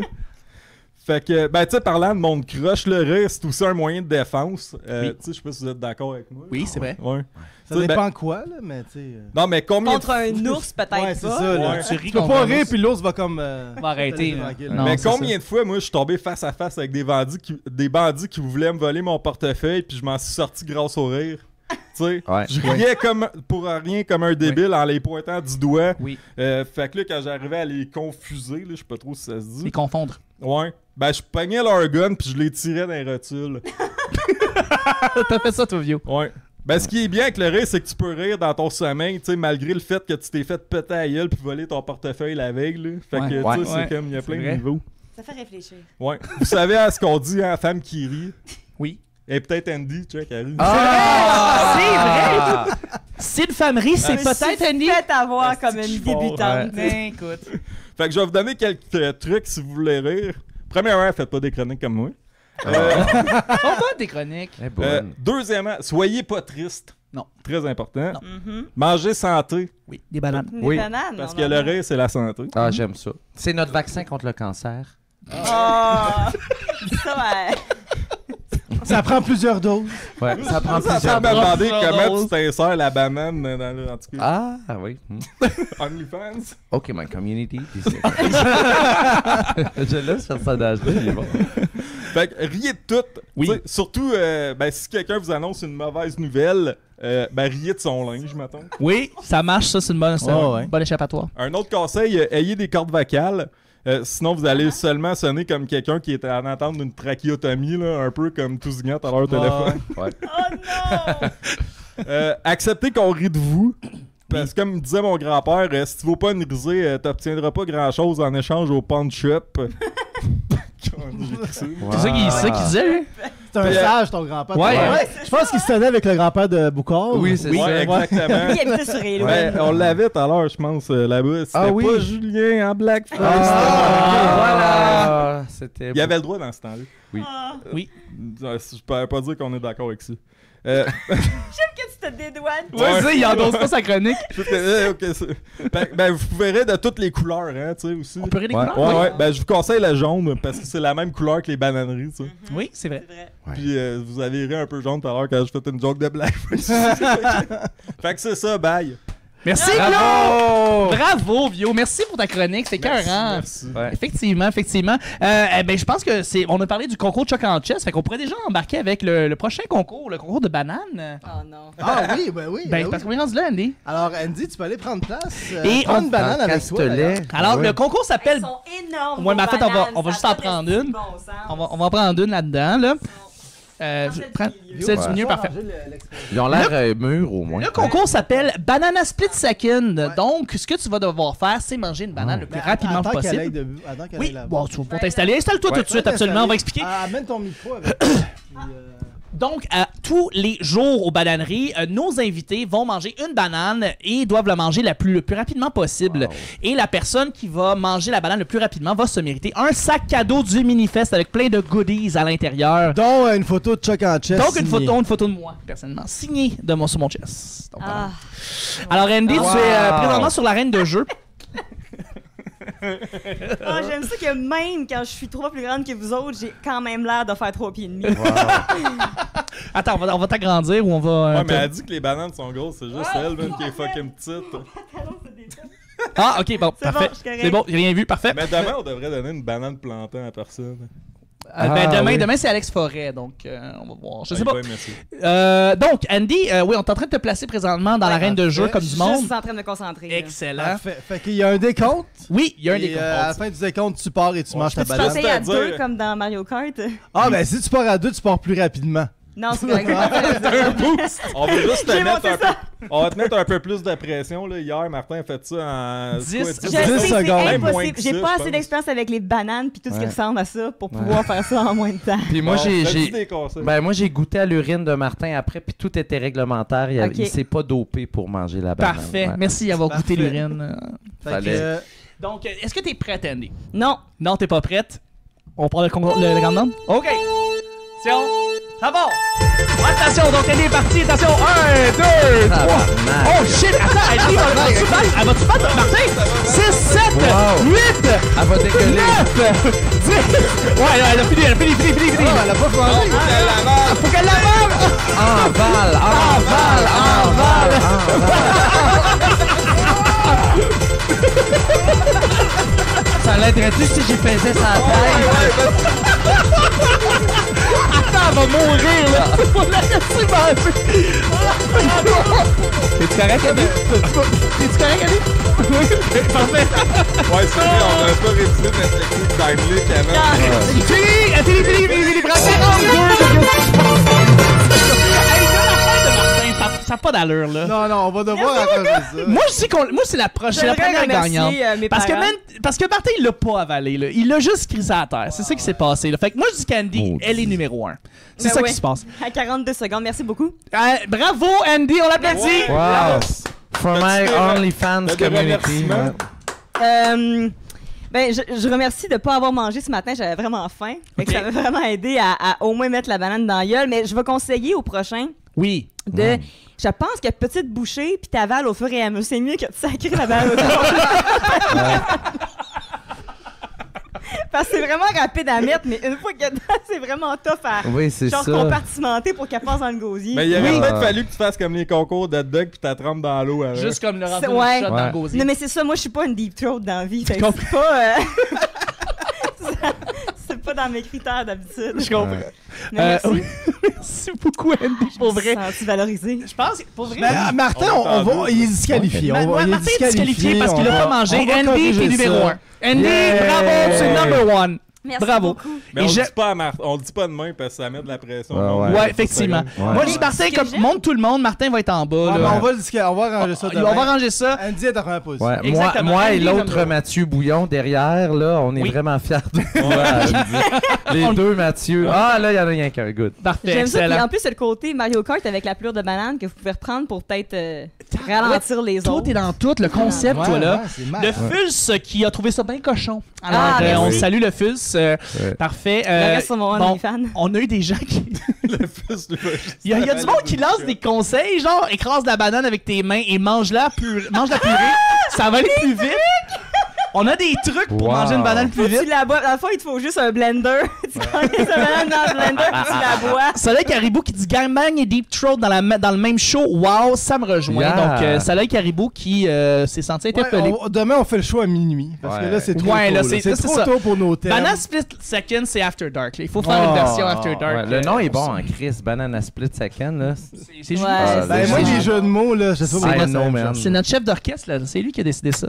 Fait que, ben, tu sais, parlant de monde croche, le rire, c'est aussi un moyen de défense. Oui. Tu sais, je sais pas si vous êtes d'accord avec moi. Oui, c'est vrai. Ouais. Ça Tu sais, dépend quoi, là, mais tu sais. Non, mais combien Contre un ours, peut-être Ouais, c'est pas. ça, là. Ouais. Tu ris Tu peux contre pas un rire, ours. puis l'ours va comme. Va arrêter, là. tranquille. Non, mais c'est combien de fois, moi, je suis tombé face à face avec des bandits qui voulaient me voler mon portefeuille, puis je m'en suis sorti grâce au rire. Tu sais, Ouais. je riais pour rien comme un débile en les pointant du doigt. Oui. Fait que là, quand j'arrivais à les confuser, là, je sais pas trop si ça se dit. Les confondre. Ouais. Ben, je pognais leur gun, puis je les tirais dans les rotules. T'as fait ça, toi, vieux. Ouais. Ben, ce qui est bien avec le rire, c'est que tu peux rire dans ton sommeil, tu sais, malgré le fait que tu t'es fait péter à gueule puis voler ton portefeuille la veille, là. Fait que, tu sais, Ouais. c'est Ouais. comme, il y a plein C'est de vrai. niveaux. Ça fait réfléchir. Ouais. Vous savez à ce qu'on dit, hein, femme qui rit? Oui. Et peut-être Andy, tu sais, qui rit. Ah! C'est vrai! Si une femme rit, c'est Je me suis peut-être Andy. fait avoir comme Asti, une je suis fort. débutante. Ben, écoute. Fait que je vais vous donner quelques trucs si vous voulez rire. Premièrement, faites pas des chroniques comme moi. On va tes chroniques. Eh, bonne. Deuxièmement, soyez pas triste. Non. Très important. Mhm. Mangez santé, Oui, des bananes. Des Oui. bananes, parce on que en le a. rire, c'est la santé. Ah, j'aime ça. C'est notre vaccin contre le cancer. Oh! Ça, ouais. Ça prend plusieurs doses. Ouais, ça prend Ça plusieurs me demander plusieurs comment doses. tu t'insères la banane dans le... En tout cas, Ah, oui. OnlyFans. OK, my community. Je laisse ce personnage-là, il est bon. Fait que riez de tout. Oui. T'sais, surtout, ben, si quelqu'un vous annonce une mauvaise nouvelle, ben, riez de son linge, mettons. Oui, ça marche, ça, c'est une bonne, ouais. bonne échappatoire. Un autre conseil, ayez des cordes vocales. Sinon, vous allez seulement sonner comme quelqu'un qui est en attente d'une trachéotomie, là, un peu comme Tousignan à leur téléphone. Ouais. Oh non! Acceptez qu'on rit de vous. Parce que comme disait mon grand-père, si tu vaux pas une risée, t'obtiendras pas grand-chose en échange au pawn shop. C'est ça qu'il disait, lui? C'est un sage, ton grand-père. Ouais. Je pense qu'il se tenait avec le grand-père de Boucard. Oui, c'est ça. Ouais, exactement. Lui, il habitait sur Éloine. Ouais, on l'avait tout à l'heure, je pense, là-bas. C'était Ah oui. pas Julien en blackface. Voilà! C'était Il avait le droit dans ce temps-là. Oui. Ah. Oui. Je peux pas dire qu'on est d'accord avec ça. J'aime que tu te dédouanes. Vas-y, il endosse pas sa chronique. Ben, vous verrez de toutes les couleurs, hein, tu sais, aussi. On peut rire des couleurs? Ouais. Ben, je vous conseille la jaune, parce que c'est la même couleur que les bananeries, tu sais. Oui, c'est vrai. Puis vous avez ri un peu jaune tout à l'heure quand je faisais une joke de blague. Fait que c'est ça, bye. Merci, Claude! Bravo, Vio. Merci pour ta chronique. C'est écœurant. Merci. Ouais. Effectivement. Ben, je pense que c'est. On a parlé du concours de Choc en Chess. Fait qu'on pourrait déjà embarquer avec le prochain concours, le concours de bananes. Oh non. Ah oui, ben oui. Ben, ben parce oui. qu'on est rendu là, Andy. Alors, Andy, tu peux aller prendre place. Et prendre une banane avec toi. d'ailleurs. Alors, le concours s'appelle. Elles sont énormes. Ouais, mais en fait, vos on va bananes, juste ça en a pas prendre de une. bon sens. On va en prendre une là-dedans, là. Celle du milieu, parfait. Ils ont l'air mûrs, au moins. Le concours s'appelle Banana Split Second. Donc, ce que tu vas devoir faire, c'est manger une banane le plus rapidement possible. Oui, bon, tu vas t'installer. Installe-toi tout de suite, absolument. On va expliquer. Amène ton micro avec toi. Donc, tous les jours aux bananeries, nos invités vont manger une banane et doivent la manger le plus rapidement possible. Wow. Et la personne qui va manger la banane le plus rapidement va se mériter un sac cadeau du Minifest avec plein de goodies à l'intérieur. Dont une photo de Choc en Chess. Donc, une photo de moi, personnellement, signée sur mon chest. Donc, voilà. Alors, Andy, tu es présentement sur l'arène de jeu. J'aime ça que même quand je suis 3 fois plus grande que vous autres, j'ai quand même l'air de faire 3 pieds et demi. Wow. Attends, on va t'agrandir ou on va... Ouais, mais elle dit que les bananes sont grosses, c'est juste elle même qui est fucking petite. Ah, ok, bon, parfait. C'est bon, j'ai rien vu, parfait. Mais demain, on devrait donner une banane plantée à personne. Demain c'est Alex Forêt, donc on va voir. Je sais pas. Ouais, merci. Donc, Andy, oui, on est en train de te placer présentement dans l'arène de jeu comme du monde. Je suis en train de me concentrer. Excellent. Fait qu'il y a un décompte. Oui, il y a un décompte. À la fin du décompte, tu pars et tu manges ta Tu banane. pensais à 2 comme dans Mario Kart? Ah, ben si tu pars à 2, tu pars plus rapidement. Non, c'est correct. Un boost. On va juste te mettre un peu. On va te mettre un peu plus de pression. Là. Hier, Martin a fait ça en 10 secondes. Même moins que J'ai ça, pas je assez pense. d'expérience avec les bananes puis tout ce qui ressemble à ça pour pouvoir faire ça en moins de temps. Puis moi, Bon, moi j'ai goûté à l'urine de Martin après, puis tout était réglementaire. Il s'est pas dopé pour manger la banane. Parfait. Merci d'avoir goûté l'urine. Donc, est-ce que t'es prête, Andy? Non. Non, t'es pas prête? On prend le grand nombre? OK. Attention. Ça va. Attention, donc elle est partie. Attention. 1, 2, 3. Oh shit, attends, elle va-tu battre Martin? 6, 7, 8. Elle va décoller. 9, 10. Ouais, elle a fini. elle a pas fondé. Faut qu'elle la mange. Envale. Ça l'aiderait-tu si j'y faisais sa taille? Attends, elle va mourir, là! Faut la laisser manger! T'es-tu correct, Andy? T'es-tu correct, Andy? Oui, parfait! Ouais, c'est vrai, on a pas révisé notre technique d'anglais qu'avant. Fini! Bravo! Ça n'a pas d'allure, là. Non, on va devoir arranger ça. Moi, je sais moi, c'est la première gagnante. Parce que Martin, il l'a pas avalé, là. Il l'a juste crissé à terre. C'est ça qui s'est passé, là. Fait que moi, je dis qu'Andy, elle est numéro 1. C'est ça qui se passe. À 42 secondes, merci beaucoup. Bravo, Andy, on l'applaudit. Wow. For my OnlyFans community. Ben, je remercie de ne pas avoir mangé ce matin. J'avais vraiment faim. Fait que ça m'a vraiment aidé à au moins mettre la banane dans la gueule. Mais je vais conseiller au prochain. Oui. Je pense que petite bouchée puis t'avales au fur et à mesure. C'est mieux que de sacrer la banane au Parce que c'est vraiment rapide à mettre, mais une fois que dedans, c'est vraiment tough à compartimenter pour qu'elle passe dans le gosier. Mais il aurait peut-être fallu que tu fasses comme les concours de hot dog puis tu trempes dans l'eau avec. Juste comme le remplir de shot dans le gosier. Non, mais c'est ça, moi je suis pas une deep throat dans la vie. Fait que c'est pas. C'est pas dans mes critères d'habitude. Je comprends. Merci. Merci beaucoup, Andy, pour vrai. Je me sens valorisé. Je pense que pour vrai. Martin, il est disqualifié. Martin est disqualifié parce qu'il a pas mangé. Andy, t'es numéro 1. Andy, bravo, c'est number 1. Merci bravo. Beaucoup. Mais on le dit pas demain parce que ça met de la pression. Ouais, effectivement. Moi, je dis Martin, comme monte tout le monde, Martin va être en bas. On va arranger ça demain. On va arranger ça. Andy est en première position. Ouais, moi et l'autre Mathieu Bouillon derrière, là, on est vraiment fiers de toi. Les deux Mathieu. Ah, là, il y en a rien qu'un. Good. Parfait. J'aime ça. Puis en plus, c'est le côté Mario Kart avec la pelure de banane que vous pouvez reprendre pour peut-être ralentir les autres. Tout est dans tout, le concept, toi, là. Le Fus qui a trouvé ça bien cochon. Alors, on salue le Fus. plus. Parfait. Le reste sur mon OnlyFans. On a eu des gens qui... Le fils de Il y a du monde qui lance des conseils, genre écrase la banane avec tes mains et mange la purée. Ça va aller plus vite. On a des trucs pour manger une banane plus vite. Tu la bois. Dans le fond, il te faut juste un blender. Tu prends une banane dans le blender et tu la bois. Soleil Caribou qui dit gangbang et deep throat dans le même show. Wow, ça me rejoint. Yeah. Donc, Soleil Caribou qui s'est senti interpellé. Demain, on fait le show à minuit. Parce que là, c'est trop tôt. C'est trop tôt pour nos thèmes. Banana Split Second, c'est After Dark. Là. Il faut faire une version After Dark. Le nom est bon, hein, Chris. Banana Split Second. Là. C'est juste. Moi, les jeux de mots, là, je sais pas pourquoi. C'est notre chef d'orchestre. Là. C'est lui qui a décidé ça.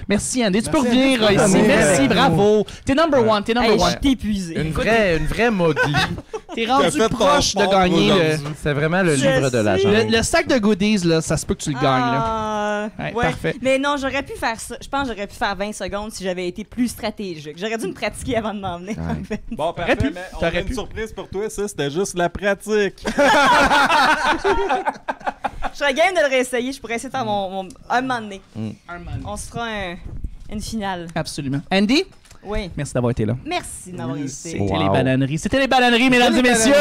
Merci, Andy. Tu peux revenir ici. Merci, bravo. T'es number one. Je t'ai épuisé. Une vraie Mowgli. T'es rendu proche de gagner. C'est vraiment le livre de la jungle. Le sac de goodies, là, ça se peut que tu le gagnes. Là. Ouais. Parfait. Mais non, j'aurais pu faire ça. Je pense que j'aurais pu faire 20 secondes si j'avais été plus stratégique. J'aurais dû me pratiquer avant de m'emmener. En fait. Bon, parfait, mais on a une surprise pour toi, ça, c'était juste la pratique. Je serais game de le réessayer. Je pourrais essayer de faire un moment donné. On se fera une finale. Absolument. Andy? Oui. Merci d'avoir été là. Merci d'avoir été. C'était les bananeries. C'était les bananeries, mesdames et messieurs.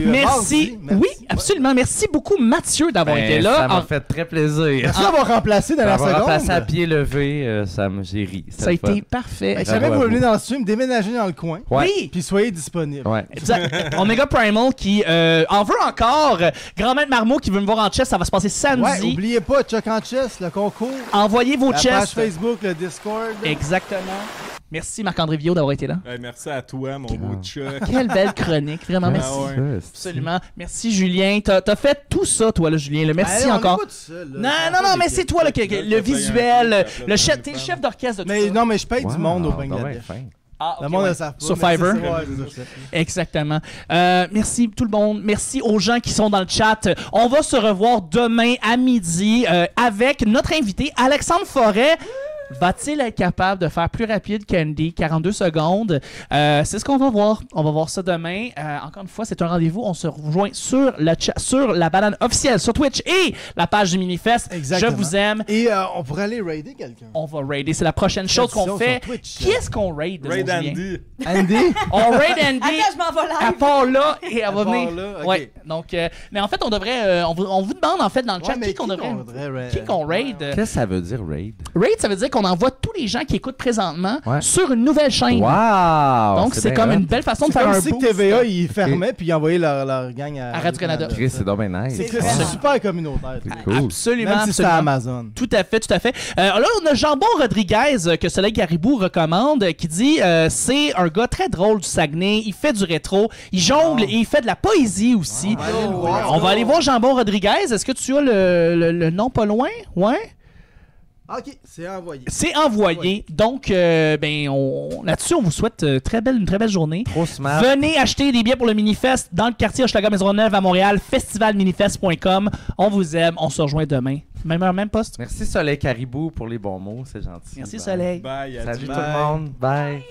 Merci. Oui, absolument. Merci beaucoup, Mathieu, d'avoir été là. Ça m'a fait très plaisir. Merci d'avoir remplacé dans la seconde. Remplacé à pied levé, j'ai ri. Ça a été parfait. Je savais que vous venez dans le stream, déménager dans le coin. Oui. Puis soyez disponible. Ouais. Exact. Omega Primal qui en veut encore. Grand Maître Marmot qui veut me voir en chess, ça va se passer samedi. Ouais, oubliez pas, Chuck en chess, le concours. Envoyez vos la chess. page Facebook, le Discord. Exactement. Merci Marc-André Villot d'avoir été là. Merci à toi, mon beau Chuck. Quelle belle chronique, vraiment merci. Absolument. Merci Julien. T'as fait tout ça, toi, là, Julien. Merci encore. Non, mais c'est toi le visuel, t'es le chef d'orchestre de tout ça. Non, mais je paye du monde au Bangladesh. Le monde ne savent pas. Sur Fiverr. Exactement. Merci tout le monde. Merci aux gens qui sont dans le chat. On va se revoir demain à midi avec notre invité Alexandre Forêt. Va-t-il être capable de faire plus rapide qu'Andy, 42 secondes? C'est ce qu'on va voir. On va voir ça demain. Encore une fois, c'est un rendez-vous. On se rejoint sur la banane officielle sur Twitch et la page du Minifest. Exactement. Je vous aime. Et on pourrait aller raider quelqu'un. On va raider. C'est la prochaine chose qu'on fait. Qui est-ce qu'on raid? Raid Andy. Andy? On raid Andy. Attends, je m'en vais là. Elle part là et elle va venir. Là, okay. Ouais. Donc, mais en fait, on devrait. On vous demande en fait dans le chat qui qu'on raid. Qu'est-ce que ça veut dire raid? Raid, ça veut dire qu'on envoie tous les gens qui écoutent présentement sur une nouvelle chaîne. Wow! Donc, c'est comme une belle façon de faire un boost. C'est comme si TVA, ils fermaient puis ils envoyaient leur gang à Radio-Canada. C'est dommage nice. C'est super communautaire. C'est cool. Absolument. Même si c'est à Amazon. Tout à fait. Là, on a Jambon Rodriguez que Soleil Caribou recommande qui dit c'est un gars très drôle du Saguenay. Il fait du rétro. Il jongle et il fait de la poésie aussi. On va aller voir Jambon Rodriguez. Est-ce que tu as le nom pas loin? Ouais? OK, c'est envoyé. C'est envoyé. Donc, là-dessus, on vous souhaite une très belle journée. Trop smart. Venez acheter des billets pour le Minifest dans le quartier Hochelaga Maisonneuve à Montréal, festivalminifest.com. On vous aime. On se rejoint demain. Même heure, même poste. Merci Soleil Caribou pour les bons mots. C'est gentil. Merci Soleil. Bye. Salut tout le monde. Bye.